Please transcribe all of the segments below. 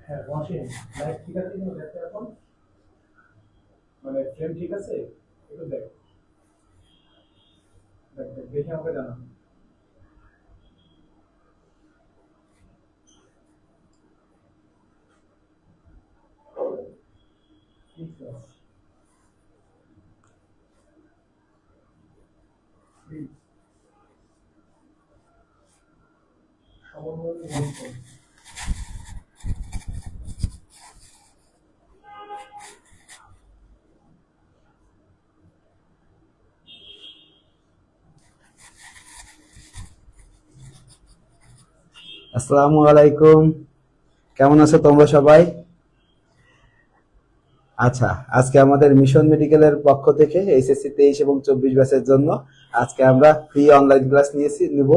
হ্যাঁ washing light ঠিক আছে কিনা দেখতে এখন, মানে ফ্রেম ঠিক আছে একটু দেখ, দেখ দেখ দেখে আমাকে জানা। ঠিক আছে প্লিজ সমন্বয় মন করুন। আসসালামু আলাইকুম, কেমন আছো তোমরা সবাই? আচ্ছা, আজকে আমাদের মিশন মেডিকেলের পক্ষ থেকে এইচএসসি 23 এবং 24 ব্যাচের জন্য আজকে আমরা ফ্রি অনলাইন ক্লাস নিব।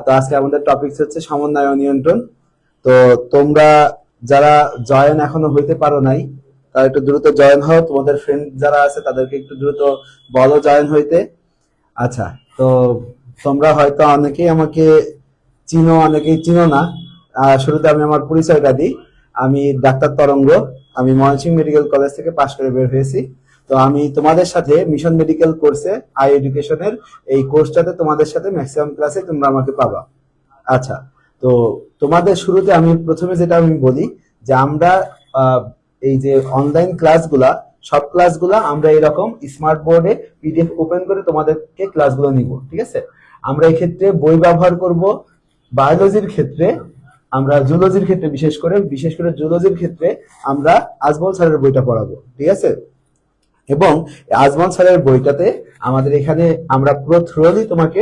তো আজকে আমাদের টপিক হচ্ছে সমন্বয় ও নিয়ন্ত্রণ। তো তোমরা যারা জয়েন এখনো হইতে পারো নাই, তারা একটু দ্রুত জয়েন হও। তোমাদের ফ্রেন্ড যারা আছে তাদেরকে একটু দ্রুত বলো জয়েন হইতে। আচ্ছা, তো তোমরা হয়তো অনেকেই আমাকে চিনো, অনেকেই চিনো না। শুরুতে আমি আমার পরিচয়টা দিই। আমি ডাক্তার তরঙ্গ, আমি ময়মনসিংহ মেডিকেল কলেজ থেকে পাশ করে বের হয়েছি। তো আমি তোমাদের সাথে মিশন মেডিকেল কোর্সে আই এডুকেশনের এই কোর্সটাতে তোমাদের সাথে ম্যাক্সিমাম ক্লাসে তোমরা আমাকে পাবা। আচ্ছা, তো তোমাদের শুরুতে আমি প্রথমে যেটা আমি বলি যে আমরা এই যে অনলাইন ক্লাসগুলা, সব ক্লাসগুলা আমরা এরকম স্মার্ট বোর্ডে পিডিএফ ওপেন করে তোমাদেরকে ক্লাসগুলো নিব, ঠিক আছে? আমরা এই ক্ষেত্রে বই ব্যবহার করব। বায়োলজির ক্ষেত্রে আমরা, জুলজির ক্ষেত্রে বিশেষ করে জুলজির ক্ষেত্রে আমরা আজমল স্যারের বইটা পড়াবো, ঠিক আছে? এবং আজমল স্যারের বইটাতে আমাদের এখানে আমরা পুরো থ্রোলি তোমাকে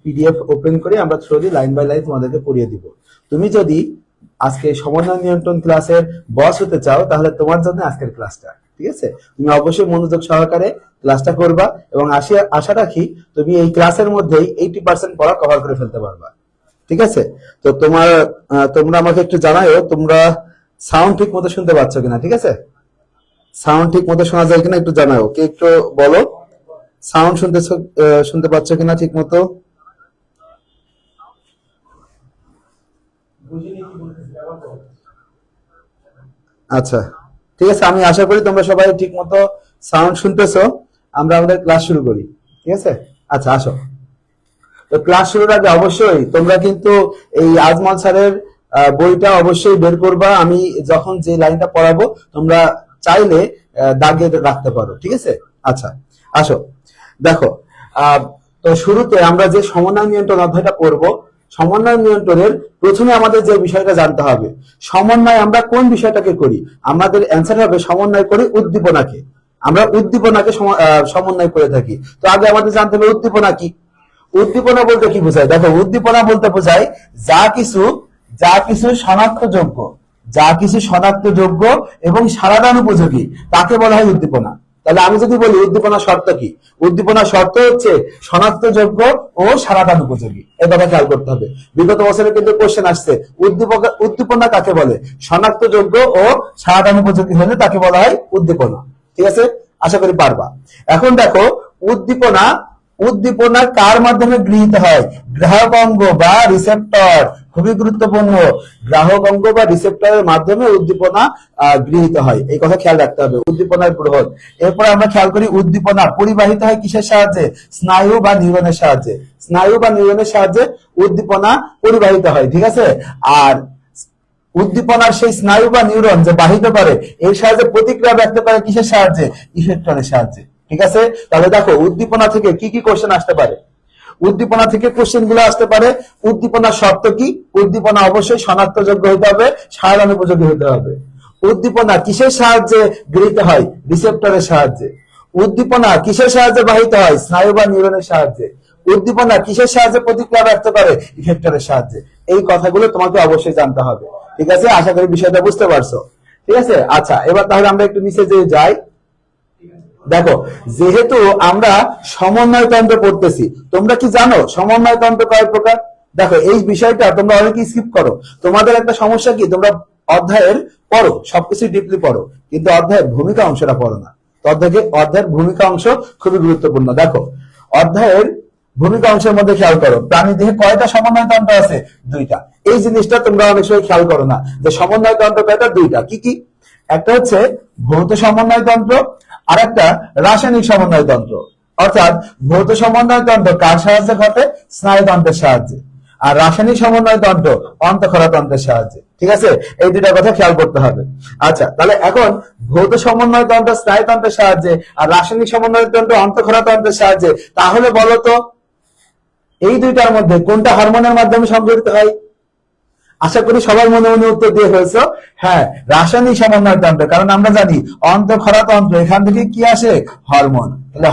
পিডিএফ ওপেন করে আমরা থ্রোলি লাইন বাই লাইন তোমাদেরকে পড়িয়ে দিব। তুমি যদি আজকে সমন্বয় নিয়ন্ত্রণ ক্লাসের বস হতে চাও তাহলে তোমার জন্য আজকের ক্লাসটা, ঠিক আছে? তুমি অবশ্যই মনোযোগ সহকারে ক্লাসটা করবা এবং আশা রাখি তুমি এই ক্লাসের মধ্যেই 80% পড়া কভার করে ফেলতে পারবা, ঠিক আছে? তো তোমরা আমাকে একটু জানাও তোমরা সাউন্ড ঠিক মতো শুনতে পাচ্ছ কিনা, ঠিক আছে? সাউন্ড ঠিক মতো শোনা যায় কিনা একটু জানাও, কে একটু বলো সাউন্ড শুনতে পাচ্ছ কিনা ঠিক মতো। বুঝিনি কি বলতেছি ব্যবহার করো। আচ্ছা, ঠিক আছে, আমি আশা করি তোমরা সবাই ঠিক মতো সাউন্ড শুনতেছো। আমরা আমাদের ক্লাস শুরু করি, ঠিক আছে? আচ্ছা, আসো। তো ক্লাস শুরুর আগে অবশ্যই তোমরা কিন্তু এই আজমল স্যারের বইটা অবশ্যই বের করবা। আমি যখন যে লাইনটা পড়াবো তোমরা চাইলে দাগে রাখতে পারো, ঠিক আছে? আচ্ছা, আসো। দেখো, তো শুরুতে আমরা যে সমন্বয় নিয়ন্ত্রণ অধ্যায়টা পড়বো, সমন্বয় নিয়ন্ত্রণের প্রথমে আমাদের যে বিষয়টা জানতে হবে, সমন্বয় আমরা কোন বিষয়টাকে করি? আমাদের অ্যান্সার হবে সমন্বয় করি উদ্দীপনাকে। আমরা উদ্দীপনাকে সমন্বয় করে থাকি। তো আগে আমাদের জানতে হবে উদ্দীপনা কি। উদ্দীপনা বলতে কি বোঝায়? দেখো, উদ্দীপনা বলতে বোঝায় যা কিছু শনাক্তযোগ্য, যা কিছু শনাক্তযোগ্য এবং সারাদান উপযোগী, তাকে বলা হয় উদ্দীপনা। তাহলে আমি যদি বলি উদ্দীপনা শর্ত কি, উদ্দীপনা শর্ত হচ্ছে শনাক্তযোগ্য ও সারাদান উপযোগী। এই কথা খেয়াল করতে হবে। বিগত বছরে কিন্তু কোশ্চেন আসছে উদ্দীপনা কাকে বলে? শনাক্তযোগ্য ও সারাদান উপযোগী হলে তাকে বলা হয় উদ্দীপনা, ঠিক আছে? আশা করি পারবা। এখন দেখো, উদ্দীপনা উদ্দীপনা কার মাধ্যমে গৃহীত হয়? গ্রাহক অঙ্গ বা রিসেপ্টর, খুবই গুরুত্বপূর্ণ। গ্রাহক অঙ্গ বা রিসেপ্টরের মাধ্যমে উদ্দীপনা গৃহীত হয়, এই কথা খেয়াল রাখতে হবে। উদ্দীপনার গ্রহণ। এরপর আমরা খেয়াল করি উদ্দীপনা পরিবাহিত হয় কিসের সাহায্যে? স্নায়ু বা নিউরনের সাহায্যে। স্নায়ু বা নিউরনের সাহায্যে উদ্দীপনা পরিবাহিত হয়, ঠিক আছে? আর উদ্দীপনার সেই স্নায়ু বা নিউরন যে বাহিত করে, এর সাহায্যে প্রতিক্রিয়া ব্যক্ত করে কিসের সাহায্যে? ইফেক্টরের সাহায্যে, ঠিক আছে? তাহলে দেখো, উদ্দীপনা থেকে কি কি কোশ্চেন আসতে পারে? উদ্দীপনা থেকে কোশ্চেন গুলো আসতে পারে, উদ্দীপনার শর্ত কি? উদ্দীপনা অবশ্যই শনাক্তযোগ্য হতে হবে, সাধারণ উপযোগী হতে হবে। উদ্দীপনা কিসের সাহায্যে গৃহীত হয়? রিসেপ্টরের সাহায্যে। উদ্দীপনা কিসের সাহায্যে বাহিত হয়? স্নায়ু বা নিউরনের সাহায্যে। উদ্দীপনা কিসের সাহায্যে প্রতিক্রিয়া ব্যক্ত করে? ইফেক্টরের সাহায্যে। এই কথাগুলো তোমাকে অবশ্যই জানতে হবে, ঠিক আছে? আশা করি বিষয়টা বুঝতে পারছো, ঠিক আছে? আচ্ছা, এবার তাহলে আমরা একটু নিচে যে যাই। দেখো, যেহেতু আমরা সমন্বয় তন্ত্র পড়তেছি, তোমরা কি জানো সমন্বয় তন্ত্র কয় প্রকার? দেখো, এই বিষয়টা তোমরা অনেকে স্কিপ করো। তোমাদের একটা সমস্যা কি, তোমরা অধ্যায়ের পড়ো, সবকিছু ডিপলি পড়ো, কিন্তু অধ্যায়ের ভূমিকা অংশটা পড়ো না। তো অধ্যায়ের ভূমিকা অংশ খুবই গুরুত্বপূর্ণ। দেখো, অধ্যায়ের ভূমিকা অংশের মধ্যে খেয়াল করো, প্রাণী দেহে কয়টা সমন্বয় তন্ত্র আছে? 2টা। এই জিনিসটা তোমরা অনেক সময় খেয়াল করো না, যে সমন্বয় তন্ত্র কয়টা? 2টা। কি কি? একটা হচ্ছে ভৌত সমন্বয় তন্ত্র, আর একটা রাসায়নিক সমন্বয় তন্ত্র। অর্থাৎ ভৌত সমন্বয় তন্ত্র কার সাহায্যে ঘটে? স্নায়ুতন্ত্রের সাহায্যে। আর রাসায়নিক সমন্বয় তন্ত্র অন্তঃক্ষরা তন্ত্রের সাহায্যে, ঠিক আছে? এই দুইটা কথা খেয়াল করতে হবে। আচ্ছা, তাহলে এখন ভৌত সমন্বয় তন্ত্র স্নায়ুতন্ত্রের সাহায্যে আর রাসায়নিক সমন্বয় তন্ত্র অন্তঃক্ষরা তন্ত্রের সাহায্যে, তাহলে বলো তো এই দুইটার মধ্যে কোনটা হরমোনের মাধ্যমে সংঘটিত হয়? আশা করি সবার মনে মনে উত্তর দিয়ে ফেলছো। হ্যাঁ, রাসায়নিক সমন্বয় তন্ত্র, কারণ আমরা জানি অন্তঃক্ষরা তন্ত্র, এখান থেকে কি আসে? হরমোন। তাহলে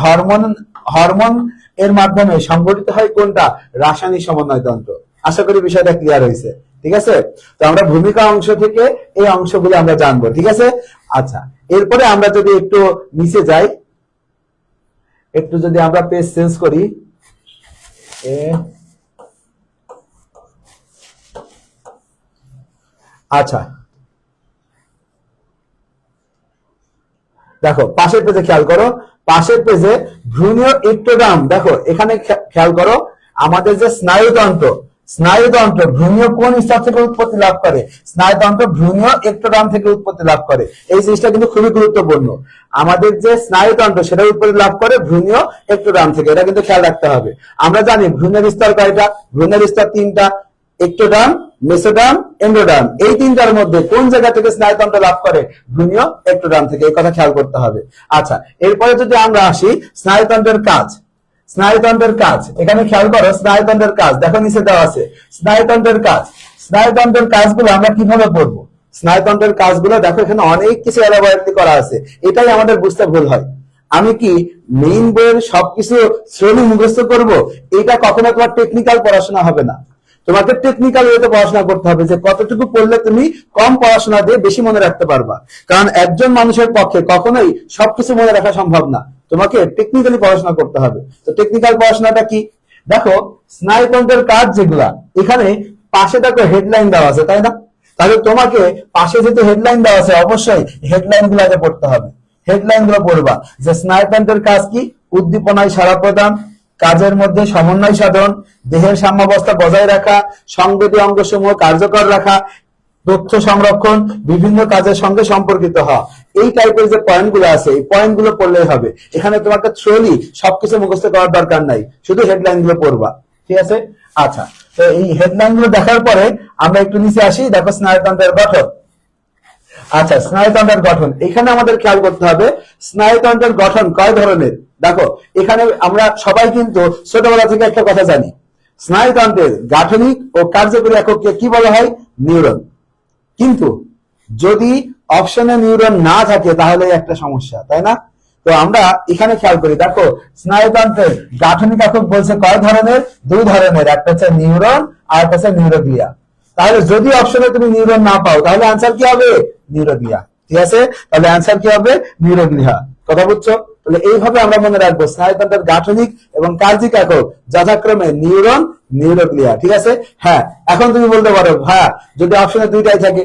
হরমোন এর মাধ্যমে সংঘটিত হয় কোনটা? রাসায়নিক সমন্বয় তন্ত্র। আশা করি বিষয়টা ক্লিয়ার হয়েছে, ঠিক আছে? তো আমরা ভূমিকা অংশ থেকে এই অংশগুলো আমরা জানবো, ঠিক আছে? আচ্ছা, এরপরে আমরা যদি একটু নিচে যাই, একটু যদি আমরা পেজ চেঞ্জ করি, আচ্ছা দেখো, পাশের পেজে খেয়াল করো, পাশের পেজে ভ্রূণীয় ইক্টোডার্ম। দেখো, এখানে খেয়াল করো, আমাদের যে স্নায়ুতন্ত্র ভ্রূণীয় কোন স্তর থেকে উৎপত্তি লাভ করে? স্নায়ুতন্ত্র ভ্রূণীয় ইক্টোডার্ম থেকে উৎপত্তি লাভ করে। এই জিনিসটা কিন্তু খুবই গুরুত্বপূর্ণ। আমাদের যে স্নায়ুতন্ত্র সেটা উৎপত্তি লাভ করে ভ্রূণীয় ইক্টোডার্ম থেকে, এটা কিন্তু খেয়াল রাখতে হবে। আমরা জানি ভ্রূণের স্তর কয়টা? ভ্রূণের স্তর 3টা, ইক্টোডার্ম, মেসোডার্ম, এন্ডোডার্ম। এই 3টার মধ্যে কোন জায়গা থেকে স্নায়ুতন্ত্র লাভ করে? ভ্রূণীয় ইক্টোডার্ম থেকে। এই কথা খেয়াল করতে হবে। আচ্ছা, এরপরে যদি আমরা আসি স্নায়ুতন্ত্রের কাজ। স্নায়ুতন্ত্রের কাজ, এখানে খেয়াল করো, স্নায়ুতন্ত্রের কাজ দেখো নিচে দেওয়া আছে। স্নায়ুতন্ত্রের কাজ, স্নায়ুতন্ত্রের কাজগুলো আমরা কিভাবে পড়বো? স্নায়ুতন্ত্রের কাজগুলো দেখো, এখানে অনেক কিছু এলাবোরেটলি করা আছে। এটাই আমাদের বুঝতে ভুল হয়। আমি কি মেইন বইয়ের সবকিছু শ্রেণী মুখস্থ করব? এটা কখনো তোমার টেকনিক্যাল পড়াশোনা হবে না। তোমাকে টেকনিক্যাল ওয়েতে পড়াশোনা করতে হবে, যে কতটুকু পড়লে তুমি কম পড়াশোনা দিয়ে বেশি মনে রাখতে পারবা। কারণ একজন মানুষের পক্ষে কখনোই সবকিছু মনে রাখা সম্ভব না। তোমাকে টেকনিক্যালি পড়াশোনা করতে হবে। তো টেকনিক্যাল পড়াশোনাটা কি? দেখো, স্নায়ুতন্ত্রের কাজ যেগুলা, এখানে পাশে দেখো হেডলাইন দেওয়া আছে, তাই না? তাহলে তোমাকে পাশে যেহেতু হেডলাইন দেওয়া আছে, অবশ্যই হেডলাইন গুলো আগে পড়তে হবে। হেডলাইন গুলো পড়বা, যে স্নায়ুতন্ত্রের কাজ কি? উদ্দীপনায় সাড়া প্রদান, কাজের মধ্যে সমন্বয় সাধন, দেহের সাম্যাবস্থা বজায় রাখা, সংবেদী অঙ্গসমূহ কার্যকর রাখা, তথ্য সংরক্ষণ, বিভিন্ন কাজের সঙ্গে সম্পর্কিত হওয়া। এই টাইপের যে পয়েন্টগুলো আছে, এই পয়েন্টগুলো পড়লেই হবে। এখানে তোমাকে থ্রোলি সবকিছু মুখস্থ করার দরকার নাই, শুধু হেডলাইন গুলো পড়বা, ঠিক আছে? আচ্ছা, তো এই হেডলাইন গুলো দেখার পরে আমরা একটু নিচে আসি। দেখো, স্নায়ুতন্ত্রের গঠন। আচ্ছা, স্নায়ুতন্ত্রের গঠন, এখানে আমাদের খেয়াল করতে হবে স্নায়ুতন্ত্রের গঠন কয় ধরনের। দেখো, এখানে আমরা সবাই কিন্তু ছোটবেলা থেকে একটা কথা জানি, স্নায়ুতন্ত্রের গাঠনিক ও কার্যকরী একককে কি বলা হয়? নিউরন। কিন্তু যদি অপশনে নিউরন না থাকে তাহলে একটা সমস্যা, তাই না? তো আমরা এখানে খেয়াল করি, দেখো, স্নায়ুতন্ত্রের গাঠনিক একক বলছে কয় ধরনের? 2 ধরনের। একটা হচ্ছে নিউরন আর একটা হচ্ছে নিউরোগ্লিয়া। তাহলে যদি অপশনে তুমি নিউরন না পাও, তাহলে আনসার কি হবে? নিউরোগ্লিয়া, ঠিক আছে? তাহলে আনসার কি হবে? নিউরোগ্লিয়া। কথা বুঝছো? তাহলে এইভাবে আমরা মনে রাখবো স্নায়ুতন্ত্রের গাঠনিক এবং কার্যিক একক যথাক্রমে নিউরন, নিউরোগ্লিয়া, ঠিক আছে? হ্যাঁ, এখন তুমি বলতে পারো, হ্যাঁ, যদি অপশনে 2টাই থাকে,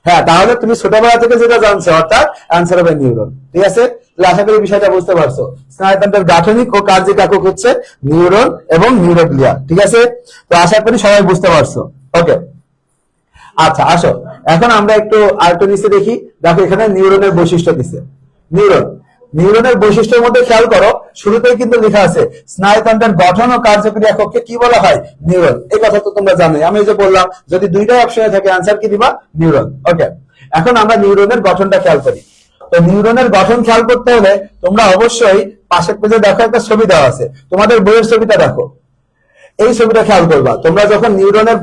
হ্যাঁ, তাহলে তুমি ছোটবেলা থেকে যেটা জানছো, অর্থাৎ আনসার হবে নিউরন, ঠিক আছে? তাহলে আশা করি বিষয়টা বুঝতে পারছো। স্নায়ুতন্ত্রের গাঠনিক ও কার্যিক একক হচ্ছে নিউরন এবং নিউরোগ্লিয়া, ঠিক আছে? তো আশা করি সবাই বুঝতে পারছো। ওকে, আচ্ছা, আসো এখন আমরা একটু আরেকটু নিচে দেখি। দেখো, এখানে নিউরনের বৈশিষ্ট্য দিছে। নিউরনের বৈশিষ্ট্যের মধ্যে খেয়াল করো, শুরুতেই কিন্তু লেখা আছে স্নায়ুতন্ত্রের গঠন ও কার্যকরী একককে কি বলা হয়? নিউরন। এই কথা তো তোমরা জানোই। আমি যে বললাম, যদি 2টাই অপশনে থাকে আনসার কি দিবা? নিউরন। ওকে, এখন আমরা নিউরনের গঠনটা খেয়াল করি। তো নিউরনের গঠন খেয়াল করতে হলে তোমরা অবশ্যই পাশের পেজে দেখো, একটা ছবি দেওয়া আছে। তোমাদের বইয়ের ছবিটা দেখো, এই ছবিটা খেয়াল করবা। তোমরা যখন নিউরনের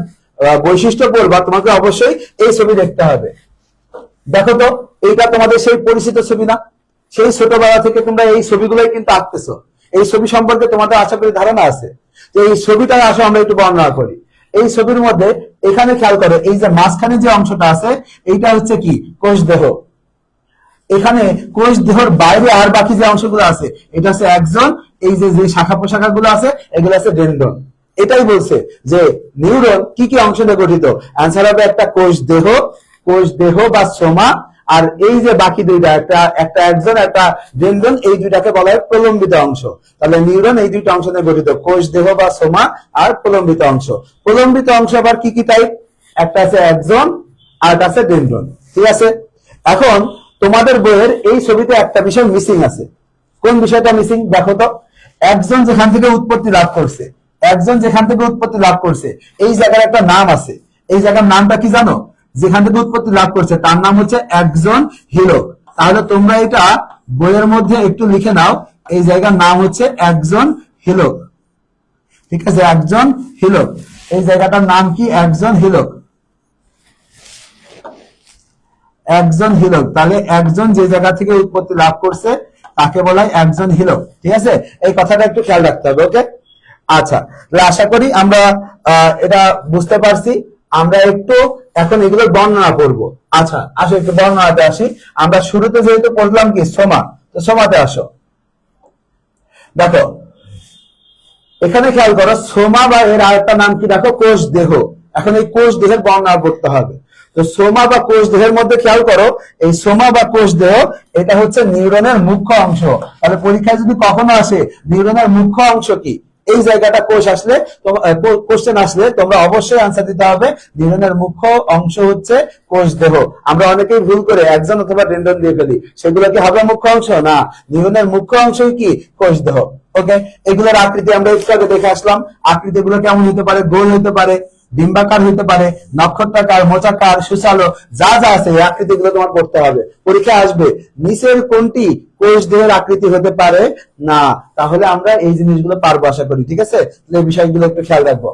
বৈশিষ্ট্য পড়বা, তোমাকে অবশ্যই এই ছবি দেখতে হবে। দেখো তো, এইটা তোমাদের সেই পরিচিত ছবি না? সেই ছোটবেলা থেকে তোমরা এই ছবিগুলোই কিন্তু আঁকতেছো। এই ছবি সম্পর্কে তোমাদের আশা করি ধারণা আছে। যে এই ছবিটা আসো আমরা একটু বর্ণনা করি। এই ছবির মধ্যে এখানে খেয়াল করো, এই যে মাঝখানে যে অংশটা আছে এইটা হচ্ছে কি কোষ দেহ। এখানে কোষ দেহর বাইরে আর বাকি যে অংশগুলো আছে এটা হচ্ছে একজন, এই যে যে শাখা প্রশাখা গুলো আছে এগুলো আছে ডেন্ড্রন। এটাই বলছে যে নিউরন কি কি অংশ নিয়ে গঠিত। অ্যান্সার হবে একটা কোষ দেহ বা সোমা, আর এই যে বাকি দুইটা একটা একটা একজন একটা ডেন্ড্রন, এই দুইটাকে বলা হয় প্রলম্বিত অংশ। তাহলে নিউরন এই দুইটা অংশ নিয়ে গঠিত, কোষ দেহ বা সোমা আর প্রলম্বিত অংশ। প্রলম্বিত অংশ আবার কি কি টাইপ? একটা আছে একজন আর একটা আছে ডেন্ড্রন। ঠিক আছে, এখন তোমাদের বইয়ের এই ছবিতে একটা বিষয় মিসিং আছে। কোন বিষয়টা মিসিং দেখো তো। একজন যেখান থেকে উৎপত্তি লাভ করছে, এই জায়গার একটা নাম আছে। এই জায়গার নামটা কি জানো? যেখান থেকে উৎপত্তি লাভ করছে তার নাম হচ্ছে একজন হিলক। তাহলে তোমরা এটা বইয়ের মধ্যে একটু লিখে নাও, এই জায়গার নাম হচ্ছে একজন হিলক। ঠিক আছে, একজন হিলক, এই জায়গাটার নাম কি? একজন হিলক। একজন হিলক, তাহলে একজন যে জায়গা থেকে উৎপত্তি লাভ করছে তাকে বলা হয় একজন হিলক। ঠিক আছে, এই কথাটা একটু খেয়াল রাখতে হবে। ওকে, আচ্ছা, আশা করি আমরা এটা বুঝতে পারছি। আমরা একটু এখন এগুলোর বর্ণনা করবো। আচ্ছা আসো একটু বর্ণনাতে আসি। আমরা শুরুতে যেহেতু পড়লাম কি সোমা, তো সোমাতে আসো। দেখো এখানে খেয়াল করো, সোমা বা এর আরেকটা নাম কি দেখো? কোষ দেহ। এখন এই কোষ দেহের বর্ণনা করতে হবে। তো সোমা বা কোষ দেহের মধ্যে খেয়াল করো, এই সোমা বা কোষ দেহ এটা হচ্ছে নিউরনের মুখ্য অংশ। তাহলে পরীক্ষায় যদি কখনো আসে নিউরনের মুখ্য অংশ কি, এই জায়গাটা কোশ্চেন আসলে তোমরা অবশ্যই আনসার দিতে হবে নিউরনের মুখ্য অংশ হচ্ছে কোষ দেহ। আমরা অনেকেই ভুল করে একজন অথবা ডেন্ড্রন দিয়ে ফেলি, সেগুলো কি হবে মুখ্য অংশ? না, নিউরনের মুখ্য অংশই কি কোষ দেহ। ওকে, এগুলোর আকৃতি আমরা একটু আগে দেখে আসলাম। আকৃতিগুলো কেমন হতে পারে? গোল হতে পারে, ডিম্বাকার হতে পারে, নক্ষত্রাকার, মোচাকার, সুচালো, যা যা আছে এই আকৃতিগুলো তোমার পড়তে হবে। পরীক্ষা আসবে নিচের কোনটি কোষ দেহের আকৃতি হতে পারে না, তাহলে আমরা এই জিনিসগুলো পারবো আশা করি। ঠিক আছে, এই বিষয়গুলো একটু খেয়াল রাখবো।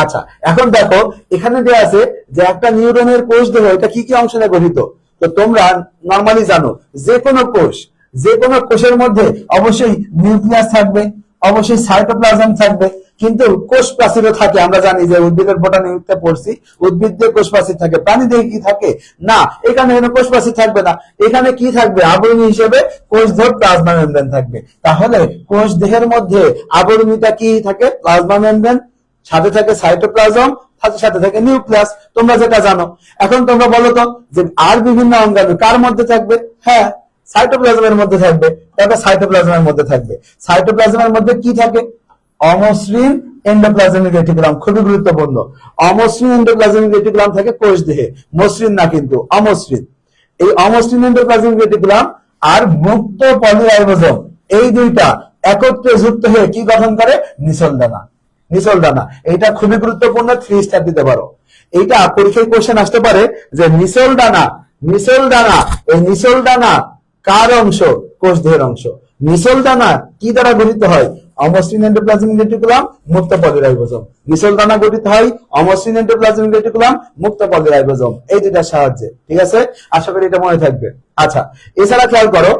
আচ্ছা এখন দেখো এখানে দেয়া আছে যে একটা নিউরনের কোষ দেহ এটা কি কি অংশ নিয়ে গঠিত। তো তোমরা নরমালি জানো যে কোনো কোষের মধ্যে অবশ্যই নিউক্লিয়াস থাকবে, অবশ্যই সাইটোপ্লাজম থাকবে, কিন্তু কোষ প্রাচীরও থাকে। আমরা জানি যে উদ্ভিদের বোটানিতে পড়ছি উদ্ভিদে কোষ প্রাচীর থাকে, প্রাণী দেহে কি থাকে না, এখানে কোষ প্রাচীর থাকবে না। এখানে কি থাকবে? আবরণী হিসেবে কোষ দেহ প্লাজমা মেমব্রেন থাকবে। তাহলে কোষ দেহের মধ্যে আবরণীটা কি থাকে? প্লাজমা মেমব্রেন, সাথে থাকে সাইটোপ্লাজম, সাথে থাকে নিউক্লিয়াস, তোমরা যেটা জানো। এখন তোমরা বলো তো যে আর বিভিন্ন অঙ্গাণু কার মধ্যে থাকবে? হ্যাঁ, সাইটোপ্লাজমের মধ্যে থাকবে। তারপর সাইটোপ্লাজমের মধ্যে থাকবে, সাইটোপ্লাজমের মধ্যে কি থাকে? অমসৃণ এন্ডোপ্লাজমিক রেটিকুলাম। খুবই গুরুত্বপূর্ণ, অমসৃণ এন্ডোপ্লাজমিক রেটিকুলাম থাকে কোষ দেহে, মসৃণ না কিন্তু অমসৃণ। এই অমসৃণ এন্ডোপ্লাজমিক রেটিকুলাম আর মুক্ত পলিরাইবোজোম, এই দুইটা একত্রে যুক্ত হয়ে কি গঠন করে? নিচল দানা। এটা খুবই গুরুত্বপূর্ণ, 3 স্টার দিতে পারো। এইটা পরীক্ষায় কোশ্চেন আসতে পারে যে নিচল দানা, এই নিচল দানা কার অংশ? কোষ দেহের অংশ। নিচল দানা কি দ্বারা গঠিত হয়? অমসৃণ এন্ডোপ্লাজমিক রেটিকুলাম, মুক্ত পলিরাইবোজোম। নিচল দানা গঠিত হয় অমসৃণ এন্ডোপ্লাজমিক রেটিকুলাম, মুক্ত পলিরাইবোজোম, এই দুটার সাহায্যে। ঠিক আছে, আশা করি এটা মনে থাকবে। আচ্ছা, এছাড়া খেয়াল করো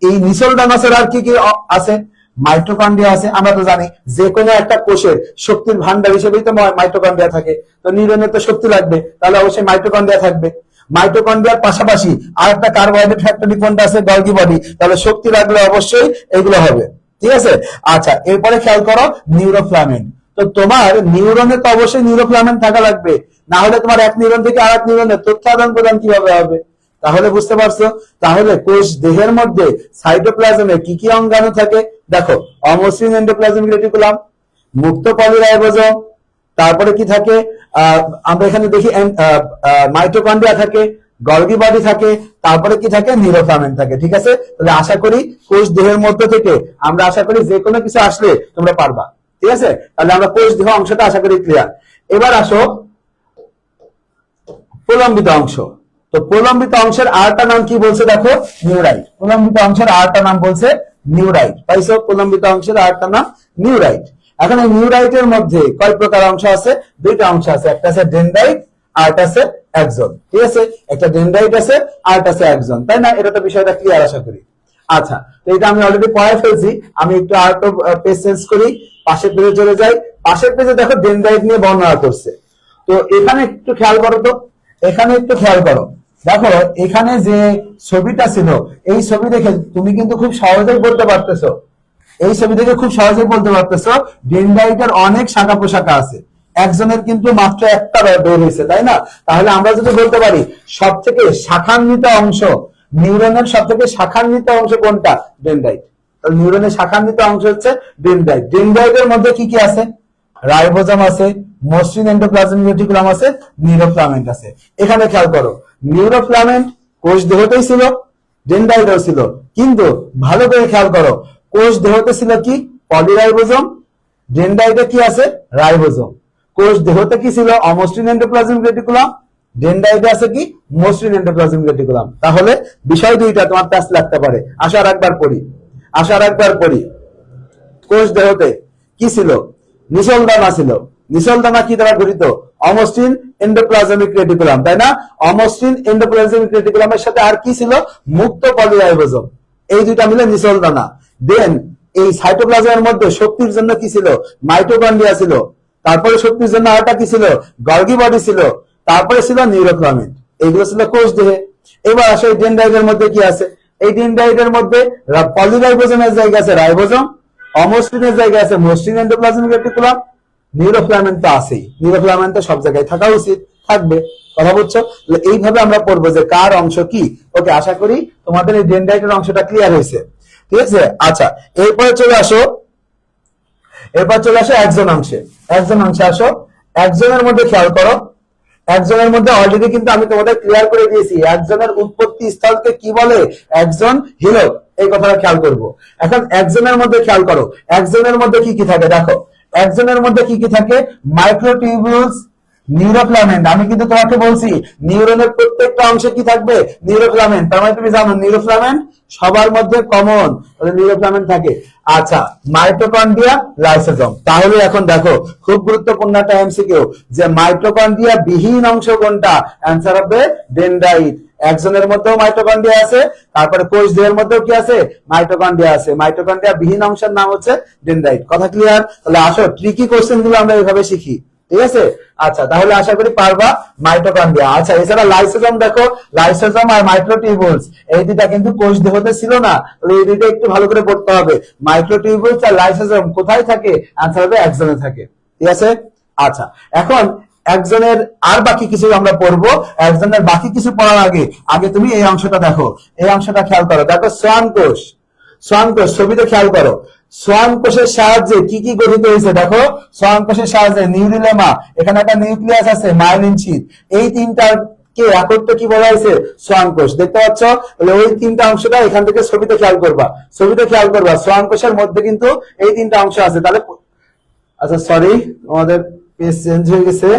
এই নিচল দানা ছাড়া আর কি কি আছে? মাইটোকন্ড্রিয়া আছে। আমরা তো জানি যে কোনো একটা কোষের শক্তির ভান্ডার হিসেবেই তো মাইটোকন্ড্রিয়া থাকে। তো নিউরনের তো শক্তি লাগবে, তাহলে অবশ্যই মাইটোকন্ড্রিয়া থাকবে। মাইটোকন্ড্রিয়ার পাশাপাশি আর একটা কার্বোহাইড্রেট ফ্যাক্টরি কোনটা আছে? Golgi body. তাহলে শক্তি লাগলে অবশ্যই এগুলো হবে। ঠিক আছে, আচ্ছা এরপরে খেয়াল করো নিউরোফিলামেন্ট। তো তোমার নিউরনে তো অবশ্যই নিউরোফিলামেন্ট থাকা লাগবে, না হলে তোমার এক নিউরন থেকে আর এক নিউরনের তথ্য আদান প্রদান কিভাবে হবে? তাহলে বুঝতে পারছো? তাহলে কোষ দেহের মধ্যে সাইটোপ্লাজমে কি কি অঙ্গাণু থাকে? দেখো, অমসৃণ এন্ডোপ্লাজমিক রেটিকুলাম, মুক্ত পলিরাইবোজোম, তারপরে কি থাকে? আমরা এখানে দেখি মাইটোকন্ড্রিয়া থাকে, গলগি বডি থাকে, তারপরে কি থাকে? নিউরোফিলামেন্ট থাকে। ঠিক আছে, তাহলে আশা করি কোষ দেহের মধ্যে থেকে আমরা আশা করি যে কোনো কিছু আসলে তোমরা পারবা। ঠিক আছে, তাহলে আমরা কোষ দেহ অংশটা আশা করি ক্লিয়ার। এবার আসো প্রলম্বিত অংশ। তো প্রলম্বিত অংশের আরেকটা নাম কি বলছে? দেখো, নিউরাইট। প্রলম্বিত অংশের আরেকটা নাম বলছে নিউরাইট। পাইছো? প্রলম্বিত অংশের আরেকটা নাম নিউরাইট। এখন এই নিউরাইটের মধ্যে কয় প্রকার অংশ আছে? দুইটা অংশ আছে, একটা আছে ডেনড্রাইট আর একটা আছে একজন, ঠিক আছে? একটা ডেনড্রাইট আছে আর একটা আছে একজন, তাই না? এটা তো বিষয়টা ক্লিয়ার আশা করি। আচ্ছা, তো এটা আমি অলরেডি পড়ায় ফেলছি। আমি একটু আউট অফ পেজ চেঞ্জ করি, পাশের পেজে চলে যাই। পাশের পেজে দেখো ডেনড্রাইট নিয়ে বর্ণনা করছে। তো এখানে একটু খেয়াল করো, তো এখানে একটু খেয়াল করো, দেখো এখানে যে ছবিটা ছিল, এই ছবি দেখে তুমি কিন্তু খুব সহজেই বলতে পারতেছো, এই ছবি থেকে খুব সহজেই বলতে পারতেছো ডেনড্রাইটের অনেক শাখা প্রশাখা আছে, একজনের কিন্তু মাত্র একটা বের হয়েছে, তাই না? তাহলে আমরা যদি বলতে পারি সব থেকে শাখান্বিত অংশ, নিউরনের সব থেকে শাখান্বিত অংশ কোনটা? ডেনড্রাইট। তাহলে নিউরনের শাখান্বিত অংশ হচ্ছে ডেনড্রাইট। ডেনড্রাইটের মধ্যে কি কি আছে? রাইবোজোম আছে, মসৃণ এন্ডোপ্লাজমিক রেটিকুলাম আছে, নিউরোফিলামেন্ট আছে। এখানে খেয়াল করো, নিউরোফিলামেন্ট কোষ দেহতেই ছিল, ডেনড্রাইটও ছিল, কিন্তু ভালো করে খেয়াল করো, কোষ দেহতে ছিল কি? পলিরাইবোজোম, ডেনড্রাইটে কি আছে? রাইবোজোম। কোষ দেহতে কি ছিল? অমসৃণ এন্ডোপ্লাজমিক রেটিকুলাম, ডেনড্রাইটে আছে কি? মসৃণ এন্ডোপ্লাজমিক রেটিকুলাম। তাহলে বিষয় দুইটা তোমার টাচ লাগতে পারে। আসো আরেকবার পড়ি, আসো আরেকবার পড়ি। কোষ দেহতে কি ছিল? নিসল দানা ছিল। নিসল দানা কি দ্বারা গঠিত? অমসৃণ এন্ডোপ্লাজমিক রেটিকুলাম, তাই না? অমসৃণ এন্ডোপ্লাজমিক রেটিকুলামের সাথে আর কি ছিল? মুক্ত পলিরাইবোজোম। এই দুইটা মিলে নিসল দানা। দেন এই সাইটোপ্লাজমের মধ্যে শক্তির জন্য কি ছিল? মাইটোকন্ড্রিয়া ছিল। তারপরে শক্তির জন্য আরেকটা কি ছিল? গলগি বডি ছিল। তারপরে ছিল নিউরোফিলামেন্ট। এইগুলো ছিল কোষ দেহে। এবার আসো এই ডেনড্রাইটের মধ্যে কি আছে? এই ডেনড্রাইটের মধ্যে পলিরাইবোজোমের জায়গা আছে রাইবোজোম, অমসৃণের জায়গা আছে মসৃণ এন্ডোপ্লাজমিক রেটিকুলাম, নিউরোফিলামেন্ট তো আছেই। নিউরোফিলামেন্ট তো সব জায়গায় থাকা উচিত, থাকবে। কথা বলছো? এইভাবে আমরা পড়বো যে কার অংশ কি। ওকে, আশা করি তোমাদের এই ডেনড্রাইটের অংশটা ক্লিয়ার হয়েছে, ঠিক আছে? আচ্ছা, এরপরে চলে আসো, এরপর চলে আসো একজন অংশে। একজন অংশে আসো। একজনের মধ্যে খেয়াল করো, একজনের মধ্যে অলরেডি কিন্তু আমি তোমাদের ক্লিয়ার করে দিয়েছি একজনের উৎপত্তি স্থলকে কি বলে? একজন হিলক। এই কথাটা খেয়াল করব। এখন একজনের মধ্যে খেয়াল করো, একজনের মধ্যে কি কি থাকে দেখো। একজনের মধ্যে কি কি থাকে? মাইক্রোটিউবুলস, নিউরোফিলামেন্ট। আমি কিন্তু তোমাকে বলছি নিউরনের প্রত্যেকটা অংশে কি থাকবে? নিউরোফিলামেন্ট। তার মানে তুমি জানো নিউরোফিলামেন্ট সবার মধ্যে কমন, নিউরোফিলামেন্ট থাকে। আচ্ছা, মাইটোকন্ড্রিয়া, লাইসোজোম। তাহলে এখন দেখো খুব গুরুত্বপূর্ণ একটা এমসিকিউ, যে মাইটোকন্ড্রিয়া বিহীন অংশ কোনটা? অ্যান্সার হবে ডেনড্রাইট। একজনের মধ্যেও মাইটোকন্ড্রিয়া আছে, তারপরে কোষ দেহের মধ্যেও কি আছে? মাইটোকন্ড্রিয়া আছে। মাইটোকন্ড্রিয়া বিহীন অংশের নাম হচ্ছে ডেনড্রাইট। কথা ক্লিয়ার? তাহলে আসো ট্রিকি কোশ্চেন গুলো আমরা এইভাবে শিখি, ঠিক আছে? আচ্ছা, তাহলে আশা করি পারবা। মাইটোকন্ড্রিয়া। আচ্ছা, এছাড়া লাইসোজোম দেখো, লাইসোজোম আর মাইক্রোটিউবুলস এই দুইটা কিন্তু কোষ দেহতে ছিল না। তাহলে এই দুইটা একটু ভালো করে পড়তে হবে। মাইক্রোটিউবুলস আর লাইসোজোম কোথায় থাকে? আনসার হবে একজনে থাকে, ঠিক আছে? আচ্ছা, এখন একজনের আর বাকি কিছু আমরা পড়বো। একজনের বাকি কিছু পড়ার আগে আগে তুমি এই অংশটা দেখো, এই অংশটা খেয়াল করো। দেখো শ্বান কোষ, শ্বান কোষ ছবিতে খেয়াল করো। শ্বান কোষের সাহায্যে কি কি গঠিত হয়েছে দেখো। শ্বান কোষের সাহায্যে নিউরিলেমা, এখানে একটা নিউক্লিয়াস আছে, মাইলিন শীথ, এই তিনটার কে একত্রে কি বলা হয়েছে? শ্বান কোষ। দেখতে পাচ্ছ? তাহলে ওই তিনটা অংশটা এখান থেকে ছবিতে খেয়াল করবা, ছবিতে খেয়াল করবা। শ্বান কোষের মধ্যে কিন্তু এই তিনটা অংশ আছে। তাহলে আচ্ছা, সরি, আমাদের পেজ চেঞ্জ হয়ে গেছে।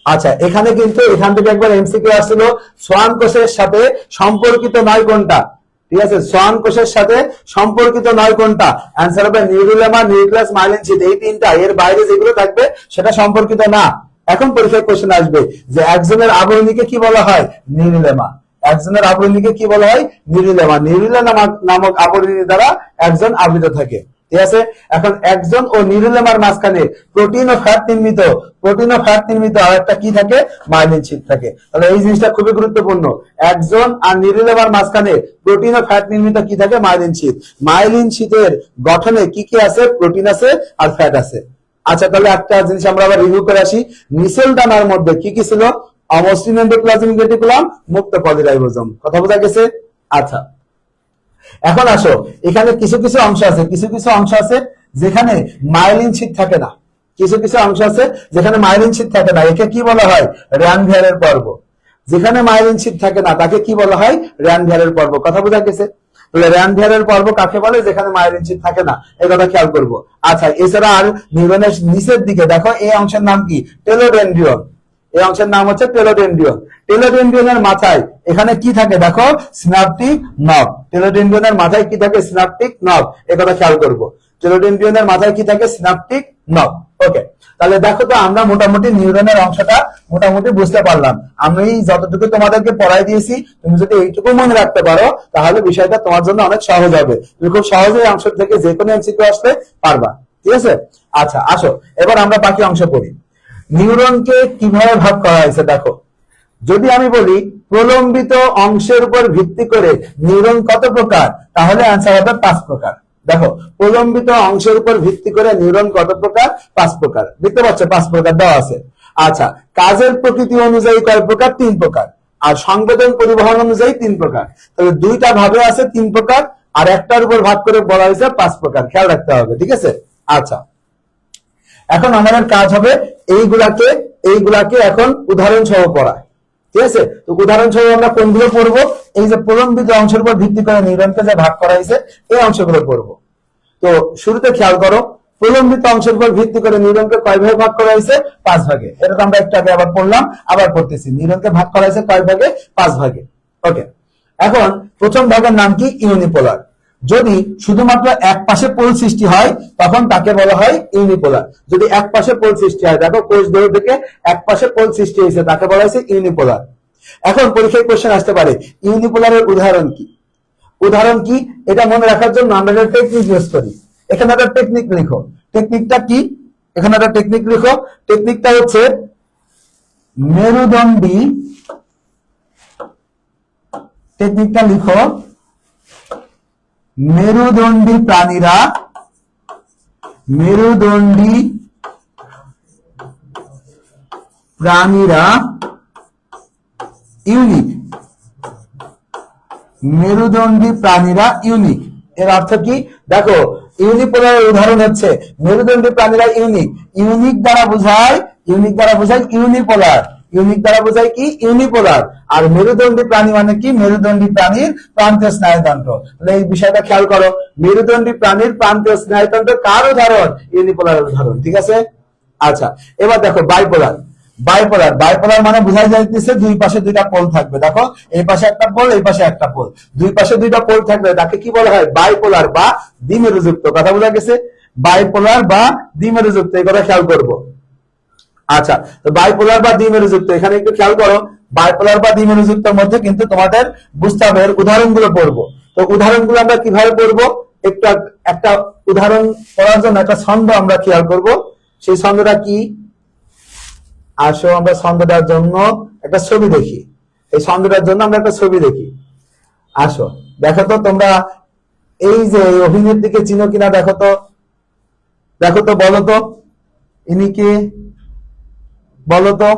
আচ্ছা, এখানে কিন্তু এখান থেকে একবার এমসিকিউ আসছিল, শ্বান কোষের সাথে সম্পর্কিত নয় কোনটা? ঠিক আছে, শ্বান কোষের সাথে সম্পর্কিত নয় কোনটা? অ্যান্সার হবে নিউরিলেমা, নিউক্লিয়াস, মাইলিন শীথ। এই তিনটা, এর বাইরে যেগুলো থাকবে সেটা সম্পর্কিত না। এখন পরীক্ষায় কোশ্চেন আসবে যে একজনের আবরণীকে কি বলা হয়? নিউরিলেমা। একজনের আবরণীকে কি বলা হয়? নিউরিলেমা। নিউরিলেমা নামক আবরণী দ্বারা একজন আবৃত থাকে, ঠিক আছে? এখন একজন ও নিউরিলেমার মাঝখানে প্রোটিন ও ফ্যাট নির্মিত, প্রোটিন ও ফ্যাট নির্মিত আর একটা কি থাকে? মাইলিন শীথ থাকে। তাহলে এই জিনিসটা খুবই গুরুত্বপূর্ণ। একজন আর নিউরিলেমার মাঝখানে প্রোটিন ও ফ্যাট নির্মিত কি থাকে? মাইলিন শীথ। মাইলিন শীথের গঠনে কি কি আছে? প্রোটিন আছে আর ফ্যাট আছে। আচ্ছা, তাহলে একটা জিনিস আমরা আবার রিভিউ করে আসি। নিসেল দানার মধ্যে কি কি ছিল? অমসৃণ এন্ডোপ্লাজমিক রেটিকুলাম, মুক্ত পলিরাইবোজোম। কথা বোঝা গেছে? আচ্ছা, এখন আসো, এখানে কিছু কিছু অংশ আছে, কিছু কিছু অংশ আছে যেখানে মাইলিন শীথ থাকে না। কিছু কিছু অংশ আছে যেখানে মাইলিন শীথ থাকে না। একে কি বলা হয়? র্যানভিয়ারের পর্ব। যেখানে মাইলিন শীথ থাকে না তাকে কি বলা হয়? র্যানভিয়ারের পর্ব। কথা বোঝা গেছে? তাহলে র্যানভিয়ারের পর্ব কাকে বলে? যেখানে মাইলিন শীথ থাকে না। এই কথা খেয়াল করবো। আচ্ছা, এছাড়া আর নিউরনের নিচের দিকে দেখো, এই অংশের নাম কি? টেলোডেনড্রিয়ন। এই অংশের নাম হচ্ছে টেলোডেনড্রিয়ন। টেলোডেনড্রিয়নের মাথায় এখানে কি থাকে দেখো? সিনাপটিক নব। টেলোডেনড্রিয়নের মাথায় কি থাকে? সিনাপটিক নব। এই কথা খেয়াল করবো। টেলোডেনড্রিয়নের মাথায় কি থাকে? সিনাপটিক নব। ওকে, তাহলে দেখো তো আমরা মোটামুটি নিউরনের অংশটা মোটামুটি বুঝতে পারলাম। আমি যতটুকু তোমাদেরকে পড়াই দিয়েছি তুমি যদি এইটুকু মনে রাখতে পারো তাহলে বিষয়টা তোমার জন্য অনেক সহজ হবে, তুমি খুব সহজেই অংশ থেকে যে কোনো এমসিকিউ আসলে পারবা। ঠিক আছে, আচ্ছা আসো এবার আমরা বাকি অংশ পড়ি। নিউরনকে কিভাবে ভাগ করা হয়েছে দেখো, যদি আমি বলি প্রলম্বিত অংশের উপর ভিত্তি করে নিউরন কত প্রকার, তাহলে অ্যান্সার হবে 5 প্রকার। দেখো প্রলম্বিত অংশের উপর ভিত্তি করে নিউরন কত প্রকার, 5 প্রকার। দেখতে পাচ্ছ 5 প্রকার দেওয়া আছে। আচ্ছা, কাজের প্রকৃতি অনুযায়ী কয় প্রকার, 3 প্রকার। আর সংবেদন পরিবহন অনুযায়ী 3 প্রকার। তাহলে দুইটা ভাবে আছে 3 প্রকার, আর একটার উপর ভাগ করে বলা হয়েছে 5 প্রকার। খেয়াল রাখতে হবে, ঠিক আছে। আচ্ছা, এখন আমাদের কাজ হবে এইগুলাকে এখন উদাহরণ সহ পড়া। ঠিক আছে, তো উদাহরণ সহ আমরা কোনগুলো পড়বো, এই যে প্রলম্বিত অংশের উপর ভিত্তি করে নিউরনকে যে ভাগ করা হয়েছে এই অংশগুলো পড়বো। তো শুরুতে খেয়াল করো, প্রলম্বিত অংশের উপর ভিত্তি করে নিউরনকে কয় ভাগে ভাগ করা হয়েছে, 5 ভাগে। এটা তো আমরা একটু আগে আবার পড়লাম, আবার পড়তেছি। নিউরনকে ভাগ করা হয়েছে কয় ভাগে, 5 ভাগে। ওকে, এখন প্রথম ভাগের নাম কি, ইউনিপোলার। যদি শুধুমাত্র এক পাশে পোল সৃষ্টি হয় তখন তাকে বলা হয় ইউনিপোলার। যদি এক পাশে পোল সৃষ্টি হয়, দেখো কোষ দেহ থেকে এক পাশে পোল সৃষ্টি হয়েছে, তাকে বলা হয়েছে ইউনিপোলার। এখন পরীক্ষায় কোশ্চেন আসতে পারে ইউনিপোলারের উদাহরণ কি। উদাহরণ কি এটা মনে রাখার জন্য আমরা একটা টেকনিক ইউজ করি। এখানে একটা টেকনিক লিখো। টেকনিকটা কি, এখানে একটা টেকনিক লিখো। টেকনিকটা হচ্ছে মেরুদণ্ডী। টেকনিকটা লিখো, মেরুদণ্ডী প্রাণীরা ইউনিক। মেরুদণ্ডী প্রাণীরা ইউনিক এর অর্থ কি, দেখো ইউনিপোলারের উদাহরণ হচ্ছে মেরুদণ্ডী প্রাণীরা ইউনিক। ইউনিক দ্বারা বোঝায় ইউনিপোলার। ইউনিক দ্বারা বোঝায় কি, ইউনিপোলার। আর মেরুদণ্ডী প্রাণী মানে কি, মেরুদণ্ডী প্রাণীর প্রান্তীয় স্নায়ুতন্ত্র। তাহলে এই বিষয়টা খেয়াল করো, মেরুদণ্ডী প্রাণীর প্রান্তীয় স্নায়ুতন্ত্র কার উদাহরণ, ইউনিপোলারের উদাহরণ। ঠিক আছে, আচ্ছা এবার দেখো বাইপোলার। বাইপোলার মানে বোঝা যাইতেছে দুই পাশে দুইটা পোল থাকবে। দেখো এই পাশে একটা পোল, এই পাশে একটা পোল, দুই পাশে দুইটা পোল থাকবে, তাকে কি বলা হয়, বাইপোলার বা দ্বিমেরুযুক্ত। কথা বোঝা গেছে, বাইপোলার বা দ্বিমেরুযুক্ত, এই কথা খেয়াল করবো। আচ্ছা, তো বাইপোলার বা দ্বিমেরুযুক্ত, এখানে একটু খেয়াল করো, বাইপোলার বা দ্বিমেরুযুক্তের মধ্যে কিন্তু তোমাদের বুঝতে হবে এর উদাহরণগুলো পড়বো। তো উদাহরণগুলো আমরা কিভাবে পড়বো, একটু একটা উদাহরণ পড়ার জন্য একটা ছন্দ আমরা খেয়াল করব। সেই ছন্দটা কি, আসো আমরা ছন্দটার জন্য একটা ছবি দেখি। এই ছন্দটার জন্য আমরা একটা ছবি দেখি। আসো দেখো তো তোমরা এই যে অভিনেত্রীকে চিনো কিনা, দেখো তো বলো তো ইনি কে, বলো তো,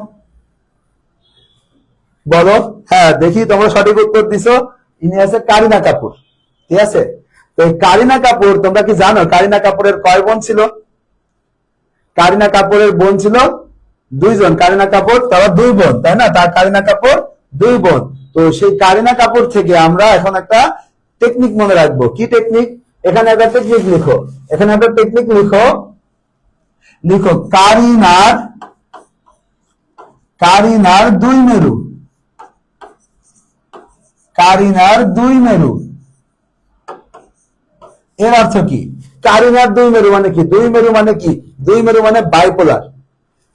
বলো। হ্যাঁ দেখি তোমরা সঠিক উত্তর দিছো, ইনি আছে কারিনা কাপুর। ঠিক আছে, তো এই কারিনা কাপুর, তোমরা কি জানো কারিনা কাপুরের কয় বোন ছিল? কারিনা কাপুরের বোন ছিল 2 জন। কারিনা কাপুর তারা 2 বোন, তাই না? তার কারিনা কাপুর 2 বোন। তো সেই কারিনা কাপুর থেকে আমরা এখন একটা টেকনিক মনে রাখবো। কি টেকনিক, এখানে একটা টেকনিক লিখো। এখানে একটা টেকনিক লিখো, কারিনার 2 মেরু। কারিনার 2 মেরু এর অর্থ কি? কারিনার 2 মেরু মানে কি? 2 মেরু মানে কি? 2 মেরু মানে বাইপোলার।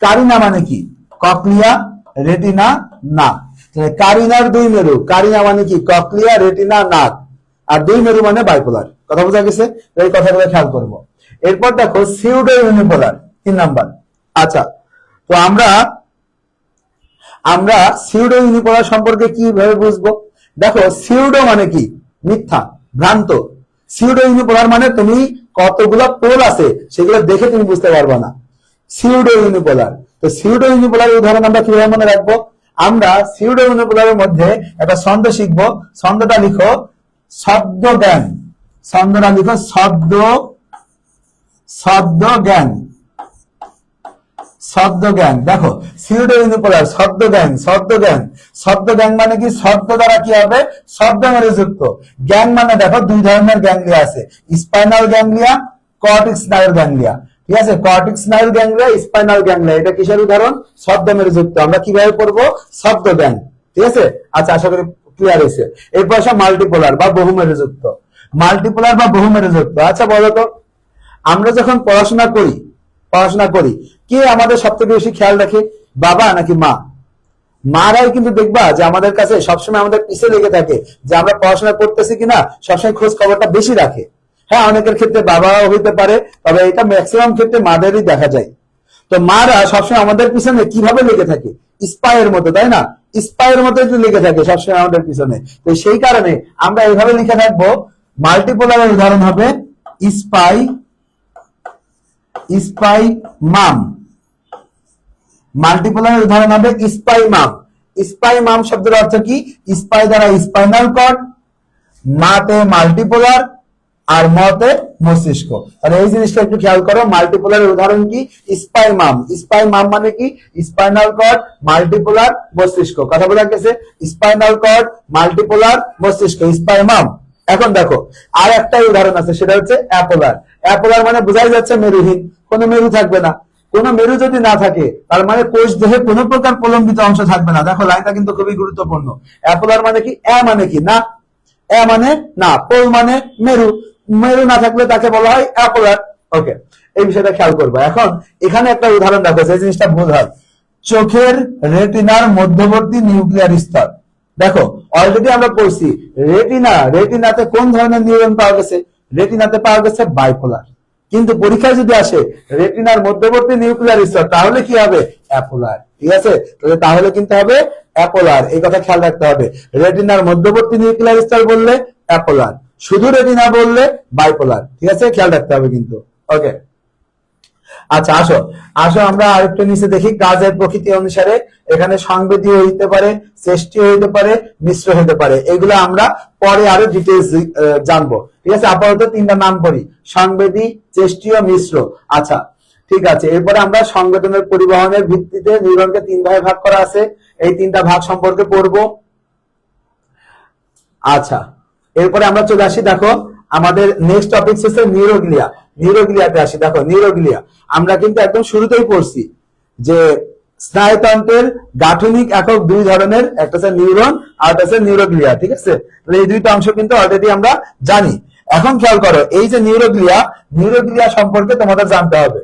কারিনা মানে কি? কক্লিয়া, রেটিনা, নাক। কারিনার 2 মেরু, কারিনা মানে কি? কক্লিয়া, রেটিনা, নাক। আর 2 মেরু মানে বাইপোলার। কথা বোঝা গেছে? এই কথাগুলো খেয়াল করবো। এরপর দেখো সিউডো ইউনিপোলার, 3 নাম্বার। আচ্ছা, তো আমরা সিউডো ইউনিপোলার সম্পর্কে কিভাবে বুঝবো? দেখো সিউডো মানে কি? মিথ্যা, ভ্রান্ত। সিউডো ইউনিপোলার মানে তুমি কতগুলো পোল আছে সেগুলো দেখে তুমি বুঝতে পারবে না। সিউডো ইউনিপোলার, তো সিউডো ইউনিপোলার উদাহরণ আমরা কিভাবে মনে রাখবো? আমরা সিউডো ইউনিপোলারের মধ্যে একটা ছন্দ শিখবো। ছন্দটা লিখো শব্দ জ্ঞান। ছন্দটা লিখো শব্দ জ্ঞান। শব্দ জ্ঞান। দেখো সিউডো ইউনিপোলার, শব্দ জ্ঞান মানে কি? শব্দ দ্বারা কি হবে? শব্দ মেরুযুক্ত। জ্ঞান মানে দেখো 2 ধরনের গ্যাংলিয়া আছে, spinal ganglia, cortex nerve ganglia. ঠিক আছে, cortex nerve ganglia, spinal ganglia, এটা কিসের উদাহরণ? শব্দ মেরুযুক্ত। আমরা কিভাবে পড়বো? শব্দ জ্ঞান। ঠিক আছে, আচ্ছা আশা করি ক্লিয়ার হয়েছে। এরপর আসা মাল্টিপোলার বা বহুমেরুযুক্ত। আচ্ছা বলো তো, আমরা যখন পড়াশোনা করি পড়াশোনা করি, কে আমাদের সব থেকে বেশি খেয়াল রাখে, বাবা নাকি মা? মারাই কিন্তু দেখবা যে আমাদের কাছে সবসময় আমাদের পিছে লেগে থাকে, যে আমরা পড়াশোনা করতেছি কিনা সবসময় খোঁজ খবরটা বেশি রাখে। হ্যাঁ, অনেকের ক্ষেত্রে বাবাও হইতে পারে, তবে এটা ম্যাক্সিমাম ক্ষেত্রে মাদেরই দেখা যায়। তো মারা সবসময় আমাদের পিছনে কিভাবে লেগে থাকে, স্পাইয়ের মতো, তাই না? স্পাইয়ের মতো একটু লেগে থাকে সবসময় আমাদের পিছনে। তো সেই কারণে আমরা এইভাবে লিখে থাকবো, মাল্টিপোলারের উদাহরণ হবে স্পাই, স্পাই মাম। মাল্টিপোলারের উদাহরণ হবে স্পাই মাম। স্পাই মাম শব্দের অর্থ কি? স্পাই দ্বারা স্পাইনাল কর্ড, মাতে মাল্টিপোলার, আর মতে মস্তিষ্ক। তাহলে এই জিনিসটা একটু খেয়াল করো, মাল্টিপোলারের উদাহরণ কি? স্পাই মাম। স্পাই মাম মানে কি? স্পাইনাল কর্ড, মাল্টিপোলার, মস্তিষ্ক। কথা বোঝা গেছে? স্পাইনাল কর্ড, মাল্টিপোলার, মস্তিষ্ক, স্পাই মাম। এখন দেখো আর একটা উদাহরণ আছে, সেটা হচ্ছে অ্যাপোলার। অ্যাপোলার মানে বোঝাই যাচ্ছে মেরুহীন, কোনো মেরু থাকবে না। কোন মেরু যদি না থাকে তার মানে কোষ দেহে কোনো প্রকার প্রলম্বিত অংশ থাকবে না। দেখো লাইনটা কিন্তু খুবই গুরুত্বপূর্ণ। অ্যাপোলার মানে কি? এ মানে কি? না। এ মানে না, পোল মানে মেরু, মেরু না থাকলে তাকে বলা হয় অ্যাপোলার। ওকে, এই বিষয়টা খেয়াল করবো। এখন এখানে একটা উদাহরণ দেখো, যে জিনিসটা ভুল হয়, চোখের রেটিনার মধ্যবর্তী নিউক্লিয়ার স্তর। দেখো অলরেডি আমরা পড়ছি রেটিনা, রেটিনাতে কোন ধরনের নিউরন পাওয়া গেছে? রেটিনাতে পাওয়া গেছে বাইপোলার। কিন্তু পরীক্ষায় যদি আসে রেটিনার মধ্যবর্তী নিউক্লিয়ার স্তর, তাহলে কি হবে? অ্যাপোলার। ঠিক আছে, তাহলে কিন্তু হবে অ্যাপোলার। এই কথা খেয়াল রাখতে হবে। রেটিনার মধ্যবর্তী নিউক্লিয়ার স্তর বললে অ্যাপোলার, শুধু রেটিনা বললে বাইপোলার। ঠিক আছে, খেয়াল রাখতে হবে কিন্তু। ওকে, আচ্ছা আসো আসো আমরা আরেকটু নিচে দেখি। কাজের প্রকৃতি অনুসারে এখানে সংবেদী হইতে পারে, চেষ্টীয় হইতে পারে, মিশ্র হইতে পারে। এগুলো আমরা পরে আরো ডিটেইলস জানবো। ঠিক আছে, আপাতত তিনটা নাম পড়ি, সংবেদী, চেষ্টীয়, মিশ্র। আচ্ছা ঠিক আছে, এরপরে আমরা সংবেদনের পরিবহনের ভিত্তিতে নিউরনকে তিন ভাগে ভাগ করা আছে, এই তিনটা ভাগ সম্পর্কে পড়বো। আচ্ছা, এরপরে আমরা চলে আসি, দেখো আমাদের নেক্সট টপিক হচ্ছে নিউরোগ্লিয়া। নিউরোগ্লিয়াতে আসি। দেখো নিউরোগ্লিয়া আমরা কিন্তু একদম শুরুতেই পড়ছি যে স্নায়ুতন্ত্রের গাঠনিক একক দুই ধরনের, একটা হচ্ছে নিউরন আর একটা হচ্ছে নিউরোগ্লিয়া। ঠিক আছে, তাহলে এই দুইটা অংশ কিন্তু অলরেডি আমরা জানি। এখন খেয়াল করো, এই যে নিউরোগ্লিয়া, নিউরোগ্লিয়া সম্পর্কে তোমাদের জানতে হবে।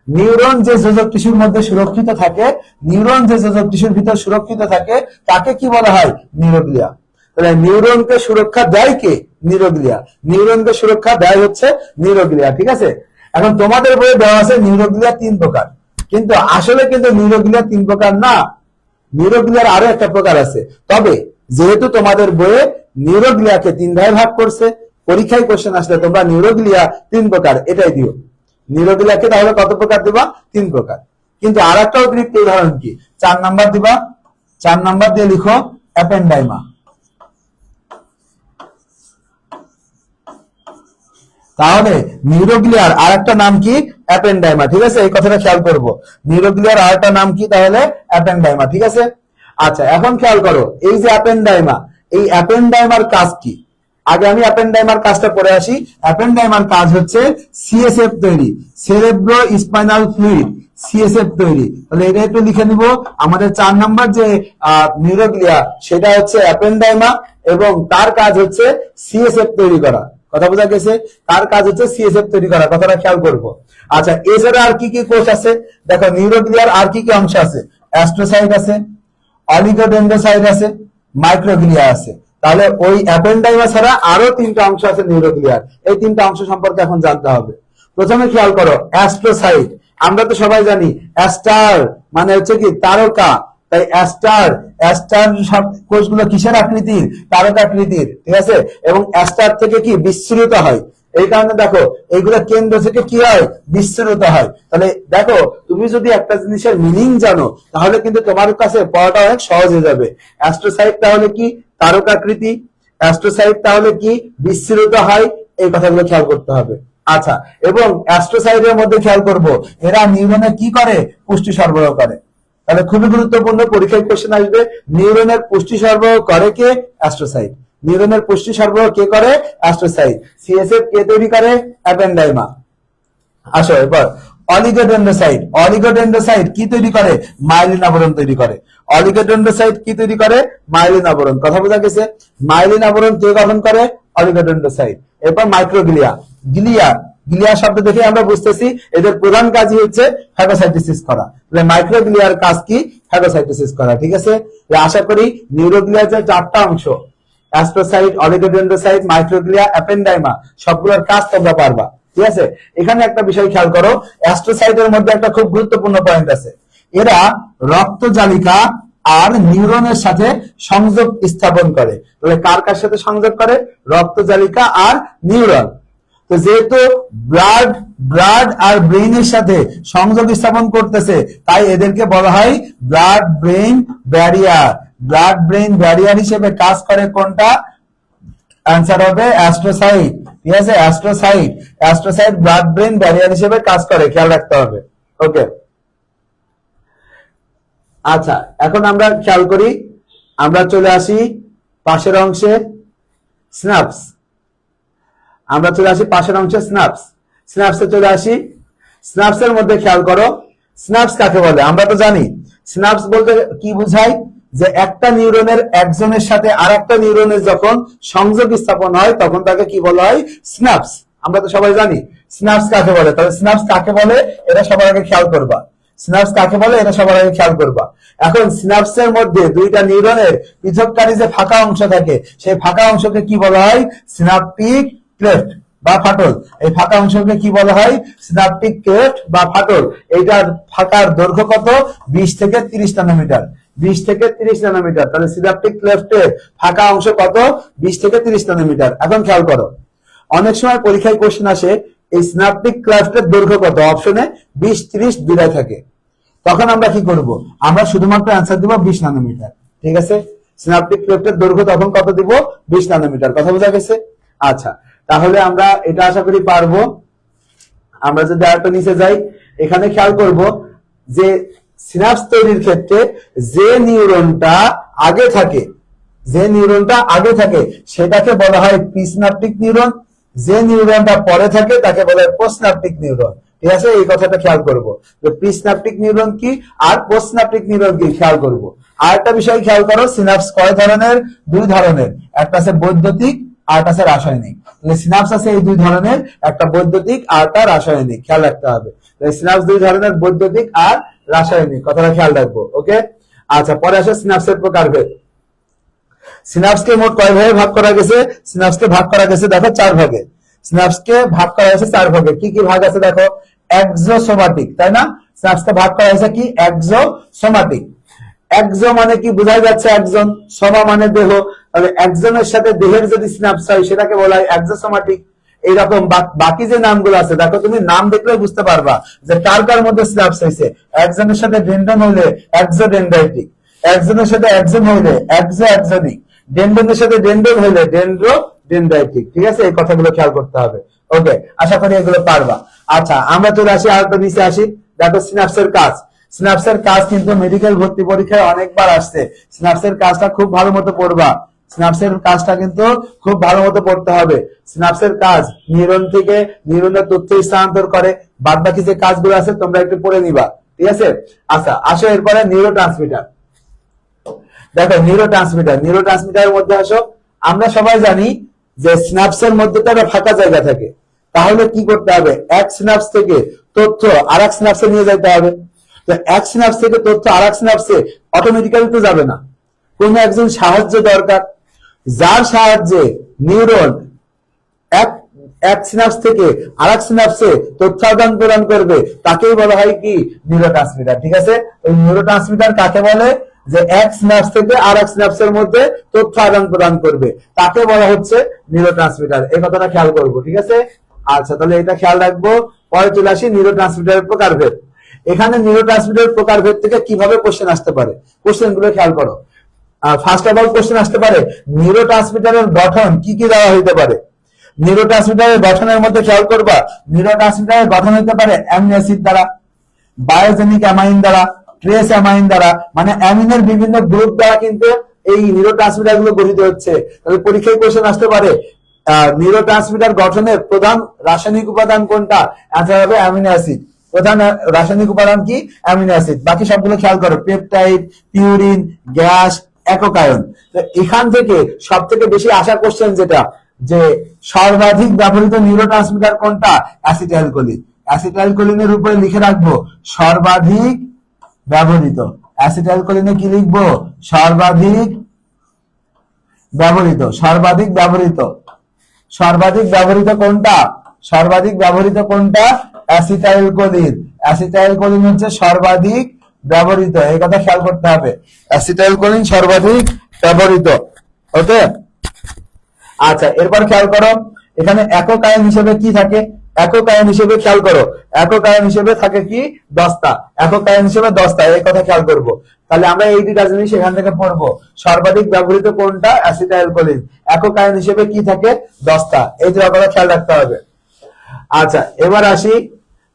নিউরন যে যোজক টিস্যুর মধ্যে সুরক্ষিত থাকে, নিউরন যে যোজক টিস্যুর ভিতর সুরক্ষিত থাকে, তাকে কি বলা হয়? নিউরোগ্লিয়া। তাহলে নিউরনকে সুরক্ষা দেয় কে? নিউরোগ্লিয়া। নিউরনকে সুরক্ষা দেয় হচ্ছে নিউরোগ্লিয়া। ঠিক আছে, এখন তোমাদের বইয়ে দেওয়া আছে নিউরোগ্লিয়া তিন প্রকার, কিন্তু আসলে কিন্তু নিউরোগ্লিয়া তিন প্রকার না, নিউরোগ্লিয়ার আরো একটা প্রকার আছে। তবে যেহেতু তোমাদের বইয়ে নিউরোগ্লিয়াকে তিন ভাগে ভাগ করছে, পরীক্ষায় কোশ্চেন আসলে তোমরা নিউরোগ্লিয়া তিন প্রকার এটাই দিও। নিউরোগ্লিয়াকে তাহলে কত প্রকার দিবা? তিন প্রকার। কিন্তু আর একটা অতিরিক্ত উদাহরণ কি? 4 নাম্বার দিবা। 4 নাম্বার দিয়ে লিখো অ্যাপেন্ডাইমা। তাহলে নিউরোগ্লিয়ার আর একটা নাম কি? অ্যাপেন্ডাইমা। ঠিক আছে, এই কথাটা খেয়াল করবো। নিউরোগ্লিয়ার আর একটা নাম কি? তাহলে অ্যাপেন্ডাইমা। ঠিক আছে, আচ্ছা এখন খেয়াল করো, এই যে অ্যাপেন্ডাইমা, এই অ্যাপেন্ডাইমার কাজ কি? আগে আমি অ্যাপেন্ডাইমার কাজটা পড়ে আসি। অ্যাপেন্ডাইমার কাজ হচ্ছে সিএসএফ তৈরি, সেরেব্রো স্পাইনাল ফ্লুইড, সিএসএফ তৈরি। তাহলে এটা একটু লিখে নিব। আমাদের 4 নাম্বার যে নিউরোগ্লিয়া, সেটা হচ্ছে অ্যাপেন্ডাইমা এবং তার কাজ হচ্ছে সিএসএফ তৈরি করা। কথা বোঝা গেছে? তার কাজ হচ্ছে সিএসএফ তৈরি করা, কথাটা খেয়াল করবো। আচ্ছা, এছাড়া আর কি কি কোষ আছে? দেখো নিউরোগ্লিয়ার আর কি কি অংশ আছে? অ্যাস্ট্রোসাইট আছে, অলিগোডেন্ড্রোসাইট আছে, মাইক্রোগ্লিয়া আছে। তাহলে ওই অ্যাপেন্ডাইমা ছাড়া আরো তিনটা অংশ আছে নিউরোগ্লিয়ার। এই তিনটা অংশ সম্পর্কে এখন জানতে হবে। প্রথমে খেয়াল করো অ্যাস্ট্রোসাইট। আমরা তো সবাই জানি অ্যাস্টার মানে হচ্ছে কি? তারকা। তাই অ্যাস্টার, অ্যাস্টার কোষগুলো কিসের আকৃতির? তারকাকৃতির। ঠিক আছে, এবং অ্যাস্টার থেকে কি বিচ্ছুরিত হয়। এই কারণে দেখো এইগুলো কেন্দ্র থেকে কি হয়? বিচ্ছুরিত হয়। তাহলে দেখো তুমি যদি একটা জিনিসের মিনিং জানো, তাহলে কিন্তু তোমার কাছে পড়াটা অনেক সহজ হয়ে যাবে। অ্যাস্ট্রোসাইট তাহলে কি? তারকাকৃতি। অ্যাস্ট্রোসাইট তাহলে কি? বিচ্ছুরিত হয়। এই কথাগুলো খেয়াল করতে হবে। আচ্ছা, এবং অ্যাস্ট্রোসাইটের মধ্যে খেয়াল করব, এরা নিউরনে কি করে? পুষ্টি সরবরাহ করে। তাহলে খুবই গুরুত্বপূর্ণ, পরীক্ষায় কোশ্চেন আসবে, নিউরনের পুষ্টি সরবরাহ করে কে? অ্যাস্ট্রোসাইট। নিউরনের পুষ্টি সরবরাহ কে করে? অ্যাস্ট্রোসাইট। সিএসএফ কে তৈরি করে? অ্যাপেন্ডাইমা। আসো এবার অলিগোডেন্ড্রোসাইট। অলিগোডেন্ড্রোসাইট কি তৈরি করে? মাইলিন আবরণ তৈরি করে। অলিগোডেন্ড্রোসাইট কি তৈরি করে? মাইলিন আবরণ। কথা বোঝা গেছে? মাইলিন আবরণ কে গঠন করে? অলিগোডেন্ড্রোসাইট। এরপর মাইক্রোগ্লিয়া। গ্লিয়া, গ্লিয়া শব্দ দেখে আমরা বুঝতেছি এদের প্রধান কাজই হচ্ছে ফ্যাগোসাইটোসিস করা। তাহলে মাইক্রোগ্লিয়ার কাজ কি? ফ্যাগোসাইটোসিস করা। ঠিক আছে, আশা করি নিউরোগ্লিয়ার যে 4টা অংশ, অ্যাস্ট্রোসাইট, অলিগোডেন্ড্রোসাইট, মাইক্রোগ্লিয়া, অ্যাপেন্ডাইমা, সবগুলোর কাজ তোমরা পারবা। ঠিক আছে, এখানে একটা বিষয় খেয়াল করো, অ্যাস্ট্রোসাইটের মধ্যে একটা খুব গুরুত্বপূর্ণ পয়েন্ট আছে। এরা রক্তজালিকা আর নিউরনের সাথে সংযোগ স্থাপন করে। তাহলে কার কার সাথে সংযোগ করে? রক্তজালিকা আর নিউরন। তো যেহেতু ব্লাড আর ব্রেইনের সাথে সংযোগ স্থাপন করতেছে, তাই এদেরকে বলা হয় blood brain barrier. Blood brain barrier হিসেবে কাজ করে কোনটা? অ্যান্সার হবে অ্যাস্ট্রোসাইট। ঠিক আছে, অ্যাস্ট্রোসাইট ব্লাড ব্রেইন ব্যারিয়ার হিসেবে কাজ করে, খেয়াল রাখতে হবে। ওকে, আচ্ছা, এখন আমরা খেয়াল করি, আমরা চলে আসি পাশের অংশে, স্নাপস। আমরা চলে আসি পাশের অংশে স্নাপসে চলে আসি। স্নাপসের মধ্যে খেয়াল করো, স্নাপস কাকে বলে? আমরা তো জানি স্নাপস বলতে কি বোঝায়, যে একটা নিউরনের একজনের সাথে আর একটা নিউরনের যখন সংযোগ স্থাপন হয় তখন তাকে কি বলা হয়? স্নাপস। আমরা তো সবাই জানি স্নাপস কাকে বলে। তাহলে স্নাপস কাকে বলে এটা সবার আগে খেয়াল করবা। এখন সিনাপসের মধ্যে দুইটা নিউরনের পৃথককারী যে ফাঁকা অংশ থাকে, সেই ফাঁকা অংশকে কি বলা হয়? সিনাপটিক ক্লেফট বা ফাটল। এই ফাঁকা অংশকে কি বলা হয়? সিনাপটিক ক্লেফট বা ফাটল। এইটার ফাঁকার দৈর্ঘ্য কত? 20 থেকে 30 ন্যানোমিটার। 20 থেকে 30 ন্যানোমিটার। তাহলে সিনাপটিক ক্লেফটের ফাঁকা অংশ কত? 20 থেকে 30 ন্যানোমিটার। এখন খেয়াল করো, অনেক সময় পরীক্ষায় কোশ্চেন আসে এই সিনাপটিক ক্লেফটের দৈর্ঘ্য কত? অপশনে 20, 30 দুটাই থাকে। তখন আমরা কি করব? আমরা শুধুমাত্র অ্যান্সার দিব 20 ন্যানোমিটার। ঠিক আছে, সিনাপটিক ক্লেফটের দৈর্ঘ্য তখন কত দিব? 20 ন্যানোমিটার। কথা বোঝা গেছে? আচ্ছা, তাহলে আমরা এটা আশা করি পারবো। আমরা যদি আরেকটা নিচে যাই, এখানে খেয়াল করব যে সিনাপস তৈরির ক্ষেত্রে যে নিউরনটা আগে থাকে সেটাকে বলা হয় প্রিসিনাপটিক নিউরন, যে নিউরনটা পরে থাকে তাকে বলা হয় পোস্টনাপটিক নিউরন। ঠিক আছে, এই কথাটা খেয়াল করব যে প্রিসিনাপটিক নিউরন কি আর পোস্টনাপটিক নিউরন কি খেয়াল করব। আর একটা বিষয় খেয়াল করো, সিনাপস কয় ধরনের? 2 ধরনের। একটা আছে বৈদ্যুতিক আর একটা আছে রাসায়নিক। তাহলে সিনাপস আছে এই 2 ধরনের, একটা বৈদ্যুতিক আর একটা রাসায়নিক, খেয়াল রাখতে হবে। তাহলে সিনাপস 2 ধরনের, বৈদ্যুতিক আর রাসায়নিক, কথাটা খেয়াল রাখবো। ওকে, আচ্ছা, পরে আসে সিনাপসের প্রকারভেদ। সিনাপসকে মোট কয় ভাগে ভাগ করা গেছে? সিনাপসকে ভাগ করা গেছে দেখো 4 ভাগে। সিনাপসকে ভাগ করা হয়েছে 4 ভাগে। কি কি ভাগ আছে দেখো? এক্সোসোমাটিক, তাই না? সিনাপসকে ভাগ করা হয়েছে কি? এক্সোসোমাটিক। এক্সো মানে কি বোঝা যাচ্ছে? একজন। সোমা মানে দেহ। তাহলে একজনের সাথে দেহের যদি সিনাপস হয় সেটাকে বলা হয় এক্সোসোমাটিক। এইরকম বাকি যে নামগুলো আছে দেখো, তুমি নাম দেখলে বুঝতে পারবা যে কার কার মধ্যে সিনাপস হয়েছে। একজনের সাথে ডেন্ড্রন হলে এক্সোডেন্ড্রাইটিক, একজনের সাথে একজন হইলে এক্সোএক্সোনিক, ডেন্ড্রনের সাথে ডেন্ড্রন হইলে ডেন্ড্রোডেন্ড্রাইটিক। ঠিক আছে, এই কথাগুলো খেয়াল করতে হবে। ওকে, আশা করি এগুলো পারবা। আচ্ছা, আমরা চলে আসি আরেকটা নিচে আসি। দেখো সিনাপসের কাজ। সিনাপসের কাজ কিন্তু মেডিকেল ভর্তি পরীক্ষায় অনেকবার আসছে। সিনাপসের কাজটা খুব ভালো মতো পড়বা। সিনাপসের কাজটা কিন্তু খুব ভালো মতো পড়তে হবে। সিনাপসের কাজ নিউরন থেকে নিউরনের তথ্য স্থানান্তর করে। বাদ বাকি যে কাজগুলো আছে তোমরা একটু পড়ে নিবা। ঠিক আছে, আচ্ছা আসো এরপরে নিউরোট্রান্সমিটার। দেখো নিউরোট্রান্সমিটারের মধ্যে আসো। আমরা সবাই জানি যে সিনাপসের মধ্যে তো একটা ফাঁকা জায়গা থাকে। তাহলে কি করতে হবে? এক সিনাপস থেকে তথ্য আরেক সিনাপসে নিয়ে যেতে হবে। তো এক সিনাপস থেকে তথ্য আরেক সিনাপসে অটোমেটিক্যালি তো যাবে না, কোন একজন সাহায্য দরকার, যার সাহায্যে নিউরন এক সিনাপস থেকে আরেক সিনাপসে তথ্য আদান প্রদান করবে, তাকেই বলা হয় কি? নিউরোট্রান্সমিটার। ঠিক আছে, ওই নিউরোট্রান্সমিটার কাকে বলে? যে এক সিনাপস থেকে আরেক সিনাপসের মধ্যে তথ্য আদান প্রদান করবে, তাকে বলা হচ্ছে নিউরোট্রান্সমিটার। এই কথাটা খেয়াল করবো। ঠিক আছে, আচ্ছা, তাহলে এটা খেয়াল রাখবো। পরে চলে আসি নিউরোট্রান্সমিটারের প্রকারভেদ। এখানে নিউরোট্রান্সমিটারের প্রকারভেদ থেকে কিভাবে কোশ্চেন আসতে পারে, কোশ্চেন গুলো খেয়াল করো। ফার্স্ট অফ অল কোশ্চেন আসতে পারে নিউরোট্রান্সমিটারের গঠন কি কি দেওয়া হইতে পারে। নিউরোট্রান্সমিটারের গঠনের মধ্যে খেয়াল করবা, নিউরোট্রান্সমিটারের গঠন হতে পারে অ্যামিনো অ্যাসিড দ্বারা, বায়োজেনিক অ্যামাইন দ্বারা, ট্রেস অ্যামাইন দ্বারা, মানে অ্যামিনের বিভিন্ন গ্রুপ দ্বারা কিন্তু এই নিউরোট্রান্সমিটার গুলো গঠিত হচ্ছে। তাহলে পরীক্ষায় কোশ্চেন আসতে পারে নিউরোট্রান্সমিটার গঠনের প্রধান রাসায়নিক উপাদান কোনটা? অ্যান্সার হবে অ্যামিনো অ্যাসিড। প্রধান রাসায়নিক উপাদান কি? Amino acid. বাকি সবগুলো খেয়াল করো, পেপটাইড, পিউরিন, গ্যাস, একক আয়ন। এখান থেকে সব থেকে বেশি আশা কোশ্চেন যেটা, যে সর্বাধিক ব্যবহৃত নিউরোট্রান্সমিটার কোনটা? অ্যাসিটাইলকোলিন। অ্যাসিটাইলকোলিনের উপরে লিখে রাখবো সর্বাধিক ব্যবহৃত। অ্যাসিটাইলকোলিনে কি লিখবো? সর্বাধিক ব্যবহৃত। সর্বাধিক ব্যবহৃত, সর্বাধিক ব্যবহৃত কোনটা? সর্বাধিক ব্যবহৃত কোনটা? অ্যাসিটাইলকোলিন। অ্যাসিটাইলকোলিন হচ্ছে সর্বাধিক ব্যবহৃত, এই কথা খেয়াল করতে হবে। অ্যাসিটাইলকোলিন সর্বাধিক ব্যবহৃত। ওকে, আচ্ছা এরপর খেয়াল করো এখানে একক আয়ন হিসেবে কি থাকে? একক আয়ন হিসেবে খেয়াল করো, একক আয়ন হিসেবে থাকে কি? দস্তা। একক আয়ন হিসেবে দস্তা, এই কথা খেয়াল করব। তাহলে আমরা এই দুইটা জিনিস এখান থেকে পড়বো। সর্বাধিক ব্যবহৃত কোনটা? অ্যাসিটাইলকোলিন। একক আয়ন হিসেবে কি থাকে? দস্তা। এই দুটো কথা খেয়াল রাখতে হবে। আচ্ছা এবার আসি,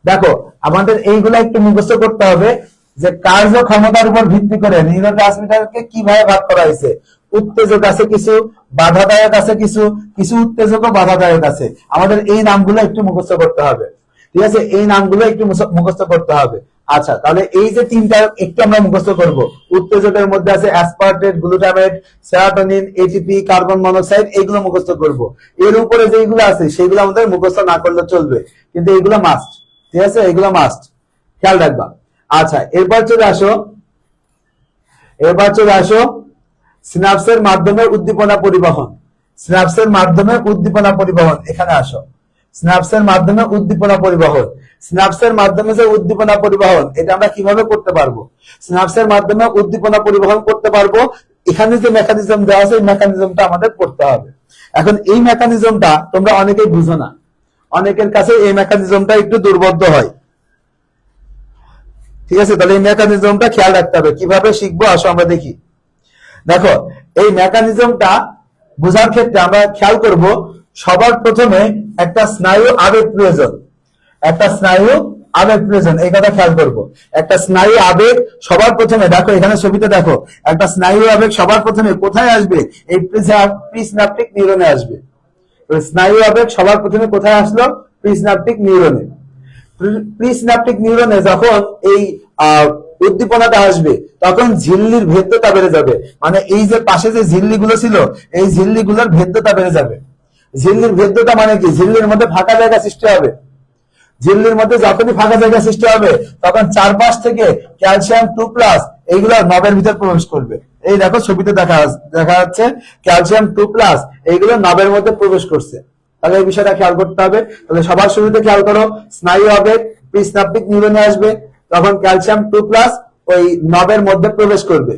দেখো আমাদের এইগুলা একটু মুখস্থ করতে হবে যে কার্য ক্ষমতার উপর ভিত্তি করে নিউরোট্রান্সমিটারকে কিভাবে ভাগ করা হয়েছে। উত্তেজক আছে কিছু, বাধাদায়ক আছে কিছু, কিছু উত্তেজক ও বাধাদায়ক আছে। আমাদের এই নামগুলো একটু মুখস্থ করতে হবে, ঠিক আছে? এই নামগুলো একটু মুখস্থ করতে হবে। আচ্ছা তাহলে এই যে তিনটা একটু আমরা মুখস্থ করব। উত্তেজকের মধ্যে আছে aspartate, glutamate, serotonin, ATP, carbon monoxide, এইগুলো মুখস্থ করব। এর উপরে যেগুলো আছে সেগুলো আমাদের মুখস্থ না করলে চলবে, কিন্তু এইগুলো মাস্ট, ঠিক আছে? এইগুলো মাস্ট, খেয়াল রাখবা। আচ্ছা এরপর চলে আসো, এরপর চলে আসো সিনাপসের মাধ্যমে উদ্দীপনা পরিবহন। সিনাপসের মাধ্যমে উদ্দীপনা পরিবহন, এখানে আসো। সিনাপসের মাধ্যমে উদ্দীপনা পরিবহন, সিনাপসের মাধ্যমে যে উদ্দীপনা পরিবহন, এটা আমরা কিভাবে করতে পারবো? সিনাপসের মাধ্যমে উদ্দীপনা পরিবহন করতে পারবো, এখানে যে মেকানিজম দেওয়া আছে এই মেকানিজমটা আমাদের পড়তে হবে। এখন এই মেকানিজমটা তোমরা অনেকেই বুঝো না, অনেকের কাছে এই মেকানিজমটা একটু দুর্বোধ্য হয়, ঠিক আছে? তাহলে এই মেকানিজমটা খেয়াল রাখতে হবে। কিভাবে শিখবো আসো আমরা দেখি। দেখো এই মেকানিজমটা বোঝার ক্ষেত্রে আমরা খেয়াল করব, সবার প্রথমে একটা স্নায়ু আবেগ প্রয়োজন। একটা স্নায়ু আবেগ প্রয়োজন, এই কথা খেয়াল করব। একটা স্নায়ু আবেগ সবার প্রথমে, দেখো এখানে ছবিতে দেখো, একটা স্নায়ু আবেগ সবার প্রথমে কোথায় আসবে? এই প্রিসিনাপটিক নিউরনে আসবে। স্নায়ু আবেগ সবার প্রথমে কোথায় আসলো? প্রিসিনাপটিক নিউরনে। প্রিসিনাপটিক নিউরনে যখন এই উদ্দীপনাটা আসবে তখন ঝিল্লির ভেদ্যতা বেড়ে যাবে, মানে এই যে পাশে যে ঝিল্লিগুলো ছিল এই ঝিল্লিগুলোর ভেদ্যতা বেড়ে যাবে। ঝিল্লির ভেদ্যতা মানে কি? ঝিল্লির মধ্যে ফাঁকা জায়গা সৃষ্টি হবে। ঝিল্লির মধ্যে যখনই ফাঁকা জায়গা সৃষ্টি হবে তখন চারপাশ থেকে ক্যালসিয়াম 2+ এইগুলো নবের ভিতর প্রবেশ করবে। এই দেখো ছবিতে দেখা যাচ্ছে ক্যালসিয়াম 2+ এইগুলো নবের মধ্যে প্রবেশ করছে। তাহলে এই বিষয়টা খেয়াল করতে হবে। তাহলে সবার শুরুতে খেয়াল করো, স্নায়ু আবেগ প্রিসিনাপটিক নিউরনে আসবে, তখন ক্যালসিয়াম 2+ ওই নবের মধ্যে প্রবেশ করবে।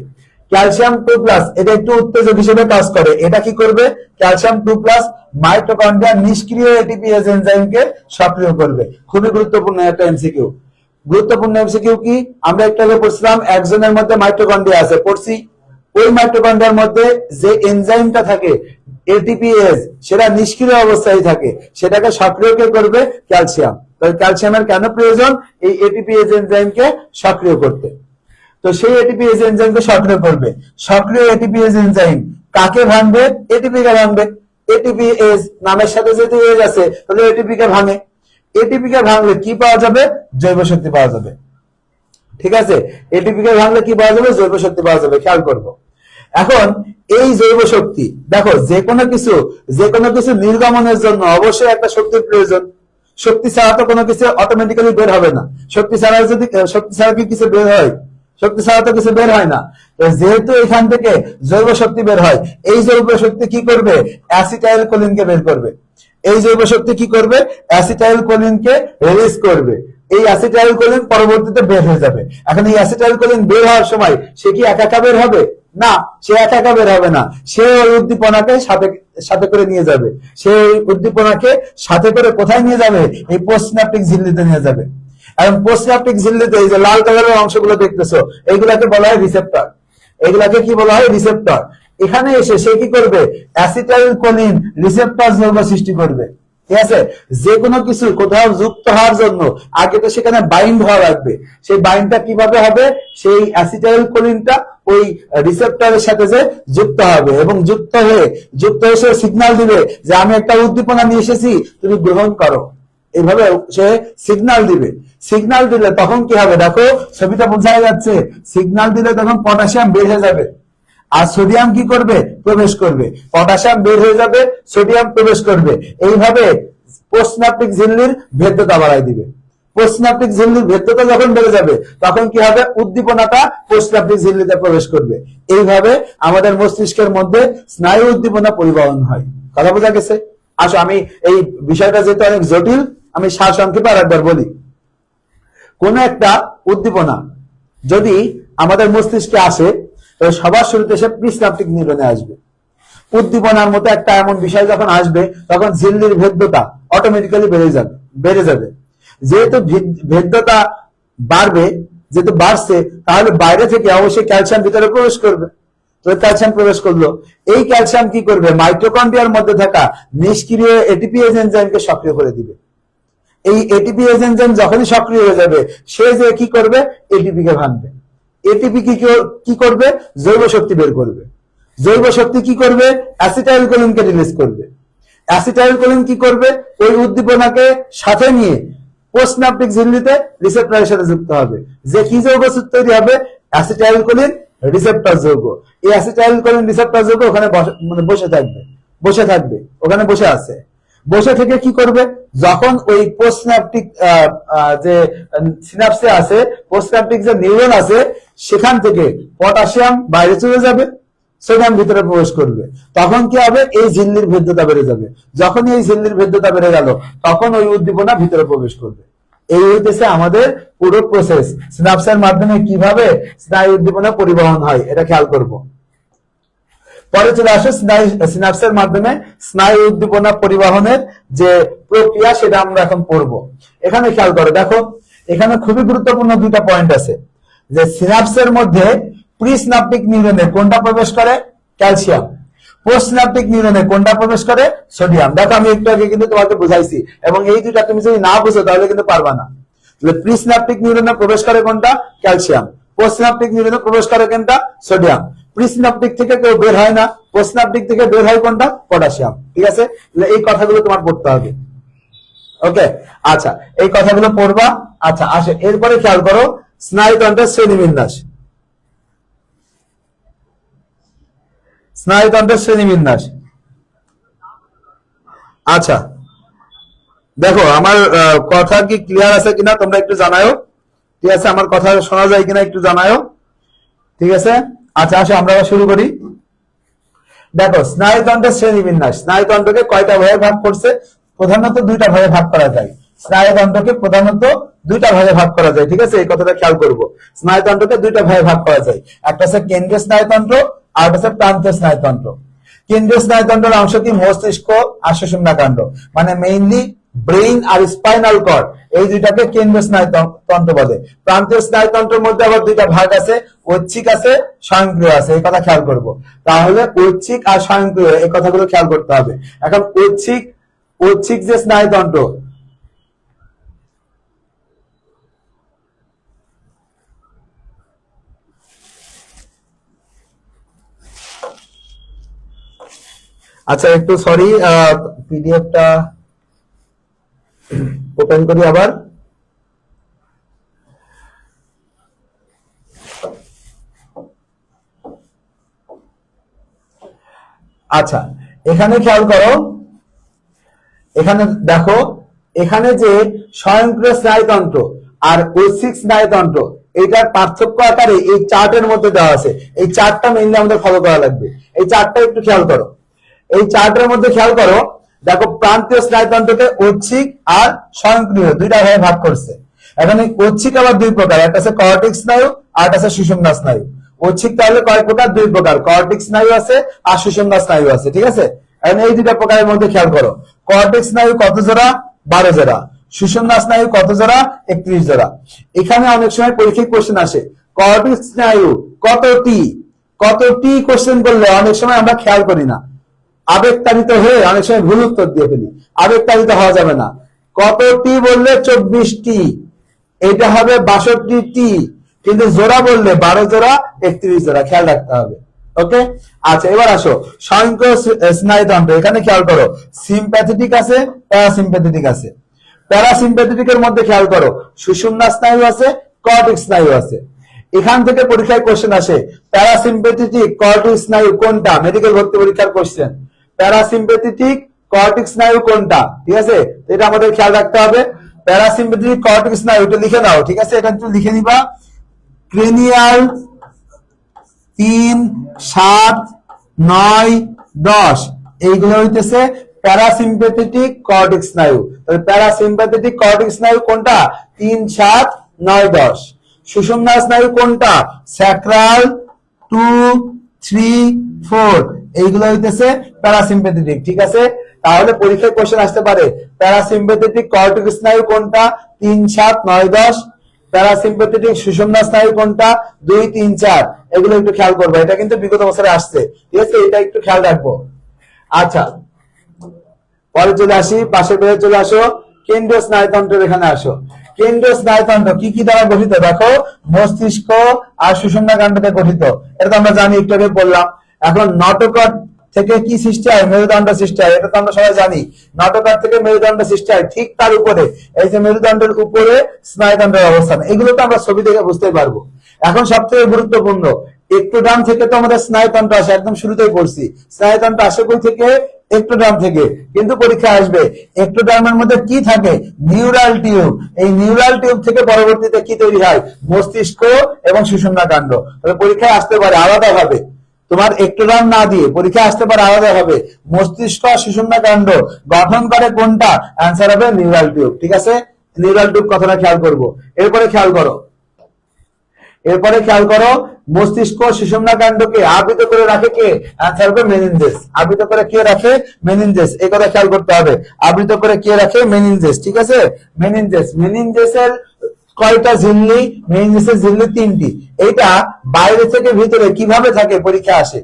ক্যালসিয়াম 2+ এটা একটু উত্তেজক হিসেবে কাজ করে। এটা কি করবে? ক্যালসিয়াম 2+ মাইটোকন্ড্রিয়ার নিষ্ক্রিয় এটিপিএস এনজাইমকে সক্রিয় করবে। খুবই গুরুত্বপূর্ণ একটা এমসিকিউ। গুরুত্বপূর্ণ এমসিকিউ কি? আমরা একটু আগে পড়ছিলাম একজনের মধ্যে মাইটোকন্ড্রিয়া আছে, পড়ছি। ওই মাইটোকন্ড্রিয়ার মধ্যে যে এনজাইমটা থাকে এটিপিএস, সেটা নিষ্ক্রিয় অবস্থায় থাকে, সেটাকে সক্রিয় কে করবে? ক্যালসিয়াম। তাহলে ক্যালসিয়ামের কেন প্রয়োজন? এই এটিপিএস এনজাইমকে সক্রিয় করতে। তো সেই এটিপিএস এনজাইমকে সক্রিয় করবে। সক্রিয় এটিপিএস এনজাইম কাকে ভাঙবে? এটিপি কে ভাঙবে। এটিপিএস নামের সাথে যেহেতু এজ আছে তাহলে এটিপি কে ভাঙে। এটিপি কে ভাঙলে কি পাওয়া যাবে? জৈব শক্তি পাওয়া যাবে, ঠিক আছে? এটিপি কে ভাঙলে কি পাওয়া যাবে? জৈব শক্তি পাওয়া যাবে। খেয়াল করব। এখন এই জৈব শক্তি, দেখো যে কোনো কিছু নির্গমনের জন্য অবশ্যই একটা শক্তির প্রয়োজন। শক্তি ছাড়া তো কোনো কিছু অটোমেটিক্যালি বের হবে না। শক্তি ছাড়া কি কিছু বের হয়? শক্তি ছাড়া তো কিছু বের হয় না। যেহেতু এখান থেকে জৈব শক্তি বের হয়, এই জৈব শক্তি কি করবে? অ্যাসিটাইলকোলিনকে বের করবে। এই জৈব শক্তি কি করবে? অ্যাসিটাইলকোলিনকে রিলিজ করবে। এই অ্যাসিটাইলকোলিন পরবর্তীতে বের হয়ে যাবে। এখন এই অ্যাসিটাইলকোলিন বের হওয়ার সময় সে কি একা একা বের হবে? না, সে একা একা বের হবে না। সে ওই উদ্দীপনাকে সাথে করে নিয়ে যাবে। সে ওই উদ্দীপনাকে সাথে করে কোথায় নিয়ে যাবে? এই পোস্টসিনাপটিক ঝিল্লিতে নিয়ে যাবে। এবং পোস্টসিনাপটিক ঝিল্লিতে এই যে লাল কালারের অংশগুলো দেখতেছো, এইগুলাকে বলা হয় রিসেপ্টর। এগুলাকে কি বলা হয়? রিসেপ্টর। এখানে এসে সে কি করবে? অ্যাসিটাইলকোলিন রিসেপ্টর যৌগ সৃষ্টি করবে, ঠিক আছে? যে কোনো কিছু কোথাও যুক্ত হওয়ার জন্য আগে তো সেখানে বাইন্ড হওয়া লাগবে। সেই বাইন্ডটা কিভাবে হবে? সেই অ্যাসিটাইলকোলিনটা ওই রিসেপ্টরের সাথে যে যুক্ত হবে এবং যুক্ত হয়ে সে সিগন্যাল দিবে যে আমি একটা উদ্দীপনা নিয়ে এসেছি, তুমি গ্রহণ করো। এইভাবে সে সিগন্যাল দিবে। সিগন্যাল দিলে তখন কি হবে? দেখো ছবিটা বোঝা যাচ্ছে। সিগন্যাল দিলে তখন পটাশিয়াম বের হয়ে যাবে। আর সোডিয়াম কি করবে? প্রবেশ করবে। পটাশিয়াম বের হয়ে যাবে, সোডিয়াম প্রবেশ করবে। এইভাবে পোস্টনাপ্টিক ঝিল্লির ভেদ্যতা বাড়ায় দিবে। পোস্টনাপ্টিক ঝিল্লির ভেদ্যতা যখন বেড়ে যাবে তখন কি হবে? উদ্দীপনাটা পোস্টনাপ্টিক ঝিল্লিতে প্রবেশ করবে। এইভাবে আমাদের মস্তিষ্কের মধ্যে স্নায়ু উদ্দীপনা পরিবহন হয়। কথা বোঝা গেছে? আসো, আমি এই বিষয়টা যেহেতু অনেক জটিল, আমি সারসংক্ষেপে আরেকবার বলি। কোন একটা উদ্দীপনা যদি আমাদের মস্তিষ্কে আসে, তবে সবার শুরুতে সে প্রিস্নাপ্টিক নিউরনে আসবে। উদ্দীপনার মতো একটা এমন বিষয় যখন আসবে, তখন ঝিল্লির ভেদ্যতা অটোমেটিক্যালি বেড়ে যাবে। যেহেতু ভেদ্যতা বাড়বে, যেহেতু বাড়ছে, তাহলে বাইরে থেকে অবশ্যই ক্যালসিয়াম ভিতরে প্রবেশ করবে। তো ক্যালসিয়াম প্রবেশ করলো, এই ক্যালসিয়াম কি করবে? মাইটোকন্ড্রিয়ার মধ্যে থাকা নিষ্ক্রিয় এটিপিএজ এনজাইমকে সক্রিয় করে দিবে। এই এটিপিএজ এনজাইম যখনই সক্রিয় হয়ে যাবে, সে যে কি করবে? এটিপি কে ভাঙবে। এটিপি কি করবে? জৈব শক্তি বের করবে। জৈব শক্তি কি করবে? অ্যাসিটাইল কোলিনকে রিলিজ করবে। অ্যাসিটাইল কোলিন কি করবে? ওই উদ্দীপনাকে সাথে নিয়ে পোস্টনাপ্টিক ঝিল্লিতে রিসেপ্টরের সাথে যুক্ত হবে। যে কি যৌগ তৈরি হবে? অ্যাসিটাইল কোলিন রিসেপ্টর যৌগ। এই অ্যাসিটাইল কোলিন রিসেপ্টর যৌগ ওখানে বসে থাকবে, ওখানে বসে আছে। বসে থেকে কি করবে? যখন ওই পোস্টনাপ্টিক যে সিনাপসে আছে, পোস্টনাপ্টিক যে নিউরন আছে, সেখান থেকে পটাশিয়াম বাইরে চলে যাবে, সোডিয়াম ভিতরে প্রবেশ করবে। তখন কি হবে? এই ঝিল্লির ভেদ্যতা বেড়ে যাবে। যখন এই ঝিল্লির ভেদ্যতা বেড়ে গেল, তখন ওই উদ্দীপনা ভিতরে প্রবেশ করবে। এই হইতেছে আমাদের পুরো প্রসেস। সিনাপসের মাধ্যমে কিভাবে স্নায়ু উদ্দীপনা পরিবহন হয়, এটা খেয়াল করব। পরে চলে আসে সিনাপসের মাধ্যমে স্নায়ু উদ্দীপনা পরিবহনের যে প্রক্রিয়া, সেটা আমরা এখন পড়বো। এখানে খেয়াল করো, দেখো এখানে খুবই গুরুত্বপূর্ণ দুইটা পয়েন্ট আছে। যে সিনাপসের মধ্যে প্রিস্নাপটিক নিউরনে কোনটা প্রবেশ করে? ক্যালসিয়াম। পোস্টনাপ্টিক নিউরনে কোনটা প্রবেশ করে? সোডিয়াম। দেখো আমি একটু আগে কিন্তু তোমাকে বুঝাইছি, এবং এই দুইটা তুমি যদি না বুঝো তাহলে কিন্তু পারবা না। প্রিস্নাপটিক নিউরনে প্রবেশ করে কোনটা? ক্যালসিয়াম। পোস্টনাপ্টিক নিউরনে প্রবেশ করে কোনটা? সোডিয়াম। প্রিস্নাপটিক থেকে কেউ বের হয় না, পোস্টনাপ্টিক থেকে বের হয় কোনটা? পটাশিয়াম। ঠিক আছে, এই কথাগুলো তোমার পড়তে হবে। ওকে, আচ্ছা, এই কথাগুলো পড়বা। আচ্ছা আসে, এরপরে খেয়াল করো স্নায়ুতন্ত্রের শ্রেণীবিন্যাস। স্নায়ুতন্ত্রের শ্রেণীবিন্যাস। আচ্ছা দেখো, আমার কথা কি ক্লিয়ার আছে কিনা তোমরা একটু জানাও। ঠিক আছে, আমার কথা শোনা যায় কিনা একটু জানাও। ঠিক আছে, আচ্ছা আসো আমরা শুরু করি। দেখো স্নায়ুতন্ত্রের শ্রেণীবিন্যাস। স্নায়ুতন্ত্রকে কয়টা ভাগে ভাগ করছে? প্রধানত দুইটা ভাগে ভাগ করা যায়। স্নায়ুতন্ত্রকে প্রধানত দুইটা ভাগে ভাগ করা যায়। ঠিক আছে, এই কথাটা খেয়াল করবো। স্নায়ুতন্ত্রকে দুইটা ভাগে ভাগ করা যায়। একটা হচ্ছে কেন্দ্রীয় স্নায়ুতন্ত্র, আর একটা হচ্ছে প্রান্তীয় স্নায়ুতন্ত্র। কেন্দ্রীয় স্নায়ুতন্ত্রের অংশ কি? মস্তিষ্ক আর সুষুম্নাকাণ্ড, মানে মেইনলি ব্রেইন আর স্পাইনাল কর্ড, এই দুইটাকে কেন্দ্রীয় স্নায়ুতন্ত্র বলে। প্রান্তীয় স্নায়ুতন্ত্রের মধ্যে আবার দুইটা ভাগ আছে, ঐচ্ছিক আছে, স্বয়ংক্রিয় আছে। এই কথা খেয়াল করব। তাহলে ঐচ্ছিক আর স্বয়ংক্রিয়, এই কথাগুলো খেয়াল করতে হবে। এখন ঐচ্ছিক যে স্নায়ুতন্ত্র, আচ্ছা একটু সরি, পিডিএফটা ওপেন করি আবার। আচ্ছা এখানে খেয়াল করো, এখানে দেখো, এখানে যে স্বয়ংক্রিয় স্নায়ুতন্ত্র আর ঐচ্ছিক স্নায়ুতন্ত্র, এইটার পার্থক্য আকারে এই চার্টের মধ্যে দেওয়া আছে। এই চার্টটা মেইনলি আমাদের ফলো করা লাগবে। এই চার্টটা একটু খেয়াল করো। এই চার্টের মধ্যে খেয়াল করো, দেখো প্রান্তীয় স্নায়ুতন্ত্রকে ঐচ্ছিক আর স্বয়ংক্রিয় দুইটা ভাগে ভাগ করছে। এখানে ঐচ্ছিক আবার দুই প্রকার, একটা আছে কর্টিক স্নায়ু আর একটা আছে সুষুম্না স্নায়ু। ঐচ্ছিক তাহলে কয় প্রকার? দুই প্রকার, কর্টিক স্নায়ু আছে আর সুষুম্না স্নায়ু আছে। ঠিক আছে, এখন এই দুইটা প্রকারের মধ্যে খেয়াল করো। কর্টিক স্নায়ু কত জোড়া? 12 জোড়া। সুষুম্না স্নায়ু কত জোড়া? 31 জোড়া। এখানে অনেক সময় পরীক্ষিক কোশ্চেন আসে, কর্টিক স্নায়ু কতটি কোশ্চেন করলে অনেক সময় আমরা খেয়াল করি না, আবেগতাড়িত হয়ে অনেক সময় ভুল উত্তর দিয়ে ফেলি। আবেগতাড়িত হওয়া যাবে না। কতটি বললে 24টি, এটা হবে 62টি, কিন্তু জোড়া বললে 12 জোড়া, 31 জোড়া, খেয়াল রাখতে হবে। ওকে, আচ্ছা এবার আসো স্বয়ংক্রিয় স্নায়ুতন্ত্র। এখানে খেয়াল করো, সিম্প্যাথেটিক আছে, প্যারাসিম্প্যাথেটিক আছে। প্যারাসিম্প্যাথেটিকের মধ্যে খেয়াল করো, সুষুম্না স্নায়ু আছে, কর্টিক স্নায়ু আছে। এখান থেকে পরীক্ষায় কোশ্চেন আসে প্যারাসিম্পেথেটিক কর্টিক স্নায়ু কোনটা, মেডিকেল ভর্তি পরীক্ষার কোশ্চেন প্যারাসিম্পেথেটিক কর্টিক স্নায়ু কোনটা, ঠিক আছে, এটা আমাদের খেয়াল রাখতে হবে। প্যারাসিম্পেথেটিক কর্টিক স্নায়ু, এটা লিখে নাও, ঠিক আছে, এটা একটু লিখে নিবা। ক্রেনিয়াল 3, 7, 9, 10 এইগুলো হইতেছে প্যারাসিম্পেথেটিক কর্টিক স্নায়ু। তাহলে প্যারাসিম্পেথেটিক কর্টিক স্নায়ু কোনটা, 3, 7, 9, 10। সুষুম্না স্নায়ু কোনটা, স্যাক্রাল 2, 3, 4 এইগুলো হইতেছে প্যারাসিম্পেথেটিক, ঠিক আছে। তাহলে পরীক্ষায় কোশ্চেন আসতে পারে প্যারাসিম্পেথেটিক কর্টিক স্নায়ু কোনটা, 3, 7, 9, 10। প্যারাসিম্পেথেটিক সুষুম্না স্নায়ু কোনটা, 2, 3, 4 এগুলো একটু খেয়াল করবে, এটা কিন্তু বিগত বছরে আসছে, ঠিক আছে, এটা একটু খেয়াল রাখবো। আচ্ছা, পরে চলে আসি, পাশের পেজে চলে আসো, কেন্দ্রীয় স্নায়ুতন্ত্রের এখানে আসো। কেন্দ্রীয় স্নায়ুতন্ত্র কি কি দ্বারা গঠিত, দেখো মস্তিষ্ক আর সুষুম্না কাণ্ডতে গঠিত, এটা তো আমরা জানি, একটু আগে বললাম। এখন নটোকট থেকে কি সৃষ্টি হয়, মেরুদণ্ড সৃষ্টি হয়, এটা তো আমরা সবাই জানি, নটোকট থেকে মেরুদণ্ড সৃষ্টি হয়, ঠিক তার উপরে এই যে মেরুদণ্ডের উপরে স্নায়ুতন্ত্রের অবস্থান, এগুলো তো আমরা ছবি দেখে বুঝতে পারবো। এখন সবথেকে গুরুত্বপূর্ণ, একটোডার্ম থেকে তো আমাদের স্নায়ুতন্ত্র আসে, একদম শুরুতেই পড়ছি, স্নায়ুতন্ত্র আসে কই থেকে, একটোডার্ম থেকে, কিন্তু পরীক্ষা আসবে একটোডার্মের মধ্যে কি থাকে, নিউরাল টিউব, এই নিউরাল টিউব থেকে পরবর্তীতে কি তৈরি হয়, মস্তিষ্ক এবং সুষুম্না কাণ্ড। তবে পরীক্ষায় আসতে পারে আলাদা ভাবে, তোমার একটোডার্ম না দিয়ে পরীক্ষা আসতে পারে আলাদা হবে, মস্তিষ্ক আর সুষুম্না কাণ্ড গঠন করে কোনটা, অ্যান্সার হবে নিউরাল টিউব, ঠিক আছে। নিউরাল টিউব কথাটা খেয়াল করবো। এরপরে খেয়াল করো মস্তিষ্ক সুষুম্না কাণ্ডকে আবৃত করে রাখে কে, অ্যান্সার হবে মেনিনজেস। আবৃত করে কে রাখে, মেনিনজেস, এই কথা খেয়াল করতে হবে, আবৃত করে কে রাখে, মেনিনজেস, ঠিক আছে। মেনিনজেসের কয়টা ঝিল্লি, মেনিনজেসের ঝিল্লি 3টি। এইটা বাইরে থেকে ভিতরে কিভাবে থাকে পরীক্ষা আসে,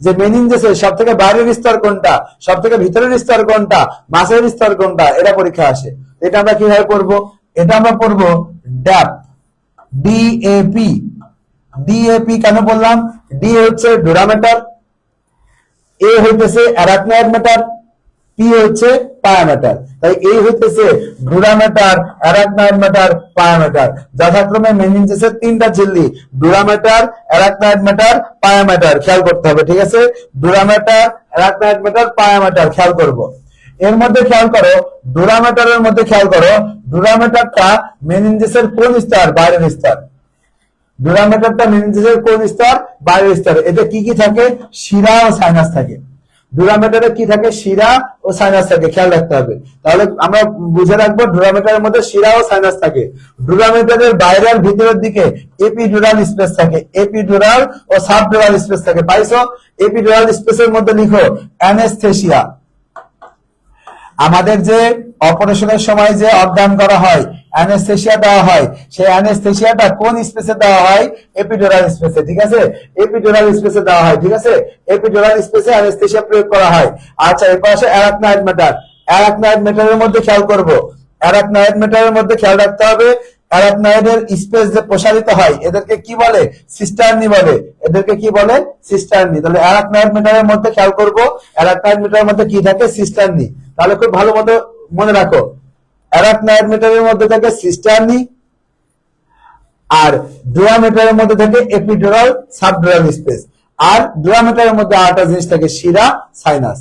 যে মেনিনজেসের সব থেকে বাইরের স্তর কোনটা, সব থেকে ভিতরের স্তর কোনটা, মাসের স্তর কোনটা, এটা পরীক্ষা আসে। এটা আমরা কিভাবে পড়বো, এটা আমরা পড়বো ড্যাপ, ডিএপি। ডিএপি কেন বললাম, ডি হচ্ছে ডোরামেটার, এ হইতেছে অ্যারাকনয়েড ম্যাটার, পি হচ্ছে পায়ামেটার। তাই এই হইতেছে ডোরামেটার, অ্যারাকনয়েড ম্যাটার, পায়ামেটার, যথাক্রমে মেনিনজেসের 3টা ঝিল্লি, ডোরামেটার, অ্যারাকনয়েড ম্যাটার, পায়ামেটার, খেয়াল করতে হবে, ঠিক আছে। ডোরামেটার, অ্যারাকনয়েড ম্যাটার, পায়ামেটার খেয়াল করব। এর মধ্যে খেয়াল করো, ডোরামেটারের মধ্যে খেয়াল করো, ডোরামেটারটা মেনিনজেসের কোন স্তর, বাইরের স্তর। ডোরামেটারটা মেনিনজেসের কোন স্তর, বাইরের স্তর। এতে কি কি থাকে, শিরা ও সাইনাস থাকে। ডোরামেটারে কি থাকে, শিরা ও সাইনাস থাকে, খেয়াল রাখতে হবে। তাহলে আমরা বুঝে রাখবো ডোরামেটারের মধ্যে শিরা ও সাইনাস থাকে। ডোরামেটারের বাইরে আর ভিতরের দিকে এপিডুরাল স্পেস থাকে, এপিডুরাল ও সাবডুরাল স্পেস থাকে, পাইছো। এপিডুরাল স্পেসের মধ্যে লিখো অ্যানেস্থেসিয়া। আমাদের যে অপারেশনের সময় যে অজ্ঞান করা হয়, অ্যানেস্থেসিয়া দেওয়া হয়, সেই অ্যানেস্থেসিয়াটা কোন স্পেসে দেওয়া হয়, এপিডুরাল স্পেসে, ঠিক আছে, এপিডুরাল স্পেসে দেওয়া হয়, ঠিক আছে, এপিডুরাল স্পেসে অ্যানেস্থেসিয়া প্রয়োগ করা হয়। আচ্ছা, এরপর আসে অ্যারাকনয়েড ম্যাটার। অ্যারাকনয়েড ম্যাটারের মধ্যে খেয়াল করব, অ্যারাকনয়েড ম্যাটারের মধ্যে খেয়াল রাখতে হবে, অ্যারাকনয়েডের স্পেস যে প্রসারিত হয় এদেরকে কি বলে, সিস্টার্নি বলে, এদেরকে কি বলে, সিস্টার্নি। তাহলে অ্যারাকনয়েড ম্যাটারের মধ্যে খেয়াল করব, অ্যারাকনয়েড ম্যাটারের মধ্যে কি থাকে, সিস্টার্নি। তাহলে খুব ভালো মতো মনে রাখো, অ্যারাকনয়েড ম্যাটারের মধ্যে থাকে সিস্টার্নি, আর ডোরামেটারের মধ্যে থাকে এপিডুরাল, সাবডুরাল স্পেস, আর ডোরামেটারের মধ্যে আরেকটা জিনিস থাকে, শিরা, সাইনাস।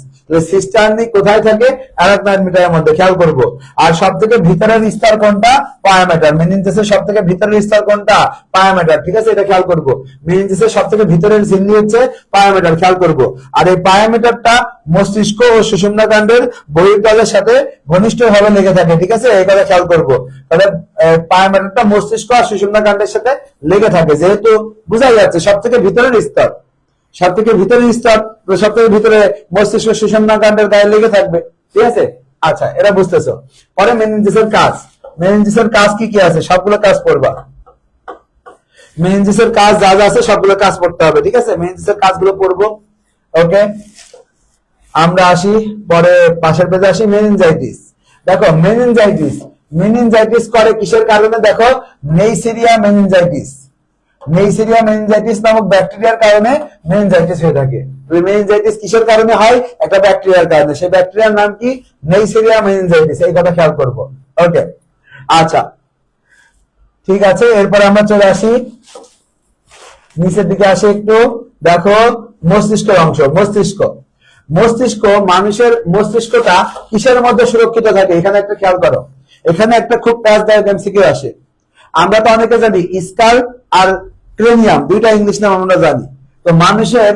সিস্টার্নি কোথায় থাকে, অ্যারাকনয়েড ম্যাটারের মধ্যে, খেয়াল করব। আর সব থেকে ভিতরের স্তর কোনটা, পায়ামেটার। মেনিনজেসের সব থেকে ভিতরের স্তর কোনটা, পায়ামেটার, ঠিক আছে, এটা খেয়াল করব। মেনিনজেসের সব থেকে ভিতরের ঝিল্লি হচ্ছে পায়ামেটার, খেয়াল করব। আর এই পায়ামেটারটা মস্তিষ্ক ও সুষুম্না কাণ্ডের বহির্তলের সাথে ঘনিষ্ঠভাবে লেগে থাকে, ঠিক আছে, এই কথা খেয়াল করব। তাহলে পায়ামেটারটা মস্তিষ্ক আর সুষুম্না কাণ্ডের সাথে লেগে থাকে, যেহেতু বোঝা যাচ্ছে সব থেকে ভিতরের স্তর, সব থেকে ভিতরের স্তর, সব থেকে ভিতরে মস্তিষ্ক সুষুম্না কাণ্ডের গায়ে লেগে থাকবে, ঠিক আছে। আচ্ছা, এটা বুঝতেছো। পরে মেনিনজেসের কাজ, মেনিনজেসের কাজ কি কি আছে, সবগুলো কাজ পড়বা। মেনিনজেসের কাজ যা যা আছে সবগুলো কাজ পড়তে হবে, ঠিক আছে, মেনিনজেসের কাজগুলো পড়বো। ওকে, আমরা আসি পরে পাশের পেজে আসি, মেনিনজাইটিস। দেখো মেনিনজাইটিস করে কিসের কারণে, দেখো নেইসেরিয়া মেনিনজাইটিস, নেইসেরিয়া মেনিনজাইটিস নামক ব্যাকটেরিয়ার কারণে মেনিনজাইটিস হয়ে থাকে। মেনিনজাইটিস কিসের কারণে হয়, একটা ব্যাকটেরিয়ার কারণে, সেই ব্যাকটেরিয়ার নাম কি, নেইসেরিয়া মেনিনজাইটিস, এই কথা খেয়াল করব। ওকে, আচ্ছা ঠিক আছে। এরপর আমরা চলে আসি নিচের দিকে আসে একটু, দেখো মস্তিষ্কের অংশ। মস্তিষ্ক, মস্তিষ্ক, মানুষের মস্তিষ্কটা কিসের মধ্যে সুরক্ষিত থাকে? এখানে একটা খেয়াল করো, এখানে একটা খুব প্যাচদায়ক এমসিকিউ আসে। আমরা তো অনেকে জানি স্কাল আর ক্রেনিয়াম, দুইটা ইংলিশ নাম আমরা জানি। তো মানুষের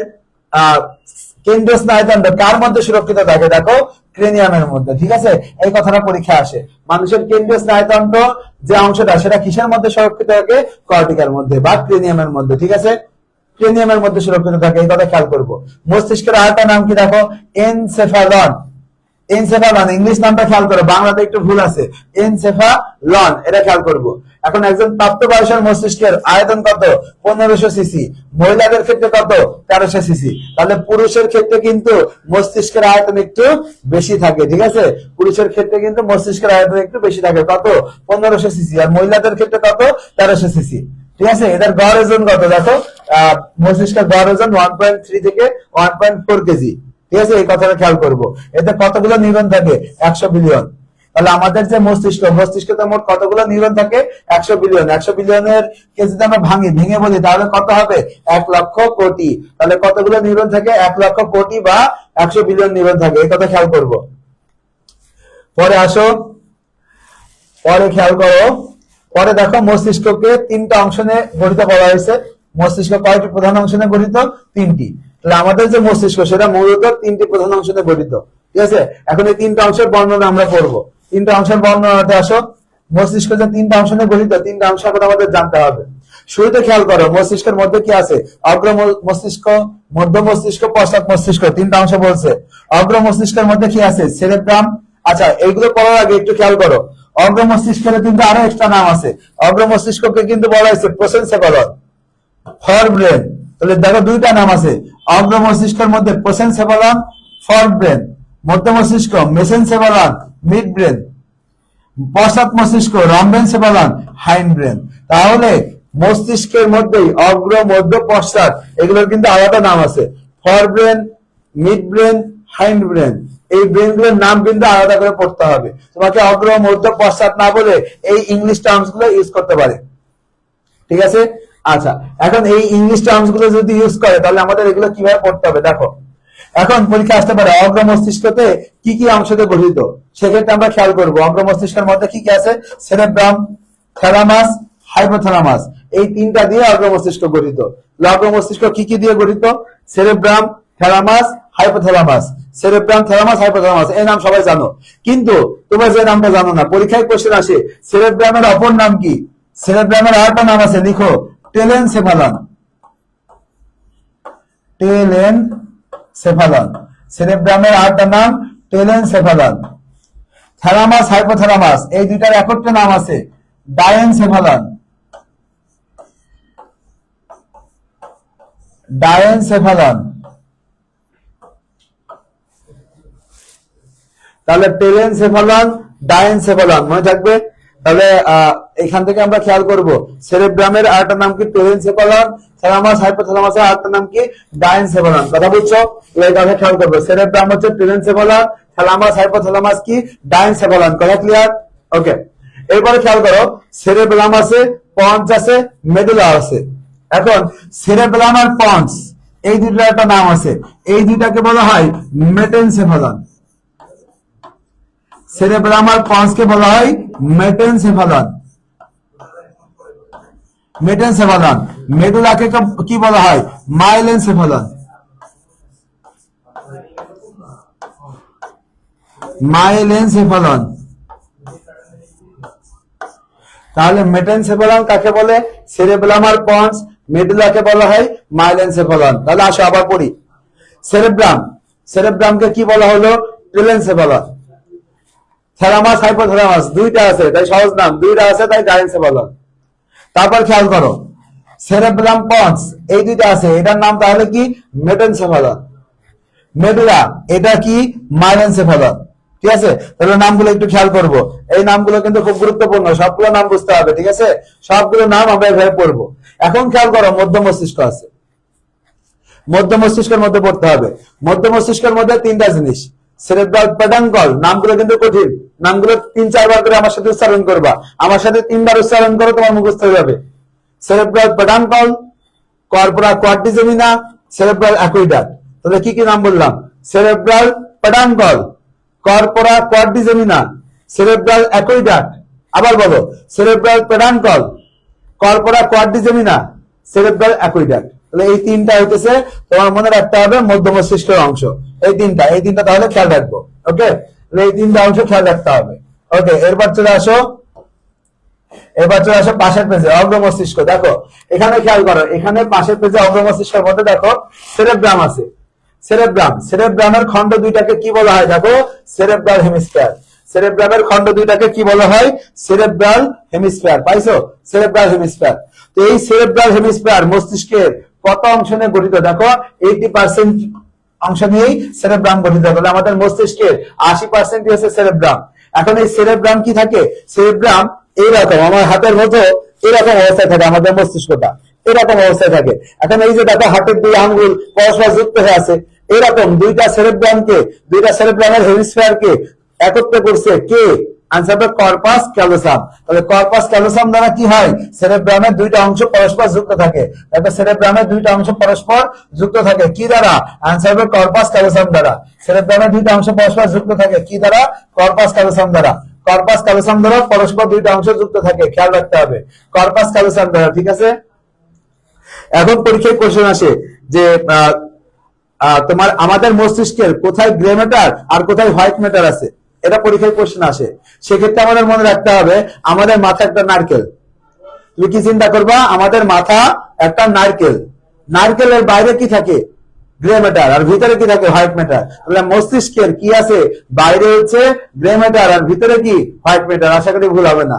কেন্দ্রীয় স্নায়ুতন্ত্র কার মধ্যে সুরক্ষিত থাকে? দেখো ক্রেনিয়ামের মধ্যে, ঠিক আছে? এই কথাটা পরীক্ষা আসে। মানুষের কেন্দ্রীয় স্নায়ুতন্ত্র যে অংশটা, সেটা কিসের মধ্যে সুরক্ষিত থাকে? কর্টিকার মধ্যে বা ক্রেনিয়ামের মধ্যে, ঠিক আছে? ক্রেনিয়ামের মধ্যে সুরক্ষিত থাকে, এই কথা খেয়াল করবো। মস্তিষ্কের আরেকটা নাম কি দেখো? এনসেফালন। এনসেফালন, ইংলিশ নামটা খেয়াল করো, বাংলাতে একটু ভুল আছে, এনসেফালন, এটা খেয়াল করবো। এখন একজন প্রাপ্তবয়স্কের মস্তিষ্কের আয়তন কত? 1500 সিসি। মহিলাদের ক্ষেত্রে কত? 1300 সিসি। তাহলে পুরুষের ক্ষেত্রে কিন্তু মস্তিষ্কের আয়তন একটু বেশি থাকে, ঠিক আছে? পুরুষের ক্ষেত্রে কিন্তু মস্তিষ্কের আয়তন একটু বেশি থাকে, কত? 1500 সিসি। আর মহিলাদের ক্ষেত্রে কত? 1300 সিসি, ঠিক আছে? এটার গড় ওজন কত দেখো? মস্তিষ্কের গড় ওজন 1.3 থেকে 1.4 কেজি, ঠিক আছে? এই কথাটা খেয়াল করবো। এতে কতগুলো নিউরন থাকে? 100 বিলিয়ন। তাহলে আমাদের যে মস্তিষ্ক, মস্তিষ্কতে মোট কতগুলো নিউরন থাকে? 100 বিলিয়ন। 100 বিলিয়নের কে যদি আমরা ভেঙে বলি, তাহলে কত হবে? 1 লক্ষ কোটি। তাহলে কতগুলো নিউরন থাকে? 1 লক্ষ কোটি বা 100 বিলিয়ন নিউরন থাকে, এই কথা খেয়াল করবো। পরে আসো, পরে খেয়াল করো, পরে দেখো মস্তিষ্ককে 3টা অংশ নিয়ে গঠিত বলা হয়েছে। মস্তিষ্ক কয়টি প্রধান অংশ নিয়ে গঠিত? 3টি। তাহলে আমাদের যে মস্তিষ্ক, সেটা মূলত 3টি প্রধান অংশ নিয়ে গঠিত, ঠিক আছে? এখন এই 3টা অংশের বর্ণনা আমরা করবো। 3টা অংশের বর্ণনাতে আসো। মস্তিষ্ক যে 3টা অংশ নিয়ে গঠিত, 3টা অংশ এখন আমাদের জানতে হবে। শুরুতে খেয়াল করো, মস্তিষ্কের মধ্যে কি আছে? অগ্র মস্তিষ্ক, মধ্য মস্তিষ্ক, পশ্চাৎ মস্তিষ্ক, 3টা অংশ বলছে। অগ্র মস্তিষ্কের মধ্যে কি আছে? সেরেব্রাম। আচ্ছা, এইগুলো পড়ার আগে একটু খেয়াল করো, অগ্র মস্তিষ্কের কিন্তু আরো এক্সট্রা নাম আছে। অগ্র মস্তিষ্ককে কিন্তু বলা হয়েছে প্রোসেনসেফালন, ফরব্রেন। তাহলে দেখো 2টা নাম আছে। অগ্র মস্তিষ্কের মধ্যে প্রোসেনসেফালন, ফরব্রেন। মধ্য মস্তিষ্ক মেসেনসেফালন, মিডব্রেন। পশ্চাৎ মস্তিষ্ক রম্বেনসেফালন, হাইন্ডব্রেন। তাহলে মস্তিষ্কের মধ্যেই অগ্র, মধ্য, পশ্চাৎ, এগুলোর কিন্তু আলাদা নাম আছে। ফরব্রেন, মিডব্রেন, হাইন্ডব্রেন, এই ব্রেন গুলোর নাম কিন্তু আলাদা করে পড়তে হবে। তোমাকে অগ্র, মধ্য, পশ্চাৎ না বলে এই ইংলিশ টার্মস গুলো ইউজ করতে পারে, ঠিক আছে? আচ্ছা, এখন এই ইংলিশ টার্মস গুলো যদি ইউজ করে, তাহলে আমাদের এগুলো কিভাবে পড়তে হবে দেখো। এখন পরীক্ষা আসতে পারে অগ্র মস্তিষ্কতে কি কি অংশতে গঠিত, সেক্ষেত্রে আমরা খেয়াল করবো অগ্র মস্তিষ্কের মধ্যে কি কি আছে? সেরেব্রাম, থ্যালামাস, হাইপোথ্যালামাস, এই 3টা দিয়ে অগ্র মস্তিষ্ক গঠিত। অগ্র মস্তিষ্ক কি কি দিয়ে গঠিত? Cerebrum, thalamus, hypothalamus. Cerebrum, thalamus, hypothalamus, এই নাম সবাই জানো, কিন্তু তোমরা যে নামটা জানো না, পরীক্ষায় কোশ্চেন আসে সেরেব্রামের অপর নাম কি? সেরেব্রামের আরেকটা নাম আছে, লিখো টেলেনসেফালন। টেলেনসেফালন, সেরেব্রামের আরেকটা নাম টেলেনসেফালন। থ্যালামাস, হাইপোথ্যালামাস, এই দুইটার একত্রে নাম আছে ডায়েনসেফালন। ডায়েনসেফালন। তাহলে টেলেনসেফালন, ডায়েনসেফালন, মনে থাকবে? তাহলে এখান থেকে আমরা খেয়াল করব, সেরেব্রামের আরেকটা নাম কি? টেলেনসেফালন। থ্যালামাস, হাইপোথ্যালামাসের আরেকটা নাম কি? ডায়েনসেফালন। কথা বুঝছো? এই কথা খেয়াল করবে, সেরেব্রাম হচ্ছে টেলেনসেফালন, থ্যালামাস, হাইপোথ্যালামাস কি? ডায়েনসেফালন। কথা ক্লিয়ার? ওকে, এরপরে খেয়াল করো, সেরেব্রাম আছে, পন্স আছে, মেডুলা আছে। এখন সেরেব্রাম আর পন্স, এই দুইটার একটা নাম আছে, এই দুইটাকে বলা হয় মেটেনসেফালন। সেরেব্রাম আর পন্সকে বলা হয় মেটেনসেফালন। মেটেনসেফালন। মেডুলাকে কি বলা হয়? মাইলেনসেফালন। মাইলেনসেফালন। তাহলে মেটেনসেফালন কাকে বলে? সেরেব্রাম আর পন্স। মেডুলাকে বলা হয় মাইলেনসেফালন। তাহলে আসো আবার পড়ি। সেরেব্রাম, সেরেব্রামকে কি বলা হলো? টেলেনসেফালন। থ্যালামাস, হাইপোথ্যালামাস, দুইটা আছে তাই সহজ নাম, দুইটা আছে তাই ডায়েনসেফালন। তারপর খেয়াল করো, সেরেব্রাম, পন্স, এই দুইটা আছে, এটার নাম তাহলে কি? মেটেনসেফালন। মেডুলা, এটা কি? মাইলেনসেফালন। ঠিক আছে? তাহলে নামগুলো একটু খেয়াল করব, এই নামগুলো কিন্তু খুব গুরুত্বপূর্ণ, সবগুলো নাম বুঝতে হবে, ঠিক আছে? সবগুলো নাম আমরা এভাবে পড়বো। এখন খেয়াল করো, মধ্য মস্তিষ্ক আছে, মধ্য মস্তিষ্কের মধ্যে পড়তে হবে। মধ্য মস্তিষ্কের মধ্যে 3টা জিনিস, সেরেব্রাল পেডাঙ্কল, নামগুলো কিন্তু কঠিন, নামগুলো 3-4 বার করে আমার সাথে উচ্চারণ করবা, আমার সাথে 3 বার উচ্চারণ করো, তোমার মুখস্থ হয়ে যাবে। Cerebral peduncle, corpora quadrigemina, cerebral aqueduct. তাহলে কি কি নাম বললাম? Cerebral peduncle, corpora quadrigemina, cerebral aqueduct. আবার বলো, cerebral peduncle, corpora quadrigemina, cerebral aqueduct. তাহলে এই তিনটা হইতেছে তোমার মনে রাখতে হবে মধ্য মস্তিষ্কের অংশ। এই তিনটা তাহলে খেয়াল রাখবো। ওকে, এই তিনটা অংশ খেয়াল রাখতে হবে। ওকে, এরপর চলে আসো পাশের পেজে অগ্র মস্তিষ্ক। দেখো এখানে খেয়াল করো, এখানে পাশের পেজে অগ্র মস্তিষ্কের মধ্যে দেখো সেরেব্রাম আছে। সেরেব্রামের খন্ড দুইটাকে কি বলা হয়? দেখো সেরেব্রাল হেমিস্ফিয়ার। সেরেব্রামের খন্ড দুইটাকে কি বলা হয়? Cerebral hemisphere. পাইছো? Cerebral hemisphere. তো এই সেরেব্রাল হেমিস্ফিয়ার মস্তিষ্কের কত অংশ নিয়ে গঠিত? দেখো 80% অংশ নিয়েই সেরেব্রাম গঠিত। তাহলে আমাদের মস্তিষ্কের 80% হচ্ছে সেরেব্রাম। এখন এই সেরেব্রাম কি থাকে? সেরেব্রাম এইরকম আমার হাতের মতো এরকম অবস্থায় থাকে, আমাদের মস্তিষ্কটা এরকম অবস্থায় থাকে। এখন এই যে দেখো হাতের দুই আঙ্গুল পরস্পর যুক্ত হয়ে আছে, এরকম দুইটা সেরেব্রামের হেমিস্ফিয়ারকে একত্র করছে কে? আনসারটা কর্পাস ক্যালোসাম। তাহলে কর্পাস ক্যালোসাম দ্বারা কি হয়? সেরেব্রামের দুইটা অংশ পরস্পর যুক্ত থাকে। দেখো সেরেব্রামের দুইটা অংশ পরস্পর যুক্ত থাকে কি দ্বারা? আনসার হবে কর্পাস ক্যালোসাম দ্বারা। সেরেব্রামের দুইটা অংশ পরস্পর যুক্ত থাকে কি দ্বারা? কর্পাস ক্যালোসাম দ্বারা। কর্পাস ক্যালোসাম দ্বারা পরস্পর দুইটা অংশ যুক্ত থাকে, খেয়াল রাখতে হবে কর্পাস ক্যালোসাম দ্বারা। ঠিক আছে, এখন পরীক্ষায় কোশ্চেন আসে যে তোমার আমাদের মস্তিষ্কের কোথায় গ্রে ম্যাটার আর কোথায় হোয়াইট ম্যাটার আছে, এটা পরীক্ষায় কোশ্চেন আসে। সেক্ষেত্রে আমাদের মনে রাখতে হবে আমাদের মাথা একটা নারকেল। তুমি কি চিন্তা করবা? আমাদের মাথা একটা নারকেল, নারকেলের বাইরে কি থাকে? গ্রে ম্যাটার, আর ভিতরে কি থাকে? White matter. তাহলে মস্তিষ্কের কি আছে? বাইরে হচ্ছে গ্রে ম্যাটার আর ভিতরে কি? White matter. আশা করি ভুল হবে না।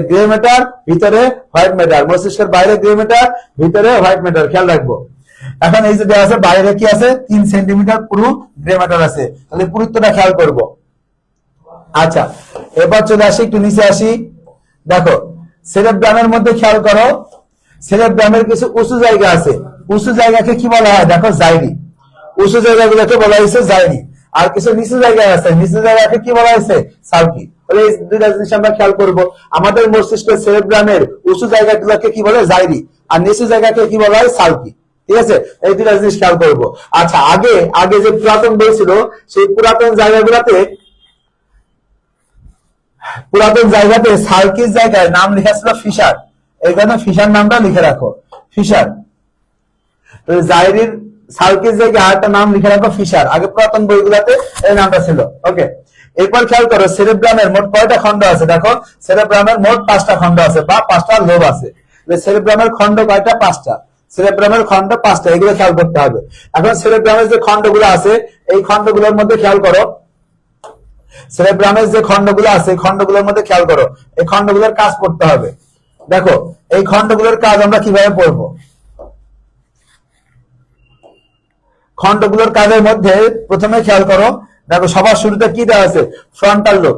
গ্রে ম্যাটার, ভিতরে হোয়াইট ম্যাটার। মস্তিষ্কের বাইরে গ্রে ম্যাটার, ভিতরে হোয়াইট ম্যাটার, খেয়াল রাখবো। এখন এই যে দেওয়া আছে বাইরে কি আছে? 3 সেন্টিমিটার পুরো গ্রে ম্যাটার আছে। তাহলে পুরুত্বটা খেয়াল করব। আচ্ছা, এবার চলে আসি, একটু নিচে আসি। দেখো সেরেব্রামের মধ্যে খেয়াল করো, সেরেব্রামের কিছু উঁচু জায়গা আছে। উঁচু জায়গাকে কি বলা হয়? দেখো জাইরি। উঁচু জায়গাগুলোকে বলা হয়েছে জাইরি। আর কিছু নিচু জায়গা আছে, নিচু জায়গাকে কি বলা হয়েছে? সালকি। তাহলে এই দুইটা জিনিস আমরা খেয়াল করব। আমাদের মস্তিষ্কের সেরেব্রামের উঁচু জায়গাগুলোকে কি বলে? জাইরি। আর নিচু জায়গাকে কি বলা হয়? সালকি। ঠিক আছে, এই দুইটা জিনিস খেয়াল করব। আচ্ছা, আগে যে পুরাতন বই ছিল, সেই পুরাতন জায়গাতে সালকির জায়গায় নাম লেখা ছিল ফিশার। এখানে ফিশার নামটা লিখে রাখো, ফিশার। জাইরির সালকির জায়গায় আরেকটা নাম লিখে রাখো, ফিশার। আগে পুরাতন বইগুলোতে এই নামটা ছিল। ওকে, এরপর খেয়াল করো সেরেব্রামের মোট কয়টা খন্ড আছে? দেখো সেরেব্রামের মোট 5টা খন্ড আছে বা 5টা লোব আছে। সেরেব্রামের খন্ড কয়টা? 5টা। সেরেব্রামের খন্ড 5টা, এগুলো খেয়াল করতে হবে। এখন সেরেব্রামের যে খন্ডগুলো আছে, এই খন্ডগুলোর মধ্যে খেয়াল করো, সেরেব্রামের যে খন্ডগুলো আছে খন্ডগুলোর মধ্যে খেয়াল করো, এই খন্ডগুলোর কাজ পড়তে হবে। দেখো এই খন্ডগুলোর কাজ আমরা কিভাবে পড়বো? খন্ডগুলোর কাজের মধ্যে প্রথমে খেয়াল করো, দেখো সবার শুরুতে কি দেওয়া আছে? Frontal lobe.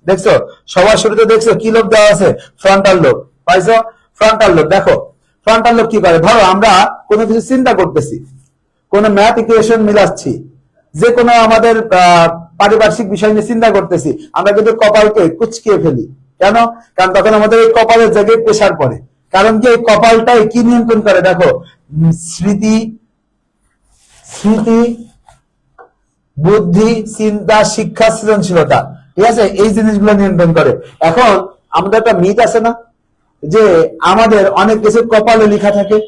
দেখছো সবার শুরুতে দেখছো কি লোব দেওয়া আছে? Frontal lobe. পাইছো? Frontal lobe. দেখো ফ্রন্টাল লোব কি করে? ধরো আমরা কোনো কিছু চিন্তা করতেছি, কোন ম্যাথ ইকুয়েশন মিলাচ্ছি, যে কোনো আমাদের পারিপার্শ্বিক বিষয় নিয়ে চিন্তা করতেছি, আমরা কিন্তু কপালকে কুচকিয়ে ফেলি। কেন? কারণ তখন আমাদের এই কপালের জায়গায় প্রেসার পড়ে। কারণ কি? এই কপালটাই কি নিয়ন্ত্রণ করে? দেখো স্মৃতি, বুদ্ধি, চিন্তা, শিক্ষা, সৃজনশীলতা। ঠিক আছে, এই জিনিসগুলো নিয়ন্ত্রণ করে। এখন আমাদের একটা মিথ আছে না যে আমাদের অনেক কিছু কপালে লেখা থাকে?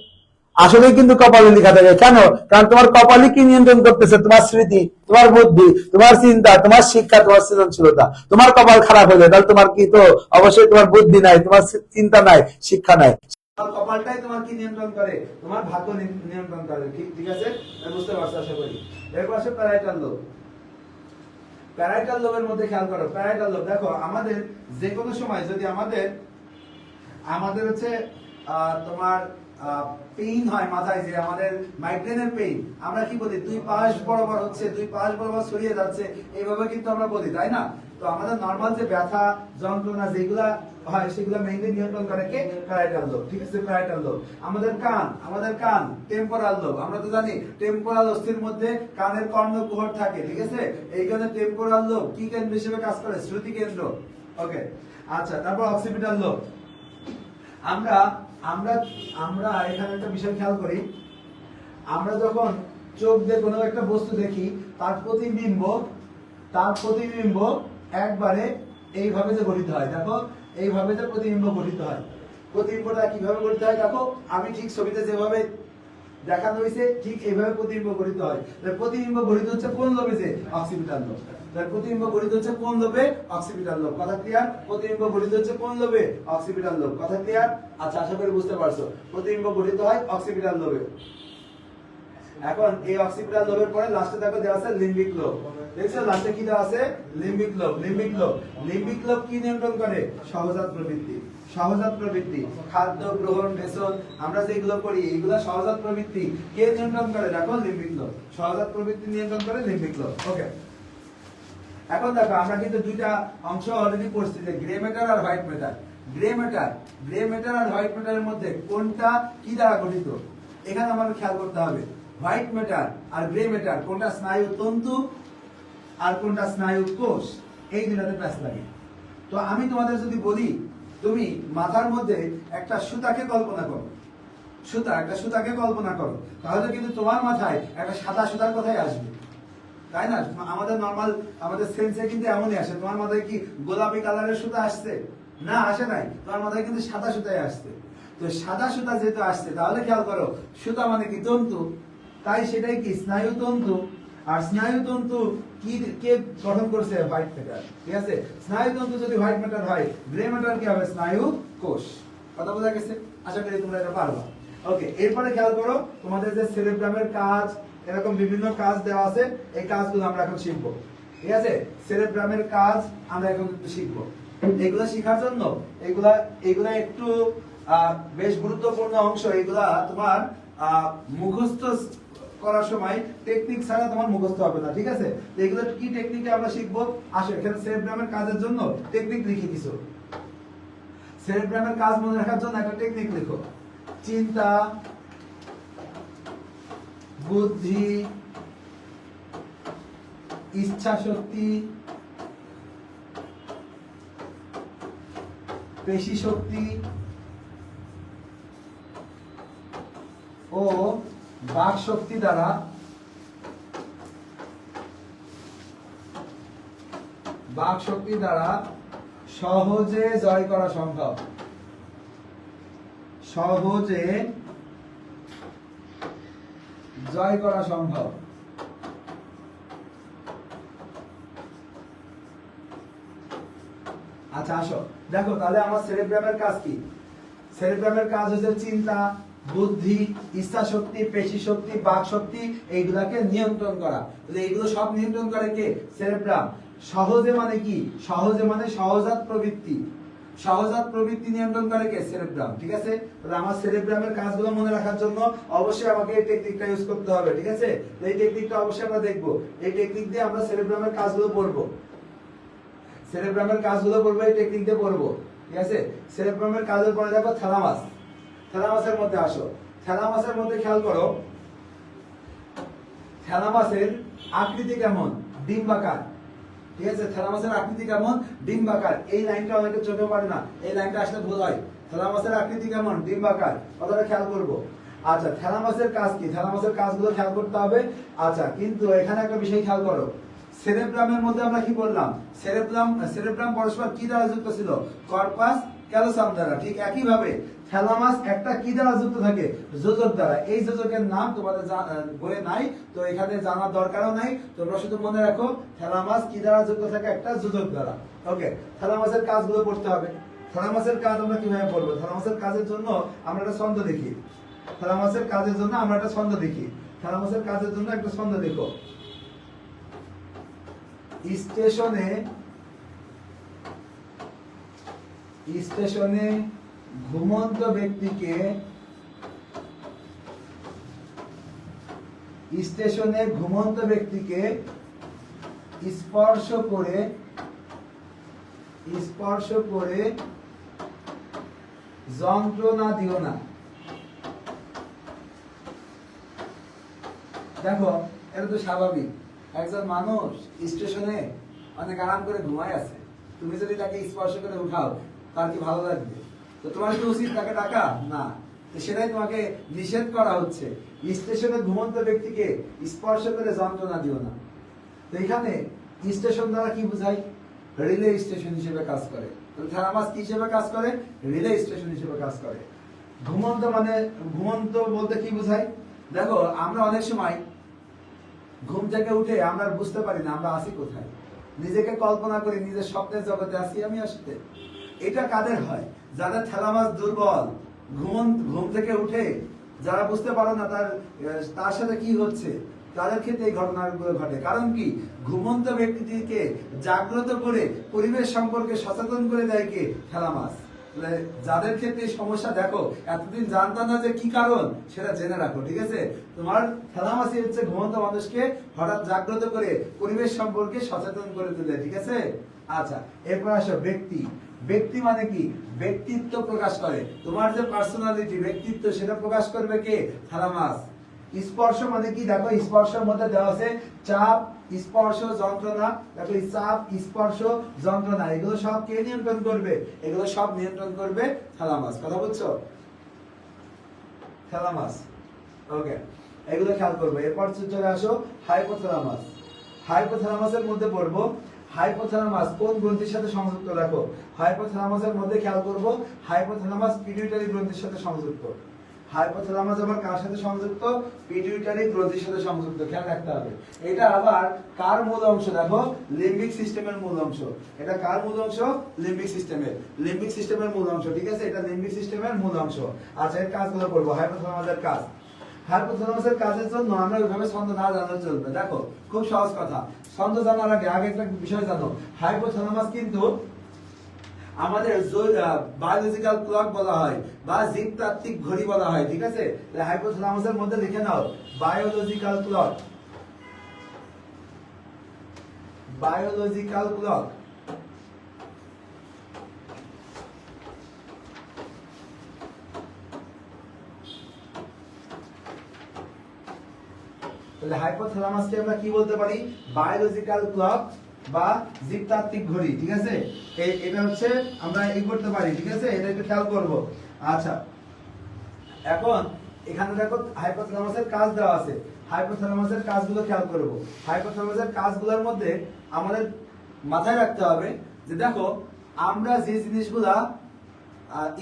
আসলে কিন্তু কপালে লেখা থাকে। কেন? কারণ তোমার কপালে কি নিয়ন্ত্রণ করতেছে? তোমার স্মৃতি, তোমার বুদ্ধি, তোমার চিন্তা, তোমার শিক্ষা, তোমার সৃজনশীলতা। তোমার কপাল খারাপ হলে তাহলে তোমার কি? তো অবশ্যই তোমার বুদ্ধি নাই, তোমার চিন্তা নাই, শিক্ষা নাই। কপালটাই তোমার কি নিয়ন্ত্রণ করে? তোমার ভাগ্য নিয়ন্ত্রণ করে। ঠিক আছে, বুঝতে পারছো আশা করি। এরপর আসে প্যারাইটাল লোব। প্যারাইটাল লোবের মধ্যে খেয়াল করো, প্যারাইটাল লোব। দেখো আমাদের যে কোনো সময় যদি আমাদের হচ্ছে তোমার পেইন হয় মাথায়, যে আমাদের মাইগ্রেনের পেইন, আমরা কি বলি? দুই পাশ বরাবর হচ্ছে, দুই পাশ বরাবর ছড়িয়ে যাচ্ছে, এইভাবে কিন্তু আমরা বলি, তাই না? তো আমাদের নরমাল যে ব্যথা যন্ত্রণা যেগুলা হয় সেগুলো মেইনলি নিয়ন্ত্রণ করে কে? Parietal lobe. ঠিক আছে, প্যারাইটাল লোব। আমাদের কান টেম্পোরাল লোব। আমরা তো জানি টেম্পোরাল অস্থির মধ্যে কানের কর্ণকুহর থাকে। ঠিক আছে, এইখানে টেম্পোরাল লোব কি কেন্দ্র হিসেবে কাজ করে? শ্রুতি কেন্দ্র। ওকে, আচ্ছা, তারপর অক্সিপিটাল লোব। আমরা আমরা আমরা এখানে একটা বিষয় খেয়াল করি, আমরা যখন চোখ দিয়ে কোনো একটা বস্তু দেখি তার প্রতিবিম্ব একবারে এইভাবে যে গঠিত হয়, দেখো এইভাবে যে প্রতিবিম্ব গঠিত হয়। প্রতিবিম্বটা কিভাবে গঠিত হয় দেখো, আমি ঠিক ছবিতে যেভাবে দেখানো হয়েছে ঠিক এইভাবে প্রতিবিম্ব গঠিত হয়। প্রতিবিম্ব গঠিত হচ্ছে কোন লোবে? যে অক্সিপিটাল লোব। প্রতিবিম্ব গঠিত হচ্ছে কোন লোবে? Occipital lobe. কথা ক্লিয়ার? প্রতিবিম্ব গঠিত হচ্ছে কোন লোবে? Occipital lobe. কথা ক্লিয়ার? আচ্ছা, আশা করি বুঝতে পারছো। প্রতিবিম্ব গঠিত হয় অক্সিপিটাল লোবে। এখন এই অক্সিপিটাল লোবের পরে লাস্টে দেখো দেওয়া আছে লিম্বিক লোব। দেখছো লাস্টে কি দেওয়া আছে? লিম্বিক লোব। লিম্বিক লোব কি নিয়ন্ত্রণ করে? সহজাত প্রবৃত্তি। সহজাত প্রবৃত্তি, খাদ্য গ্রহণ, বেসন, আমরা যেগুলো করি এইগুলো সহজাত প্রবৃত্তি। কে নিয়ন্ত্রণ করে? দেখো লিম্বিক লোব। সহজাত প্রবৃত্তি নিয়ন্ত্রণ করে লিম্বিক লোব। ওকে, এখন দেখো আমরা কিন্তু দুইটা অংশ অলরেডি পড়ছি, যে গ্রে ম্যাটার আর হোয়াইট ম্যাটার। গ্রে ম্যাটার আর হোয়াইট ম্যাটারের মধ্যে কোনটা কি দ্বারা গঠিত এখানে আমাদের খেয়াল করতে হবে। হোয়াইট ম্যাটার আর গ্রে ম্যাটার কোনটা স্নায়ু তন্তু আর কোনটা স্নায়ু কোষ, এই দুটাতে প্যাচ লাগে। তো আমি তোমাদের যদি বলি, তুমি মাথার মধ্যে একটা সুতাকে কল্পনা করো, একটা সুতাকে কল্পনা করো, তাহলে কিন্তু তোমার মাথায় একটা সাদা সুতার কথাই আসবে, তাই না? আমাদের নরমাল আমাদের সেন্সে কিন্তু এমনই আসে। তোমার মাথায় কি গোলাপি কালারের সুতা আসছে? না, আসে নাই। তোমার মাথায় কিন্তু সাদা সুতাই আসছে। তো সাদা সুতা যেহেতু আসছে, তাহলে খেয়াল করো সুতা মানে কি? তন্তু। তাই সেটাই কি? স্নায়ু তন্তু। আর স্নায়ু তন্তু কি কে গঠন করছে? White matter. ঠিক আছে, স্নায়ু তন্তু যদি হোয়াইট ম্যাটার হয়, গ্রে ম্যাটার কি হবে? স্নায়ু কোষ। কথা বোঝা গেছে? আশা করি তোমরা এটা পারবা। ওকে, এরপরে খেয়াল করো তোমাদের যে সেরেব্রামের কাজ, এরকম বিভিন্ন কাজ দেওয়া আছে, এই কাজগুলো আমরা এখন শিখবো। ঠিক আছে, সেরেব্রামের কাজ আমরা এখন শিখবো। এগুলো শেখার জন্য এগুলা একটু বেশ গুরুত্বপূর্ণ অংশ। এগুলা তোমার মুখস্থ করার সময় টেকনিক ছাড়া তোমার মুখস্থ হবে না। ঠিক আছে, এগুলো কি টেকনিকে আমরা শিখবো? আসো, এখানে সেরেব্রামের কাজের জন্য টেকনিক লিখে দিছো। সেরেব্রামের কাজ মনে রাখার জন্য একটা টেকনিক লিখো। চিন্তা, বুদ্ধি, ইচ্ছা শক্তি, পেশি শক্তি ও বাক শক্তি দ্বারা সহজে জয় করা সম্ভব। সহজে জয় করা সম্ভব। আচ্ছা, আসো দেখো তাহলে আমার সেরেব্রামের কাজ কি। সেরেব্রামের কাজ হচ্ছে চিন্তা, বুদ্ধি, ইচ্ছা শক্তি, পেশি শক্তি, বাক শক্তি, এইগুলাকে নিয়ন্ত্রণ করা। তাহলে এইগুলো সব নিয়ন্ত্রণ করে কে? সেরেব্রাম। সহজে মানে কি? সহজে মানে সহজাত প্রবৃত্তি। সহজাত প্রবৃত্তি নিয়ন্ত্রণ করে কে? সেরেব্রাম। ঠিক আছে, তাহলে আমার সেরেব্রামের কাজগুলো মনে রাখার জন্য অবশ্যই আমাকে এই টেকনিকটা ইউজ করতে হবে। ঠিক আছে, এই টেকনিকটা অবশ্যই আমরা দেখবো। এই টেকনিক দিয়ে আমরা সেরেব্রামের কাজগুলো পড়বো। সেরেব্রামের কাজগুলো পড়বো, এই টেকনিক দিয়ে পড়বো। ঠিক আছে, সেরেব্রামের কাজের পরে দেখো থ্যালামাস। থ্যালামাসের মধ্যে আসো। থ্যালামাসের মধ্যে খেয়াল করো, থ্যালামাসের আকৃতি কেমন? ডিম্বাকার। ঠিক আছে, থ্যালামাসের আকৃতি কেমন? ডিম্বাকার। এই লাইনটা অনেকে চোখে পড়ে না, এই লাইনটা আসলে ভুল হয়। থ্যালামাসের আকৃতি কেমন? ডিম্বাকার। কথাটা খেয়াল করবো। আচ্ছা, থ্যালামাসের কাজ কি? থ্যালামাসের কাজগুলো খেয়াল করতে হবে। আচ্ছা, কিন্তু এখানে একটা বিষয় খেয়াল করো, সেরেব্রামের মধ্যে আমরা কি বললাম? সেরেব্রাম পরস্পর কি দ্বারা যুক্ত ছিল? কর্পাস ক্যালোসাম দ্বারা। ঠিক একই ভাবে থ্যালামাস একটা কি দ্বারা যুক্ত থাকে? যোজক দ্বারা। এই যোজকের নাম তোমাদের বইয়ে নাই, তো এখানে জানার দরকারও নাই। তোমরা শুধু মনে রাখো থ্যালামাস কি দ্বারা যুক্ত থাকে? একটা যোজক দ্বারা। ওকে, থ্যালামাসের কাজগুলো পড়তে হবে। থ্যালামাসের কাজ আমরা কিভাবে পড়বো? থ্যালামাসের কাজের জন্য আমরা একটা ছন্দ দেখি। থ্যালামাসের কাজের জন্য আমরা একটা ছন্দ দেখি। থ্যালামাসের কাজের জন্য একটা ছন্দ দেখো। স্টেশনে ঘুমন্ত ব্যক্তিকে স্পর্শ করে যন্ত্রণা দিও না। দেখো, এটা তো স্বাভাবিক। একজন মানুষ স্টেশনে অনেক আরাম করে ঘুমায় আছে, তুমি যদি তাকে স্পর্শ করে উঠাও, তার কি ভালো লাগবে? তো তোমার কি উচিত তাকে ডাকা? না। তো সেটাই তোমাকে নিষেধ করা হচ্ছে, স্টেশনে ঘুমন্ত ব্যক্তিকে স্পর্শ করে যন্ত্রণা দিও না। তো এখানে স্টেশন দ্বারা কি বোঝায়? রিলে স্টেশন হিসেবে কাজ করে। থ্যালামাস কি হিসেবে কাজ করে? রিলে স্টেশন হিসেবে কাজ করে। ঘুমন্ত মানে, ঘুমন্ত বলতে কি বোঝায়? দেখো আমরা অনেক সময় ঘুম থেকে উঠে আমরা বুঝতে পারি না আমরা আছি কোথায়, নিজেকে কল্পনা করি নিজের স্বপ্নের জগতে আছি আমি আসতে। এটা কাদের হয়? যাদের থ্যালামাস দুর্বল, ঘুম থেকে উঠে যারা বুঝতে পারো না তার সাথে কি হচ্ছে, তাদের ক্ষেত্রে এই ঘটনাগুলো ঘটে। কারণ কি? ঘুমন্ত ব্যক্তিকে জাগ্রত করে পরিবেশ সম্পর্কে সচেতন করে দেয় কে? থ্যালামাস। যাদের ক্ষেত্রে সমস্যা দেখো এতদিন জানতাম না যে কি কারণ, সেটা জেনে রাখো, ঠিক আছে? তোমার থ্যালামাসই হচ্ছে ঘুমন্ত মানুষকে হঠাৎ জাগ্রত করে পরিবেশ সম্পর্কে সচেতন করে তোলে, ঠিক আছে? আচ্ছা, এরপর আসো ব্যক্তি। ব্যক্তি মানে কি? ব্যক্তিত্ব প্রকাশ করে। তোমার যে পার্সোনালিটি, ব্যক্তিত্ব, সেটা প্রকাশ করবে কে? থ্যালামাস। স্পর্শ মানে কি? দেখো স্পর্শের মধ্যে দেওয়া আছে চাপ, স্পর্শ, যন্ত্রণা। দেখো এই চাপ, স্পর্শ, যন্ত্রণা এগুলো সব কে নিয়ন্ত্রণ করবে? এগুলো সব নিয়ন্ত্রণ করবে থ্যালামাস। কথা বুঝছো? থ্যালামাস, ওকে, এগুলো খেয়াল করবে। এরপর চলে আসো হাইপোথ্যালামাস। হাইপোথ্যালামাসের মধ্যে পড়বো হাইপোথ্যালামাস কোন গ্রন্থির সাথে সংযুক্ত? দেখো হাইপোথ্যালামাসের মধ্যে খেয়াল করবো হাইপোথ্যালামাস পিটুইটারি গ্রন্থির সাথে সংযুক্ত। হাইপোথ্যালামাস আবার কার সাথে সংযুক্ত? পিটুইটারি গ্রন্থির সাথে সংযুক্ত, খেয়াল রাখতে হবে। এটা আবার কার মূল অংশ? দেখো লিম্বিক সিস্টেমের মূল অংশ। এটা কার মূল অংশ? লিম্বিক সিস্টেমের। লিম্বিক সিস্টেমের মূল অংশ, ঠিক আছে? এটা লিম্বিক সিস্টেমের মূল অংশ। আচ্ছা, এর কাজগুলো করবো। হাইপোথ্যালামাসের কাজ। হাইপোথ্যালামাসের কাজের জন্য আমরা ওইভাবে ছন্দ না জানলে চলবে। দেখো খুব সহজ কথা, ছন্দ জানার আগে একটা বিষয় জানো। হাইপোথ্যালামাস কিন্তু আমাদের বায়োলজিক্যাল ক্লক বলা হয় বা জীবতাত্ত্বিক ঘড়ি বলা হয়, ঠিক আছে? হাইপোথ্যালামাসের মধ্যে লিখে নাও বায়োলজিক্যাল ক্লক। Biological clock. তাহলে হাইপোথ্যালামাসকে আমরা কি বলতে পারি? বায়োলজিক্যাল ক্লক বা জীবতাত্ত্বিক ঘড়ি, ঠিক আছে? এটা হচ্ছে আমরা এই করতে পারি, ঠিক আছে? এটা একটু খেয়াল করব। আচ্ছা, এখন এখানে দেখো হাইপোথ্যালামাসের কাজ দেওয়া আছে। হাইপোথ্যালামাসের কাজগুলো খেয়াল করব। হাইপোথ্যালামাসের কাজগুলোর মধ্যে আমাদের মাথায় রাখতে হবে যে দেখো আমরা যে জিনিসগুলা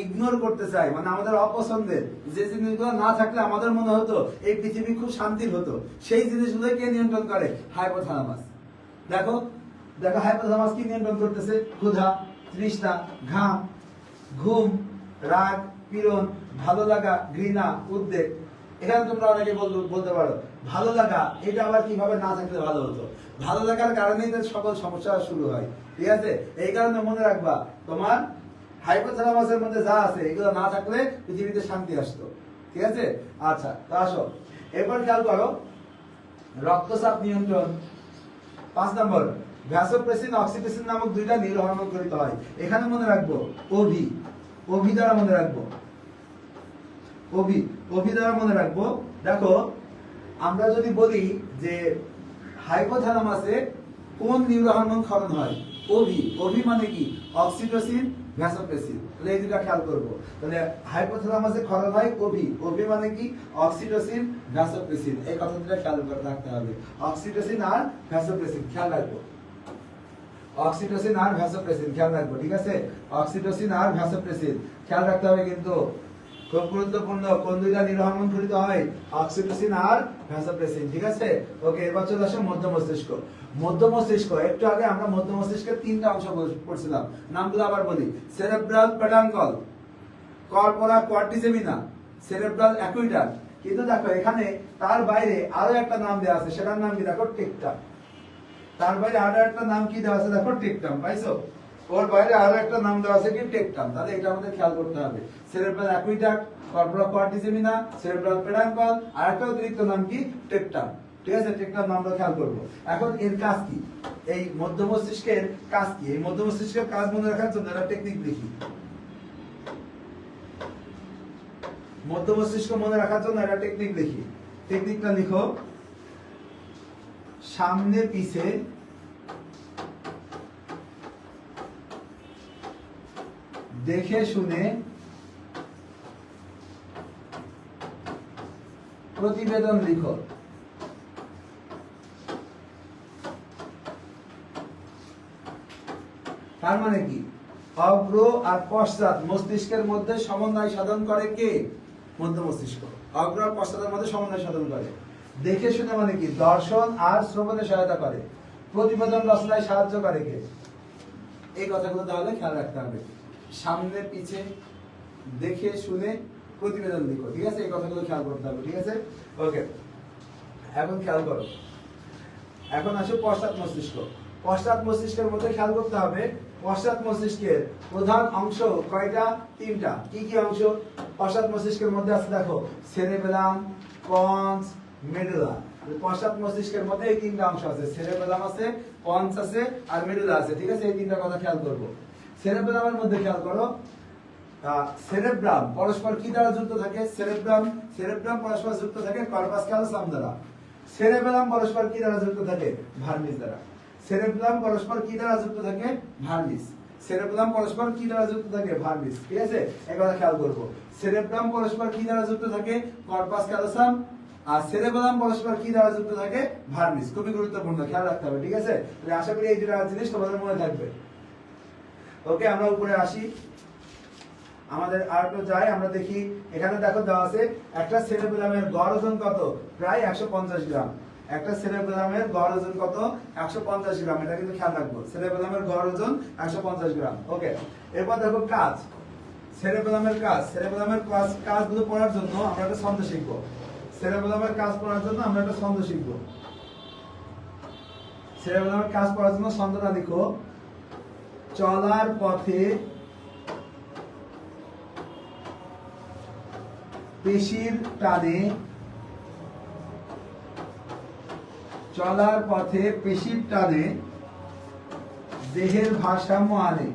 ইগনোর করতে চাই, মানে আমাদের অপছন্দের যে জিনিসগুলো না থাকলে আমাদের মনে হতো এই পৃথিবী খুব শান্তির হতো, সেই জিনিসগুলো কে নিয়ন্ত্রণ করে? হাইপোথ্যালামাস। দেখো দেখো হাইপোথ্যালামাস কি নিয়ন্ত্রণ করতেছে? ক্ষুধা, তৃষ্ণা, ঘাম, ঘুম, রাগ, পীড়ন, ভালো লাগা, ঘৃণা, উদ্বেগ। এখানে তোমরা অনেকে বলতে পারো ভালো লাগা, এটা আবার কিভাবে না থাকলে ভালো হতো? ভালো লাগার কারণেই তো সকল সমস্যা শুরু হয়, ঠিক আছে? এই কারণে মনে রাখবা তোমার হাইপোথ্যালামাসের মধ্যে যা আছে এগুলো না থাকলে পৃথিবীতে শান্তি আসতো, ঠিক আছে? আচ্ছা, তো আসো এরপর খেয়াল করো রক্তচাপ নিয়ন্ত্রণ। 5 নম্বর, ভ্যাসোপ্রেসিন, অক্সিটোসিন নামক দুইটা নিউরো হরমোন তৈরি হয়। এখানে মনে রাখবো ওভি। ওভি দ্বারা মনে রাখবো। ওভি দ্বারা মনে রাখবো। দেখো আমরা যদি বলি যে হাইপোথ্যালামাসে কোন নিউরো হরমোন ক্ষরণ হয়? ওভি মানে কি? Oxytocin, vasopressin. তাহলে এই দুটো খেয়াল করবো। তাহলে হাইপোথ্যালামাসে ক্ষরণ হয় ওভি মানে কি? Oxytocin, vasopressin. এই কথা দুটো খেয়াল করে রাখতে হবে। অক্সিটোসিন আর ভ্যাসোপ্রেসিন খেয়াল রাখবো। অক্সিটোসিন আর ভ্যাসোপ্রেসিন খেয়াল রাখবো, ঠিক আছে? অক্সিটোসিন আর ভ্যাসোপ্রেসিন খেয়াল রাখতে হবে কিন্তু। খুব গুরুত্বপূর্ণ, কোন দুইটা নিউরো হরমোন তৈরি হয়? অক্সিটোসিন আর ভ্যাসোপ্রেসিন, ঠিক আছে? ওকে, এবার চলে আসো মধ্য মস্তিষ্ক। মধ্য মস্তিষ্ক, একটু আগে আমরা মধ্য মস্তিষ্কের 3টা অংশ পড়ছিলাম, নামগুলো আবার বলি। Cerebral peduncle, corpora quadrigemina, cerebral aqueduct. কিন্তু দেখো এখানে তার বাইরে আরো একটা নাম দেওয়া আছে, সেটার নাম কি? দেখো টেকটাম। তার বাইরে আরো একটা নাম কি দেওয়া আছে? দেখো টেকটাম। পাইছো? ওর বাইরে আরো একটা নাম দেওয়া আছে কি? টেকটাম। তাহলে এটা আমাদের খেয়াল করতে হবে। Cerebral aqueduct, corpora quadrigemina, cerebral পেডাঙ্কল, আর একটা অতিরিক্ত নাম কি? টেকটাম, ঠিক আছে? টেকটাম নামটা খেয়াল করব। এখন এর কাজ কি? এই মধ্য মস্তিষ্কের কাজ কি? এই মধ্য মস্তিষ্কের কাজ মনে রাখার জন্য একটা টেকনিক লিখি। মধ্য মস্তিষ্ক মনে রাখার জন্য একটা টেকনিক লিখি। টেকনিকটা লিখো, সামনে পিছে দেখে শুনে প্রতিবেদন লিখো। তার মানে কি, অগ্র আর পশ্চাৎ মস্তিষ্কের মধ্যে সমন্বয় সাধন করে কে? মধ্য মস্তিষ্ক। অগ্র আর পশ্চাতের মধ্যে সমন্বয় সাধন করে। দেখে শুনে মানে কি, দর্শন আর শ্রবণে সহায়তা করে। প্রতিবেদন রচনায় সাহায্য করে কে? এই কথাগুলো তাহলে খেয়াল রাখতে হবে। সামনে পিছে দেখে শুনে প্রতিবেদন লিখো, ঠিক আছে? এই কথাগুলো খেয়াল করতে হবে, ঠিক আছে? ওকে, এখন খেয়াল করো। এখন আসো পশ্চাৎ মস্তিষ্ক। পশ্চাৎ মস্তিষ্কের মধ্যে খেয়াল করতে হবে, পশ্চাৎ মস্তিষ্কের প্রধান অংশ কয়টা? তিনটা। কি কি অংশ পশ্চাৎ মস্তিষ্কের মধ্যে আছে? দেখো, সেরেবেলাম, পন্স, মেডুলা। পশ্চাৎ মস্তিষ্কের মধ্যে এই তিনটা অংশ আছে, সেরেবেলাম আছে, পন্স আছে, আর মেডুলা আছে, ঠিক আছে? এই তিনটা কথা খেয়াল করবো। সেরেবেলামের মধ্যে খেয়াল করো, সেরেব্রাম পরস্পর কি দ্বারা যুক্ত থাকে? সেরেব্রাম পরস্পর যুক্ত থাকে কর্পাস ক্যালোসাম দ্বারা। সেরেবেলাম পরস্পর কি দ্বারা যুক্ত থাকে? ভার্নিস দ্বারা। সেরেবেলাম পরস্পর কি দ্বারা যুক্ত থাকে? ভার্নিস। সেরেবেলাম পরস্পর কি দ্বারা যুক্ত থাকে? ভার্নিস, ঠিক আছে? এই কথা খেয়াল করব। সেরেব্রাম পরস্পর কি দ্বারা যুক্ত থাকে? Corpus callosum. আর সেরেবেলাম পরস্পর কি দ্বারা যুক্ত থাকে? ভার্নিস। খুবই গুরুত্বপূর্ণ, খেয়াল রাখতে হবে, ঠিক আছে? তাহলে আশা করি এই দুটো জিনিস তোমাদের মনে থাকবে। ওকে, আমরা উপরে আসি। আমাদের আর একটু যাই, আমরা দেখি। এখানে দেখো দেওয়া আছে একটা সেরেবেলামের গড় ওজন কত? প্রায় 150 গ্রাম। একটা সেরেবেলামের গড় ওজন কত? 150 গ্রাম। এটা কিন্তু খেয়াল রাখবো, সেরেবেলামের গড় ওজন 150 গ্রাম। ওকে, এরপর দেখো কাজ, সেরেবেলামের কাজ। সেরেবেলামের কাজগুলো পড়ার জন্য আমরা একটা ছন্দ শিখবো। সেরেবেলামের কাজ পড়ার জন্য আমরা একটা ছন্দ শিখবো। সেরেবেলামের কাজ পড়ার জন্য ছন্দটা লিখো, চলার পথে পেশির টানে, চলার পথে পেশির টানে দেহের ভারসাম্য আনে।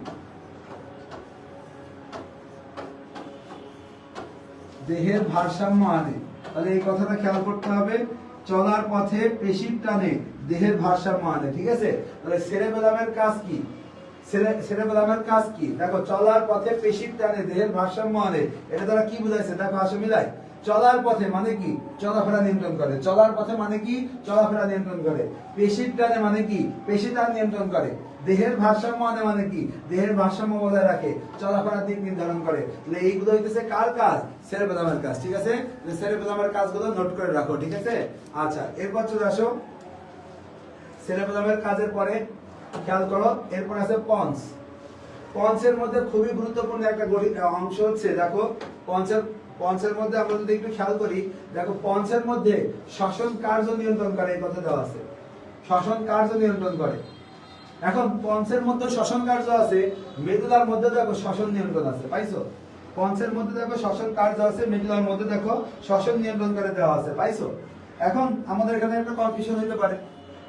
দেহের ভারসাম্য আনে। তাহলে এই কথাটা খেয়াল করতে হবে, চলার পথে পেশির টানে দেহের ভারসাম্য আনে, ঠিক আছে? তাহলে সেরেবেলামের কাজ কি? সেরেবেলামের কাজ কি? দেখো, চলার পথে পেশির টানে দেহের ভারসাম্য আনে। এটা দ্বারা কি বুঝাইছে? দেখো, আসো মিলাই। চলার পথে মানে কি? চলাফেরা নিয়ন্ত্রণ করে। চলার পথে মানে কি? চলাফেরা নিয়ন্ত্রণ করে। পেশির টানে মানে কি? পেশি টান নিয়ন্ত্রণ করে। দেহের ভারসাম্য আনে মানে কি? দেহের ভারসাম্য বজায় রাখে, চলাফেরার দিক নির্ধারণ করে। তাহলে এইগুলো হইতেছে কার কাজ? সেরেবেলামের কাজ, ঠিক আছে? সেরেবেলামের কাজগুলো নোট করে রাখো, ঠিক আছে? আচ্ছা, এরপর চলে আসো সেরেবেলামের কাজের পরে। খেয়াল করো, এরপর আছে পন্স। পন্সের মধ্যে খুবই গুরুত্বপূর্ণ একটা অংশ হচ্ছে, দেখো, পন্সের মধ্যে আমরা যদি একটু খেয়াল করি, দেখো, পন্সের মধ্যে শ্বসন কার্য নিয়ন্ত্রণ করে, এই কথা দেওয়া আছে। শ্বসন কার্য নিয়ন্ত্রণ করে। এখন পন্সের মধ্যে শ্বসন কার্য আছে, মেডুলার মধ্যে দেখো শ্বসন নিয়ন্ত্রণ আছে, পাইছো? পন্সের মধ্যে দেখো শ্বসন কার্য আছে, মেডুলার মধ্যে দেখো শ্বসন নিয়ন্ত্রণ করে দেওয়া আছে, পাইছো? এখন আমাদের এখানে একটা কনফিউশন হতে পারে,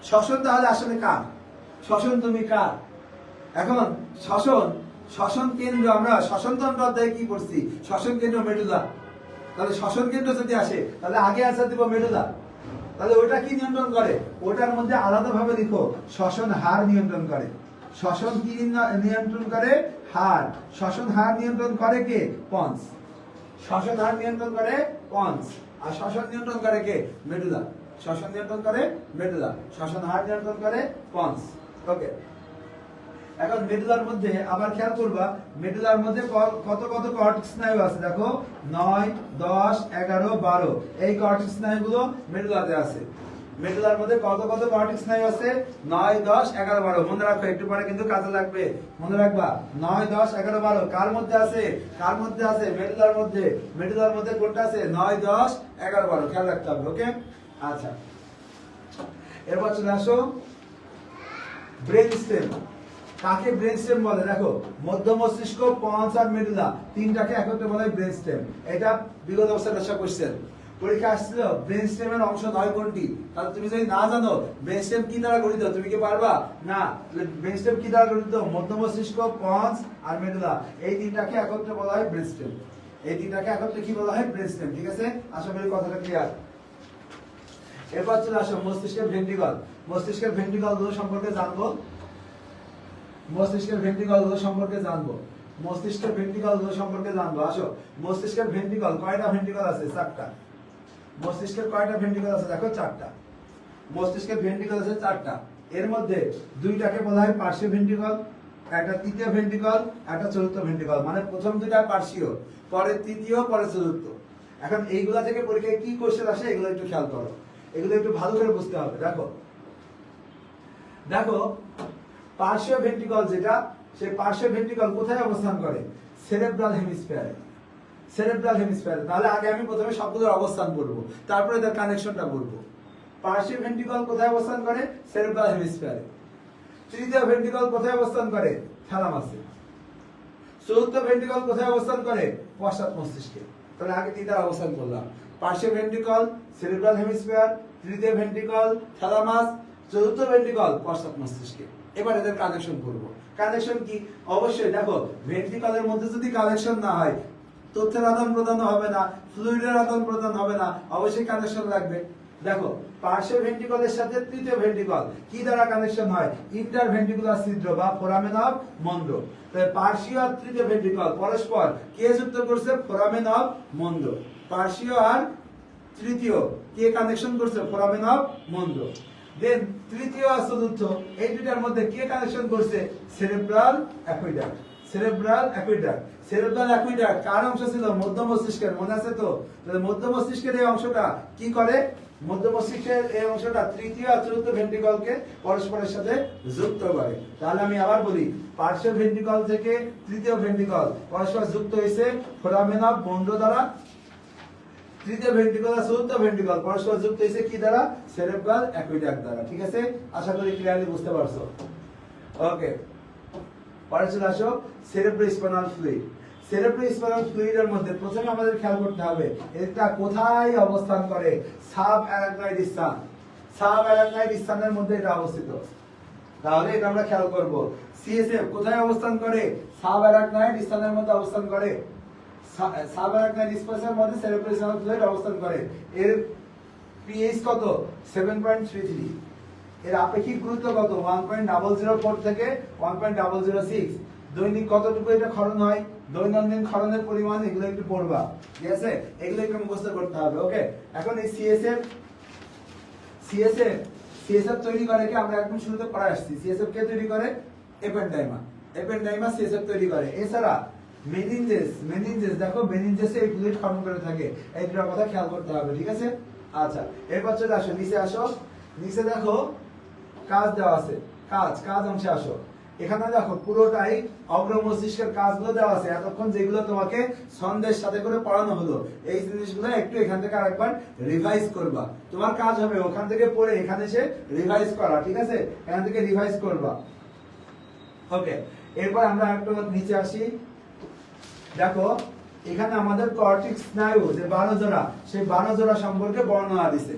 শ্বসন তাহলে আসলে কার? শ্বসন তুমি কার? এখন শ্বসন কেন্দ্র, আমরা শ্বসনতন্ত্র অধ্যায়ে কি পড়ছি? শ্বসন কেন্দ্র মেডুলা। তাহলে শ্বসন কেন্দ্র যদি আসে, তাহলে আগে আসা দিব মেডুলা। তাহলে ওটা কি নিয়ন্ত্রণ করে? ওটার মধ্যে আলাদাভাবে লিখো, শ্বসন হার নিয়ন্ত্রণ করে। শ্বসন কি নিয়ন্ত্রণ করে? হার। শ্বসন হার নিয়ন্ত্রণ করে কে? পন্স। শ্বসন হার নিয়ন্ত্রণ করে পন্স। আর শ্বসন নিয়ন্ত্রণ করে কে? মেডুলা। শ্বসন নিয়ন্ত্রণ করে মেডুলা, শ্বসন হার নিয়ন্ত্রণ করে পন্স। ওকে, এখন মেডুলার মধ্যে আবার খেয়াল করবা, মেডুলার মধ্যে কত কত কর্টেক্স স্নায়ু আছে? দেখো, 9, 10, 11, 12 এই কর্টেক্স স্নায়ুগুলো মেডুলাতে আছে। মেডুলার মধ্যে কত কত কর্টেক্স স্নায়ু আছে? 9, 10, 11, 12। মনে রাখো, একটু পরে কিন্তু কাজে লাগবে, মনে রাখবা। 9, 10, 11, 12 কার মধ্যে আছে? কার মধ্যে আছে? মেডুলার মধ্যে। মেডুলার মধ্যে কোনটা আছে? 9, 10, 11, 12 খেয়াল রাখতে হবে। ওকে, আচ্ছা, এরপর চলে আসো ব্রেন স্টেম। কাকে ব্রেন স্টেম বলে? দেখো, মধ্য মস্তিষ্ক, পন্স আর মেডুলা তিনটাকে একত্রে বলে ব্রেন স্টেম। এটা বিগত অবস্থায় দশা কোশ্চেন পরীক্ষা আসছিল, ব্রেন স্টেমের অংশ 9 কোনটি? তাহলে তুমি যদি না জানো ব্রেন স্টেম কি দ্বারা গঠিত, তুমি কি পারবা? না। ব্রেন স্টেম কি দ্বারা গঠিত? মধ্য মস্তিষ্ক, পন্স আর মেডুলা, এই তিনটাকে একত্রে বলা হয় ব্রেন স্টেম। এই তিনটাকে একত্রে কি বলা হয়? ব্রেন স্টেম, ঠিক আছে? আশা করি কথাটা ক্লিয়ার। এরপর চলে আসো মস্তিষ্কের ভেন্ট্রিকল। মস্তিষ্কের ভেন্ট্রিকল গুলো সম্পর্কে জানবো। মস্তিষ্কের ভেন্ট্রিকল গুলো সম্পর্কে জানবো। মস্তিষ্কের ভেন্ট্রিকল গুলো সম্পর্কে জানবো। আসো, মস্তিষ্কের ভেন্ট্রিকল কয়টা ভেন্ট্রিকল আছে? 4টা। মস্তিষ্কের কয়টা ভেন্ট্রিকল আছে দেখো 4টা। মস্তিষ্কের ভেন্ট্রিকল আছে 4টা। এর মধ্যে 2টাকে বলা হয় পার্শ্বীয় ভেন্ট্রিকল, একটা তৃতীয় ভেন্ট্রিকল, একটা চতুর্থ ভেন্ট্রিকল। মানে প্রথম 2টা পার্শ্বীয়, পরে তৃতীয়, পরে চতুর্থ। এখন এইগুলা থেকে পরীক্ষায় কি কোশ্চেন আসে এগুলো একটু খেয়াল করো, এগুলো একটু ভালো করে বুঝতে হবে। দেখো দেখো পার্শ্বীয় ভেন্ট্রিকল যেটা, সেই পার্শ্বীয় ভেন্ট্রিকল কোথায় অবস্থান করে? সেরেব্রাল হেমিস্ফিয়ারে। সেরেব্রাল হেমিস্ফিয়ারে। তাহলে আগে আমি প্রথমে সবগুলোর অবস্থান বলবো, তারপরে তার কানেকশনটা বলবো। পার্শ্বীয় ভেন্ট্রিকল কোথায় অবস্থান করে? সেরেব্রাল হেমিস্ফিয়ারে। তৃতীয় ভেন্ট্রিকল কোথায় অবস্থান করে? থ্যালামাসে। চতুর্থ ভেন্ট্রিকল কোথায় অবস্থান করে? পশ্চাৎ মস্তিষ্কে। তাহলে আগে তিনটার অবস্থান করলাম, পার্শ্বীয় ভেন্ট্রিকল, সেরেব্রাল হেমিস্ফিয়ার, তৃতীয় ভেন্ট্রিকল থ্যালামাস, চতুর্থ ভেন্ট্রিকল পশ্চাৎ মস্তিষ্কে। এবার এদের কানেকশন করব। কানেকশন কি? অবশ্যই দেখো ভেন্ট্রিকলের মধ্যে যদি কানেকশন না হয় তথ্যের আদান প্রদান হবে না, ফ্লুইডের আদান প্রদান হবে না, অবশ্যই কানেকশন লাগবে। দেখো পার্শ্বীয় ভেন্ট্রিকলের সাথে তৃতীয় ভেন্ট্রিকল কি দ্বারা কানেকশন হয়? ইন্টারভেন্ট্রিকুলার ছিদ্র বা ফোরামেন অফ মন্ডো। তাহলে পার্শ্বীয় আর তৃতীয় ভেন্ট্রিকল পরস্পর কে যুক্ত করছে? Foramen of মন্ডো। পার্শ্বীয় আর তৃতীয় কে কানেকশন করছে? Foramen of Monro. দেন তৃতীয় আর চতুর্থ এই দুটার মধ্যে কে কানেকশন করছে? Cerebral aqueduct. Cerebral aqueduct. Cerebral aqueduct কার অংশ ছিল? মধ্য মস্তিষ্কের, মনে আছে তো? তাহলে মধ্য মস্তিষ্কের এই অংশটা কি করে? মধ্য মস্তিষ্কের এই অংশটা তৃতীয় আর চতুর্থ ভেন্ট্রিকলকে পরস্পরের সাথে যুক্ত করে। তাহলে আমি আবার বলি, পার্শ্বীয় ভেন্ট্রিকল থেকে তৃতীয় ভেন্ট্রিকল পরস্পর যুক্ত হয়েছে ফোরামেন অফ মন্ডো দ্বারা। তৃতীয় ভেন্ট্রিকল আর চতুর্থ ভেন্ট্রিকল পরস্পর যুক্ত হয়েছে কি দ্বারা? সেরেব্রাল অ্যাকুইডাক্ট দ্বারা। ঠিক আছে, আশা করি ক্লিয়ারলি বুঝতে পারছো। ওকে, পরে চলে আসো সেরেব্রোস্পাইনাল ফ্লুইড। সেরেব্রোস্পাইনাল ফ্লুইডের মধ্যে প্রথমে আমাদের খেয়াল করতে হবে এটা কোথায় অবস্থান করে? সাব অ্যারাকনয়েড স্থান। সাব অ্যারাকনয়েড স্থানের মধ্যে এটা অবস্থিত। তাহলে এটা আমরা খেয়াল করব। সিএসএফ কোথায় অবস্থান করে? সাব অ্যারাকনয়েড স্থানের মধ্যে অবস্থান করে। সাব অ্যারাকনয়েড স্পেসের মধ্যে সেরেব্রোস্পাইনাল ফ্লুইড অবস্থান করে। এর পিএইচ কত? 7.33। এর আপেক্ষিক গুরুত্ব কত? 1.004 থেকে 1.006। দৈনিক কতটুকু এটা ক্ষরণ হয়? দৈনন্দিন ক্ষরণের পরিমাণ এগুলো একটু পড়বা, ঠিক আছে? এগুলো একটু মুখস্থ করতে হবে। ওকে, এখন এই সিএসএফ তৈরি করে কি? আমরা একদম শুরুতে পড়ে আসছি। সিএসএফ কে তৈরি করে? এপেনডাইমা। এপেনডাইমা সিএসএফ তৈরি করে। এছাড়া মেনিনজেস দেখো মেনিনজেসে এই ফ্লুইড ক্ষরণ করে থাকে। এই দুটো কথা খেয়াল করতে হবে, ঠিক আছে? আচ্ছা, এরপর চলে আসো নিচে আসো। নিচে দেখো কাজ দেওয়া আছে। কাজ অংশে আসো। এখানে দেখো পুরোটাই অগ্র মস্তিষ্কের কাজগুলো দেওয়া আছে। এতক্ষণ যেগুলো তোমাকে ছন্দের সাথে করে পড়ানো হলো এই জিনিসগুলো একটু এখান থেকে আরেকবার রিভাইজ করবা। তোমার কাজ হবে ওখান থেকে পড়ে এখানে এসে রিভাইজ করা, ঠিক আছে? এখান থেকে রিভাইজ করবা। ওকে, এরপর আমরা একটু নিচে আসি। দেখো এখানে আমাদের কর্টিক স্নায়ু যে 12 জোড়া, সেই 12 জোড়া সম্পর্কে বর্ণনা দিছে।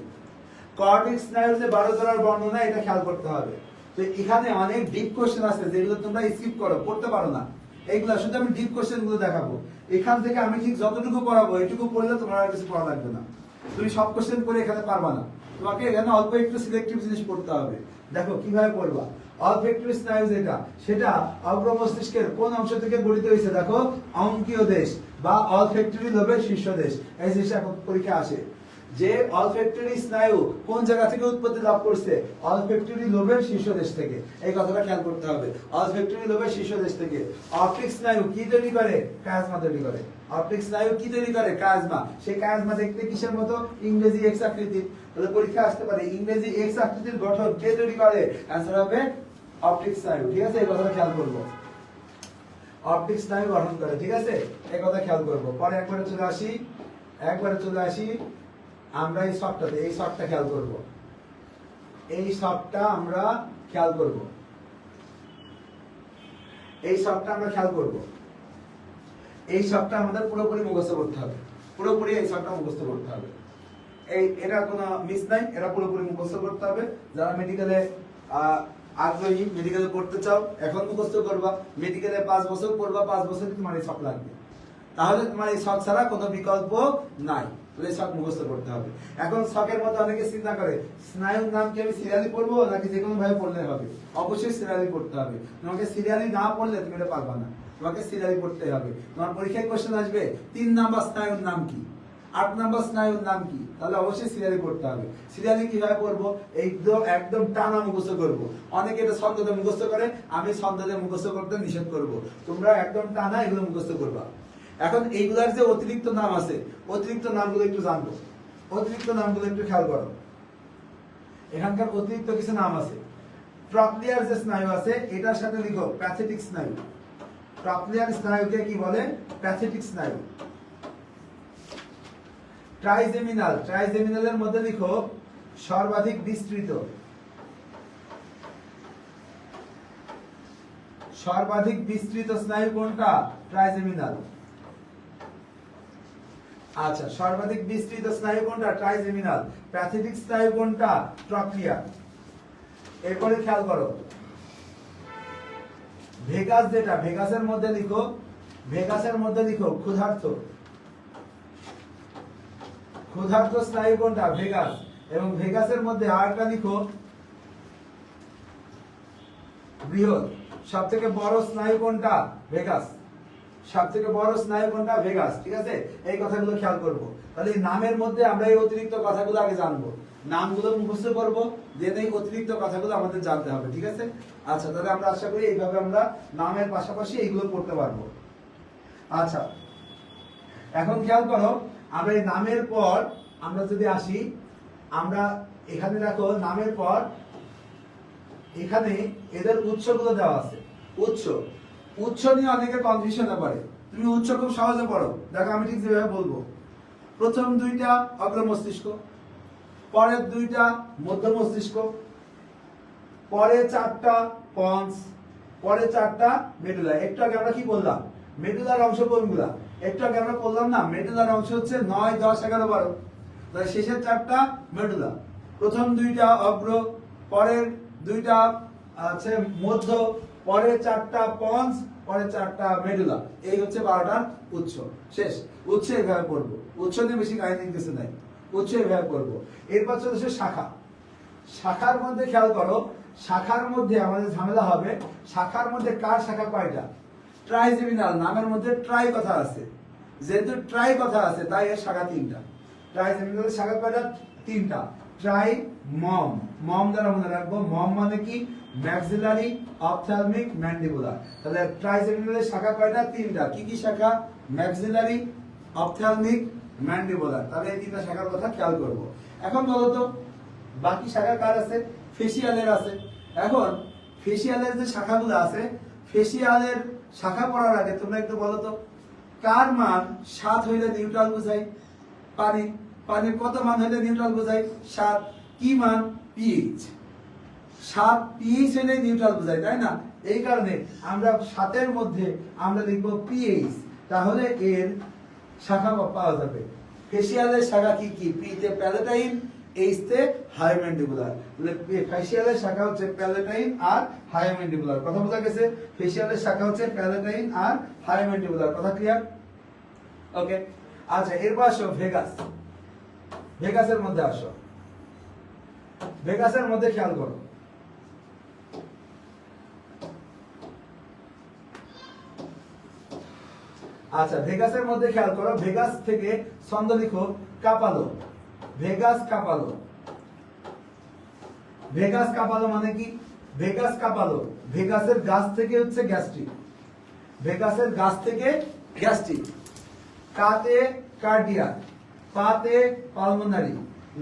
কর্টিক স্নায়ুর যে 12 জোড়ার বর্ণনা, এটা খেয়াল করতে হবে। তো এখানে অনেক ডিপ কোশ্চেন আছে যেগুলো তোমরা স্কিপ করো, পড়তে পারো না। এইগুলো শুধু আমি ডিপ কোশ্চেন গুলো দেখাবো। এখান থেকে আমি ঠিক যতটুকু পড়াবো এটুকু পড়লে তোমার আর কিছু পড়া লাগবে না। তুমি সব কোশ্চেন পড়ে এখানে পারবা না। তোমাকে এখানে অল্প একটু সিলেক্টিভ জিনিস পড়তে হবে। দেখো কিভাবে পড়বা। অলফ্যাক্টরি স্নায়ু যেটা, সেটা অগ্র মস্তিষ্কের কোন অংশ থেকে গঠিত হয়েছে? দেখো অঙ্কীয় দেশ বা অলফ্যাক্টরি লোবের শীর্ষদেশ। এই জিনিসটা এখন পরীক্ষা আসে যে অলফ্যাক্টরি স্নায়ু কোন জায়গা থেকে উৎপত্তি লাভ করছে? অলফ্যাক্টরি লোবের শীর্ষদেশ থেকে। এই কথাটা খেয়াল করতে হবে, অলফ্যাক্টরি লোবের শীর্ষদেশ থেকে। অপটিক স্নায়ু কি তৈরি করে? কায়াজমা তৈরি করে। অপটিক স্নায়ু কি তৈরি করে? কায়াজমা। সেই কায়াজমা দেখতে কিসের মতো? ইংরেজি এক্স আকৃতির। তাহলে পরীক্ষা আসতে পারে ইংরেজি এক্স আকৃতির গঠন কে তৈরি করে? অ্যান্সার হবে অপটিক স্নায়ু, ঠিক আছে? এই কথাটা খেয়াল করব। অপটিক স্নায়ু গঠন করে, ঠিক আছে? এই কথা খেয়াল করব। পরে একবারে চলে আসি আমরা এই শর্টটা খেয়াল করব। এই শর্টটা আমরা খেয়াল করব। এই শর্টটা আমাদের পুরোপুরি মুখস্থ করতে হবে। পুরোপুরি এই শর্টটা মুখস্থ করতে হবে। এটা কোনো মিস নাই, এটা পুরোপুরি মুখস্থ করতে হবে। যারা মেডিকেলে আগ্রহী, মেডিকেলে পড়তে চাও, এখন মুখস্থ করবা। মেডিকেলে 5 বছর পড়বা, 5 বছর তোমার এই শখ লাগবে। তাহলে তোমার এই শখ ছাড়া কোনো বিকল্প নাই। তাহলে শখ মুখস্থ করতে হবে। এখন শখের মধ্যে অনেকে চিন্তা করে স্নায়ুর নাম কি আমি সিরিয়ালি পড়বো নাকি যে কোনো ভাবে পড়লে হবে? অবশ্যই সিরিয়ালি পড়তে হবে। তোমাকে সিরিয়ালি না পড়লে তুমি এটা পারবা না। তোমাকে সিরিয়ালি পড়তে হবে। তোমার পরীক্ষায় কোশ্চেন আসবে 3 নাম্বার স্নায়ুর নাম কি? 8 নম্বর স্নায়ুর নাম কি? তাহলে অবশ্যই সিরিয়ালি পড়তে হবে। সিরিয়ালি কিভাবে পড়বো? একদম একদম টানা মুখস্থ করব। অনেকে এটা ছন্দে মুখস্থ করে, আমি ছন্দে মুখস্থ করতে নিষেধ করব। তোমরা একদম টানা এগুলো মুখস্থ করবা। এখন এইগুলার যে অতিরিক্ত নাম আছে, অতিরিক্ত নামগুলো একটু জানবো। অতিরিক্ত নামগুলো একটু খেয়াল করো। এখানকার অতিরিক্ত কিছু নাম আছে। প্রক্লিয়ার যে স্নায়ু আছে এটার সাথে লিখো প্যাথেটিক স্নায়ু। প্রক্লিয়ার স্নায়ুকে কি বলে? প্যাথেটিক স্নায়ু। ট্রাইজেমিনাল, ট্রাইজেমিনালের মধ্যে লিখো সর্বাধিক বিস্তৃত। সর্বাধিক বিস্তৃত স্নায়ু কোনটা? ট্রাইজেমিনাল। আচ্ছা, সর্বাধিক বিস্তৃত স্নায়ু কোনটা? ট্রাইজেমিনাল। প্যাথেটিক স্নায়ু কোনটা? প্রক্লিয়ার। এরপরে খেয়াল করো, ভেগাস যেটা, ভেগাসের মধ্যে লিখো, ভেগাসের মধ্যে লিখো ক্ষুধার্ত। ক্ষুধার্ত স্নায়ু কোনটা? ভেগাস। এবং ভেগাসের মধ্যে আরেকটা লিখো বৃহৎ। সব থেকে বড় স্নায়ু কোনটা? ভেগাস। সব থেকে বড় স্নায়ু কোনটা? ভেগাস। ঠিক আছে, এই কথাগুলো খেয়াল করব। তাহলে এই নামের মধ্যে আমরা এই অতিরিক্ত কথাগুলো আগে জানবো, নামগুলো মুখস্থ করবো, দেন এই অতিরিক্ত কথাগুলো আমাদের জানতে হবে। ঠিক আছে, আচ্ছা, তাহলে আমরা আশা করি এইভাবে আমরা নামের পাশাপাশি এইগুলো পড়তে পারবো। আচ্ছা, এখন খেয়াল করো, আমরা এই নামের পর আমরা যদি আসি, আমরা এখানে দেখো নামের পর এখানে এদের উৎসগুলো দেওয়া আছে। উৎস, উৎস নিয়ে অনেকে কনফিউশনে পড়ে। তুমি উৎস খুব সহজে পড়ো। দেখো আমি ঠিক যেভাবে বলবো, প্রথম দুইটা অগ্র মস্তিষ্ক, পরের দুইটা মধ্য মস্তিষ্ক, পরে চারটা পন্স, পরে চারটা মেডুলা। একটু আগে আমরা কি বললাম? মেডুলার অংশ কোনগুলা? একটু আগে আমরা বললাম না, মেডুলার অংশ হচ্ছে 9, 10, 11, 12। তাহলে শেষের চারটা মেডুলা, প্রথম দুইটা অগ্র, পরের দুইটা আছে মধ্য, পরের চারটা পন্স, পরের চারটা মেডুলা। এই হচ্ছে 12টার উৎস। শেষ। উৎস এভাবে পড়বো, উৎস নিয়ে বেশি কাহিনী কিছু নাই, উৎস এভাবে পড়বো। এরপর চলেছে শাখা। শাখার মধ্যে খেয়াল করো, শাখার মধ্যে আমাদের ঝামেলা হবে, শাখার মধ্যে কার শাখা কয়টা? ট্রাইজেমিনাল, নামের মধ্যে ট্রাই কথা আছে, যেহেতু ট্রাই কথা আছে তাই এর শাখা 3টা। ট্রাইজেমিনালের শাখা কয়টা? 3টা। ট্রাই মম, মম দ্বারা মনে রাখবো, মম মানে কি? Maxillary, ophthalmic, mandibular. তাহলে ট্রাইজেমিনালের শাখা কয়টা? 3টা। কি কি শাখা? Maxillary, ophthalmic, mandibular. তাহলে এই 3টা শাখার কথা খেয়াল করব। এখন বলো তো বাকি শাখা কার আছে? ফেসিয়ালের আছে। এখন ফেসিয়ালের যে শাখাগুলো আছে, ফেসিয়ালের শাখা পড়ার আগে তোমরা একটু বলো তো, কার মান 7 হইলে নিউট্রাল বোঝায়? পানি, পানির কত মান হইলে নিউট্রাল বোঝায়? 7। কি মান? পিএইচ। 7 পিএইচ হইলে নিউট্রাল বোঝায়, তাই না? এই কারণে আমরা 7-এর মধ্যে আমরা লিখবো পিএইচ, তাহলে এর শাখা পাওয়া যাবে। ফেসিয়ালের শাখা কি কি? পি তে প্যালেটাইন, এইচ তে হাইওম্যান্ডিবুলার। ফেসিয়ালের শাখা হচ্ছে প্যালেটাইন আর হাইওম্যান্ডিবুলার। কথা বোঝা গেছে? ফেসিয়ালের শাখা হচ্ছে প্যালেটাইন আর হাইওম্যান্ডিবুলার। কথা ক্লিয়ার? ওকে, আচ্ছা, এরপর আসো ভেগাস। ভেগাসের মধ্যে আসো, ভেগাসের মধ্যে খেয়াল করো, আচ্ছা, ভেগাসের মধ্যে খেয়াল করো, ভেগাস থেকে ছন্দ লিখো কাপালো। ভেগাস কাপালো। ভেগাস কাপালো মানে কি? ভেগাস কাপালো, ভেগাসের গাছ থেকে হচ্ছে গ্যাস্ট্রিক। ভেগাসের গাছ থেকে গ্যাস্ট্রিক। কাতে কার্ডিয়াক, পাতে পালমোনারি,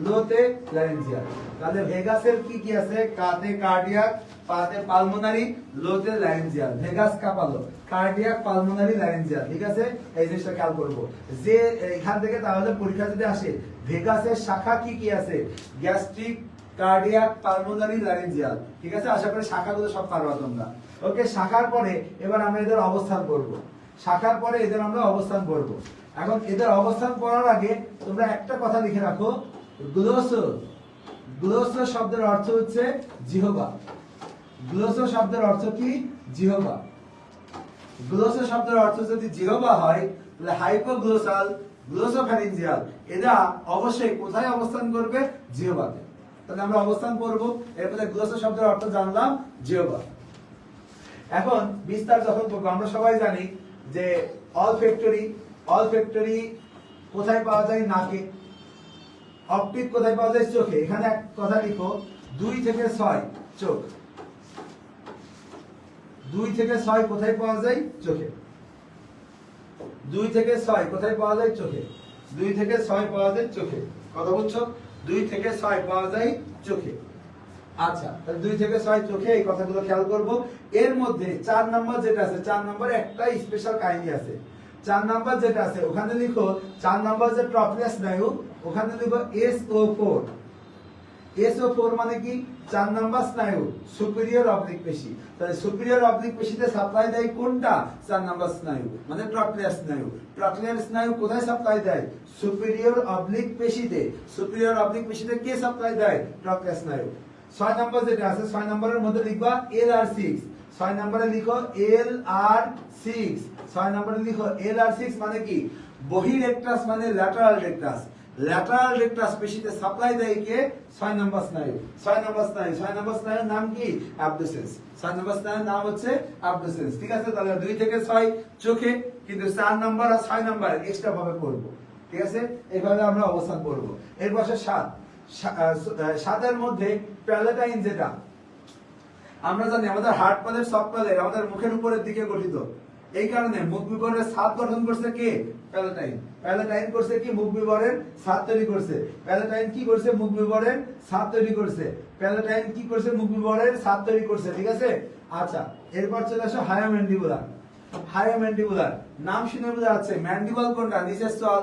লোতে ল্যারিঞ্জিয়াল। তাহলে ভেগাসের কি কি আছে? কাতে কার্ডিয়াক, পাতে পালমোনারি, লোতে ল্যারিঞ্জিয়াল। ভেগাস কাপালো, কার্ডিয়াক, পালমোনারি, ল্যারিঞ্জিয়াল। ঠিক আছে, এই জিনিসটা খেয়াল করবো যে এখান থেকে তাহলে পরীক্ষা যদি আসে ভেগাসের শাখা কি কি আছে? Gastric, cardiac, pulmonary, laryngeal. ঠিক আছে, আশা করি শাখাগুলো সব পারবা তোমরা। ওকে, শাখার পরে এবার আমরা এদের অবস্থান করব। শাখার পরে এদের আমরা অবস্থান করব। এখন এদের অবস্থান করার আগে তোমরা একটা কথা লিখে রাখো, গ্লোসো। গ্লোসো শব্দের অর্থ হচ্ছে জিহ্বা। গ্লোসো শব্দের অর্থ কি? জিহ্বা। গ্লোসো শব্দের অর্থ যদি জিহ্বা হয় তাহলে হাইপোগ্লোসাল, গ্লোসোফ্যারিঞ্জিয়াল এরা অবশ্যই কোথায় অবস্থান করবে? জিহ্বাতে। তাহলে আমরা অবস্থান করব। এরপরে গ্লোসো শব্দের অর্থ জানলাম, জিহ্বা। এখন বিস্তার যখন করবো, আমরা সবাই জানি যে অলফ্যাক্টরি, অলফ্যাক্টরি কোথায় পাওয়া যায় নাকে, অপটিক কোথায় পাওয়া যায় চোখে। এখানে এক কথা লিখো 2 থেকে 6 চোখ, 2 থেকে 6 কোথায় পাওয়া যায় চোখে, 2 থেকে 6 কোথায় পাওয়া যায় চোখে, 2 থেকে 6 পাওয়া যায় চোখে। কথা বলছো? 2 থেকে 6 পাওয়া যায় চোখে। আচ্ছা, তাহলে 2 থেকে 6 চোখে, এই কথাগুলো খেয়াল করব। এর মধ্যে 4 নাম্বার যেটা আছে, 4 নাম্বারে একটা স্পেশাল কাহিনী আছে। 4 নাম্বার যেটা আছে ওখানে লিখো 4 নাম্বার যে ট্রপিয়াস স্নায়ু, ওখানে লিখো SO4। SO4 মানে কি? 4 নাম্বার স্নায়ু সুপিরিয়র অবলিক পেশি। তাহলে সুপিরিয়র অবলিক পেশিতে সাপ্লাই দেয় কোনটা? 4 নাম্বার স্নায়ু, মানে ট্রপিয়াস স্নায়ু। ট্রপিয়াস স্নায়ু কোথায় সাপ্লাই দেয়? সুপিরিয়র অবলিক পেশিতে। সুপিরিয়র অবলিক পেশিতে কে সাপ্লাই দেয়? ট্রপিয়াস স্নায়ু। 6 নাম্বার যেটা আছে, 6 নাম্বারের মধ্যে লিখবা LR6। 6 নম্বরে লিখো LR6। 6 নম্বরে লিখো LR6 মানে কি? বহিরেক্টাস মানে ল্যাটারাল রেক্টাস। ল্যাটারাল রেক্টাস পেশিতে সাপ্লাই দেয় কে? 6 নম্বর স্নায়ু। 6 নম্বর স্নায়ু, 6 নম্বর স্নায়ুর নাম কি? অ্যাবডুসেন্স। 6 নম্বর স্নায়ুর নাম হচ্ছে অ্যাবডুসেন্স। ঠিক আছে? তাহলে 2 থেকে 6 চোখে, কিন্তু 4 নম্বর আর 6 নম্বর এক্সট্রা ভাবে পড়ব। ঠিক আছে? এইভাবে আমরা অবস্থান করব। এর পাশে 7, 7 মধ্যে প্যালেটাইন যেটা আমরা জানি আমাদের হার্ট পালের সফট পালের আমাদের মুখের উপরের দিকে গঠিত। এই কারণে মুখ বিবরের ছাদ গঠন করছে কে? প্যালেটাইন। প্যালেটাইন করছে কি? মুখ বিবরের ছাদ তৈরি করছে। প্যালেটাইন কি করছে? মুখ বিবরের ছাদ তৈরি করছে। প্যালেটাইন কি করছে? মুখ বিবরের ছাদ তৈরি করছে। ঠিক আছে? আচ্ছা, এরপর চলে আসো হায়োম্যান্ডিবুলার। হায়োম্যান্ডিবুলার নাম শুনে বোঝা যাচ্ছে ম্যান্ডিবল কোনটা? নিচের চল,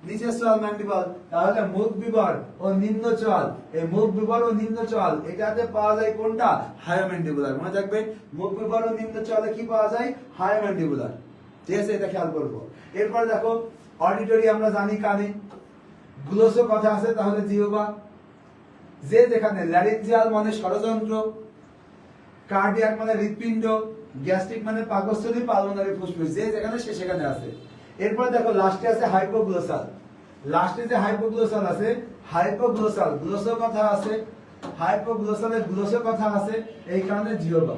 নিচের চল ম্যান্ডিবল। তাহলে মুখ বিবর ও নিম্ন চল, এই মুখ বিবর ও নিম্ন চল এটাতে পাওয়া যায় কোনটা? হায়োম্যান্ডিবুলার। মনে রাখবে, মুখ বিবর ও নিম্ন চলে কি পাওয়া যায়? হায়োম্যান্ডিবুলার। ঠিক আছে? এটা খেয়াল করব। এরপর দেখো অডিটরি আমরা জানি কানে, গ্লোসো কথা আছে তাহলে জিহ্বা, যে যেখানে ল্যারিঞ্জিয়াল মানে ষড়যন্ত্র, কার্ডিয়াক মানে হৃৎপিণ্ড, গ্যাস্ট্রিক মানে পাকস্থলী, পালমোনারি ফুসফুস, যে যেখানে সে সেখানে আছে। এরপর দেখো লাস্টে আছে হাইপোগ্লোসাল। লাস্টে যে হাইপোগ্লোসাল আছে, হাইপোগ্লোসাল গ্লোসো কথা আছে, হাইপোগ্লোসালের গ্লোসো কথা আছে, এই কারণে জিহ্বা।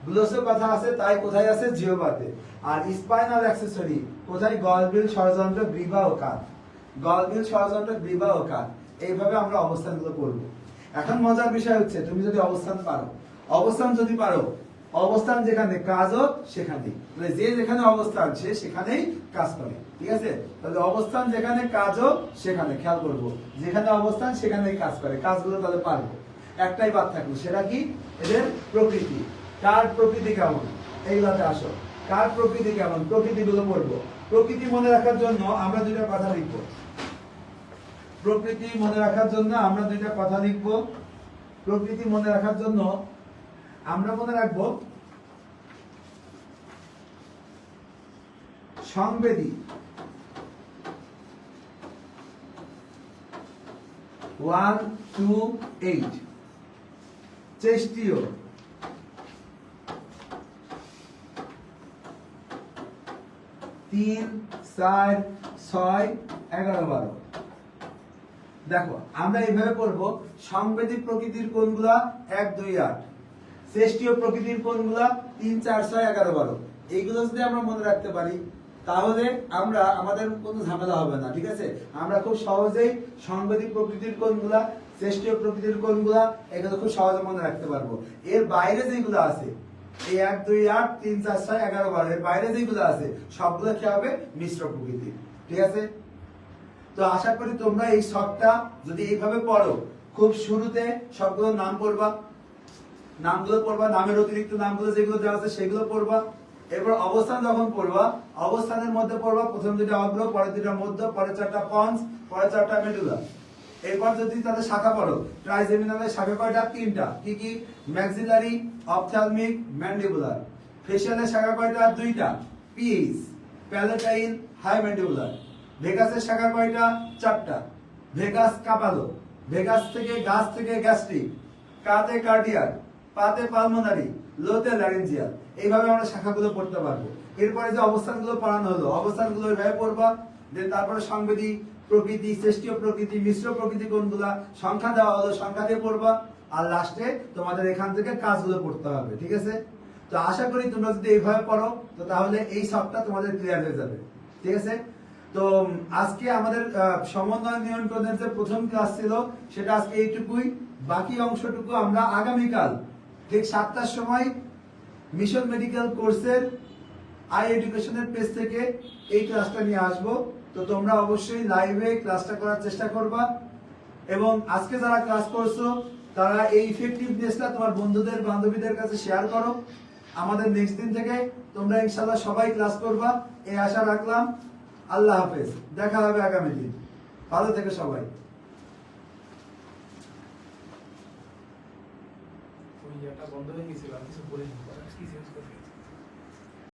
গ্লোসো কথা আছে তাই কোথায় আছে? জিহ্বাতে। আর স্পাইনাল অ্যাক্সেসরি কোথায়? গলবিল, ষড়যন্ত্র, গ্রীবা ও কাঁধ। গলবিল, ষড়যন্ত্র, গ্রীবা ও কাঁধ। এইভাবে আমরা অবস্থানগুলো করব। এখন মজার বিষয় হচ্ছে তুমি যদি অবস্থান পারো, অবস্থান যদি পারো, অবস্থান যেখানে কাজও সেখানেই, মানে যে যেখানে অবস্থান সে সেখানেই কাজ করে। ঠিক আছে? তাহলে অবস্থান যেখানে কাজও সেখানে, খেয়াল করব, যেখানে অবস্থান সেখানেই কাজ করে। কাজগুলো তাহলে পারবো। একটাই বাদ থাকলো, সেটা কি? এদের প্রকৃতি। কার প্রকৃতি কেমন? এইগুলোতে আসো। কার প্রকৃতি কেমন? প্রকৃতিগুলো পড়বো। প্রকৃতি মনে রাখার জন্য আমরা দুইটা কথা লিখবো। প্রকৃতি মনে রাখার জন্য আমরা দুইটা কথা লিখবো। প্রকৃতি মনে রাখার জন্য আমরা মনে রাখবো সংবেদী, 1, 2, 8, চেষ্টীয়, 3, 4, 6, 11, 12। দেখো আমরা এইভাবে পড়বো, সংবেদী প্রকৃতির কোনগুলা? 1, 2, 8। শ্রেষ্ঠীয় প্রকৃতির কোনগুলা? 3, 4, 6, 11, 12। এইগুলো যদি আমরা মনে রাখতে পারি তাহলে আমরা আমাদের কোনো ঝামেলা হবে না। ঠিক আছে? আমরা খুব সহজেই সংবেদী প্রকৃতির কোনগুলা, শ্রেষ্ঠীয় প্রকৃতির কোনগুলা, এগুলো খুব সহজে মনে রাখতে পারবো। এর বাইরে যেগুলো আছে, এই 1, 2, 8, 3, 4, 6, 11, 12 এর বাইরে যেগুলো আছে সবগুলো কি হবে? মিশ্র প্রকৃতির। ঠিক আছে? তো আশা করি তোমরা এই শখটা যদি এইভাবে পড়ো, খুব শুরুতে সবগুলোর নাম পড়বা, নামগুলো পড়বা, নামের অতিরিক্ত নামগুলো যেগুলো দেওয়া আছে সেগুলো পড়বা। এরপর অবস্থান যখন পড়বা, অবস্থানের মধ্যে পড়বা প্রথম দুইটা অগ্র, পরের দুইটা মধ্য, পরের 4টা পঞ্চ, পরের 4টা মেডুলা। এরপর যদি তাদের শাখা পড়ো, ট্রাইজেমিনালের শাখা কয়টা? 3টা। কি কি? Maxillary, ophthalmic, mandibular. ফেশিয়ালের শাখা কয়টা? 2টা। Piece, palatine, হাইম্যান্ডিবুলার। ভেগাসের শাখা কয়টা? 4টা। ভেগাস কাপালো, ভেগাস থেকে গাছ থেকে গ্যাস্ট্রিক, কাতে কার্ডিয়াক, পাতে পালমোনারি, লোতে ল্যারিঞ্জিয়াল। এইভাবে আমরা শাখাগুলো পড়তে পারবো। এরপরে যে অবস্থানগুলো পড়ানো হলো, অবস্থানগুলো এইভাবে পড়বা। দেন তারপরে সংবেদী প্রকৃতি, শ্রেষ্ঠীয় প্রকৃতি, মিশ্র প্রকৃতি কোনগুলা, সংখ্যা দেওয়া হলো, সংখ্যা দিয়ে পড়বা। আর লাস্টে তোমাদের এখান থেকে কাজগুলো পড়তে হবে। ঠিক আছে? তো আশা করি তোমরা যদি এইভাবে পড়ো তো তাহলে এই সবটা তোমাদের ক্লিয়ার হয়ে যাবে। ঠিক আছে? তো আজকে আমাদের সমন্বয় নিয়ন্ত্রণের যে প্রথম ক্লাস ছিল সেটা আজকে এইটুকুই। বাকি অংশটুকু আমরা আগামীকাল ঠিক 7টার সময় মিশন মেডিকেল কোর্সের আই এডুকেশনের পেজ থেকে এই ক্লাসটা নিয়ে আসবো। তো তোমরা অবশ্যই লাইভে ক্লাসটা করার চেষ্টা করবা এবং আজকে যারা ক্লাস করছো তারা এই ইফেক্টিভনেসটা তোমার বন্ধুদের বান্ধবীদের কাছে শেয়ার করো। আমাদের নেক্সট দিন থেকে তোমরা ইনশাআল্লাহ সবাই ক্লাস করবা এই আশা রাখলাম। আল্লাহ হাফেজ, দেখা হবে আগামী দিন। ভালো থেকো সবাই। ওই একটা বন্ধ হয়ে গেছিল, আমি কিছু বলিনি, কি চেঞ্জ করতে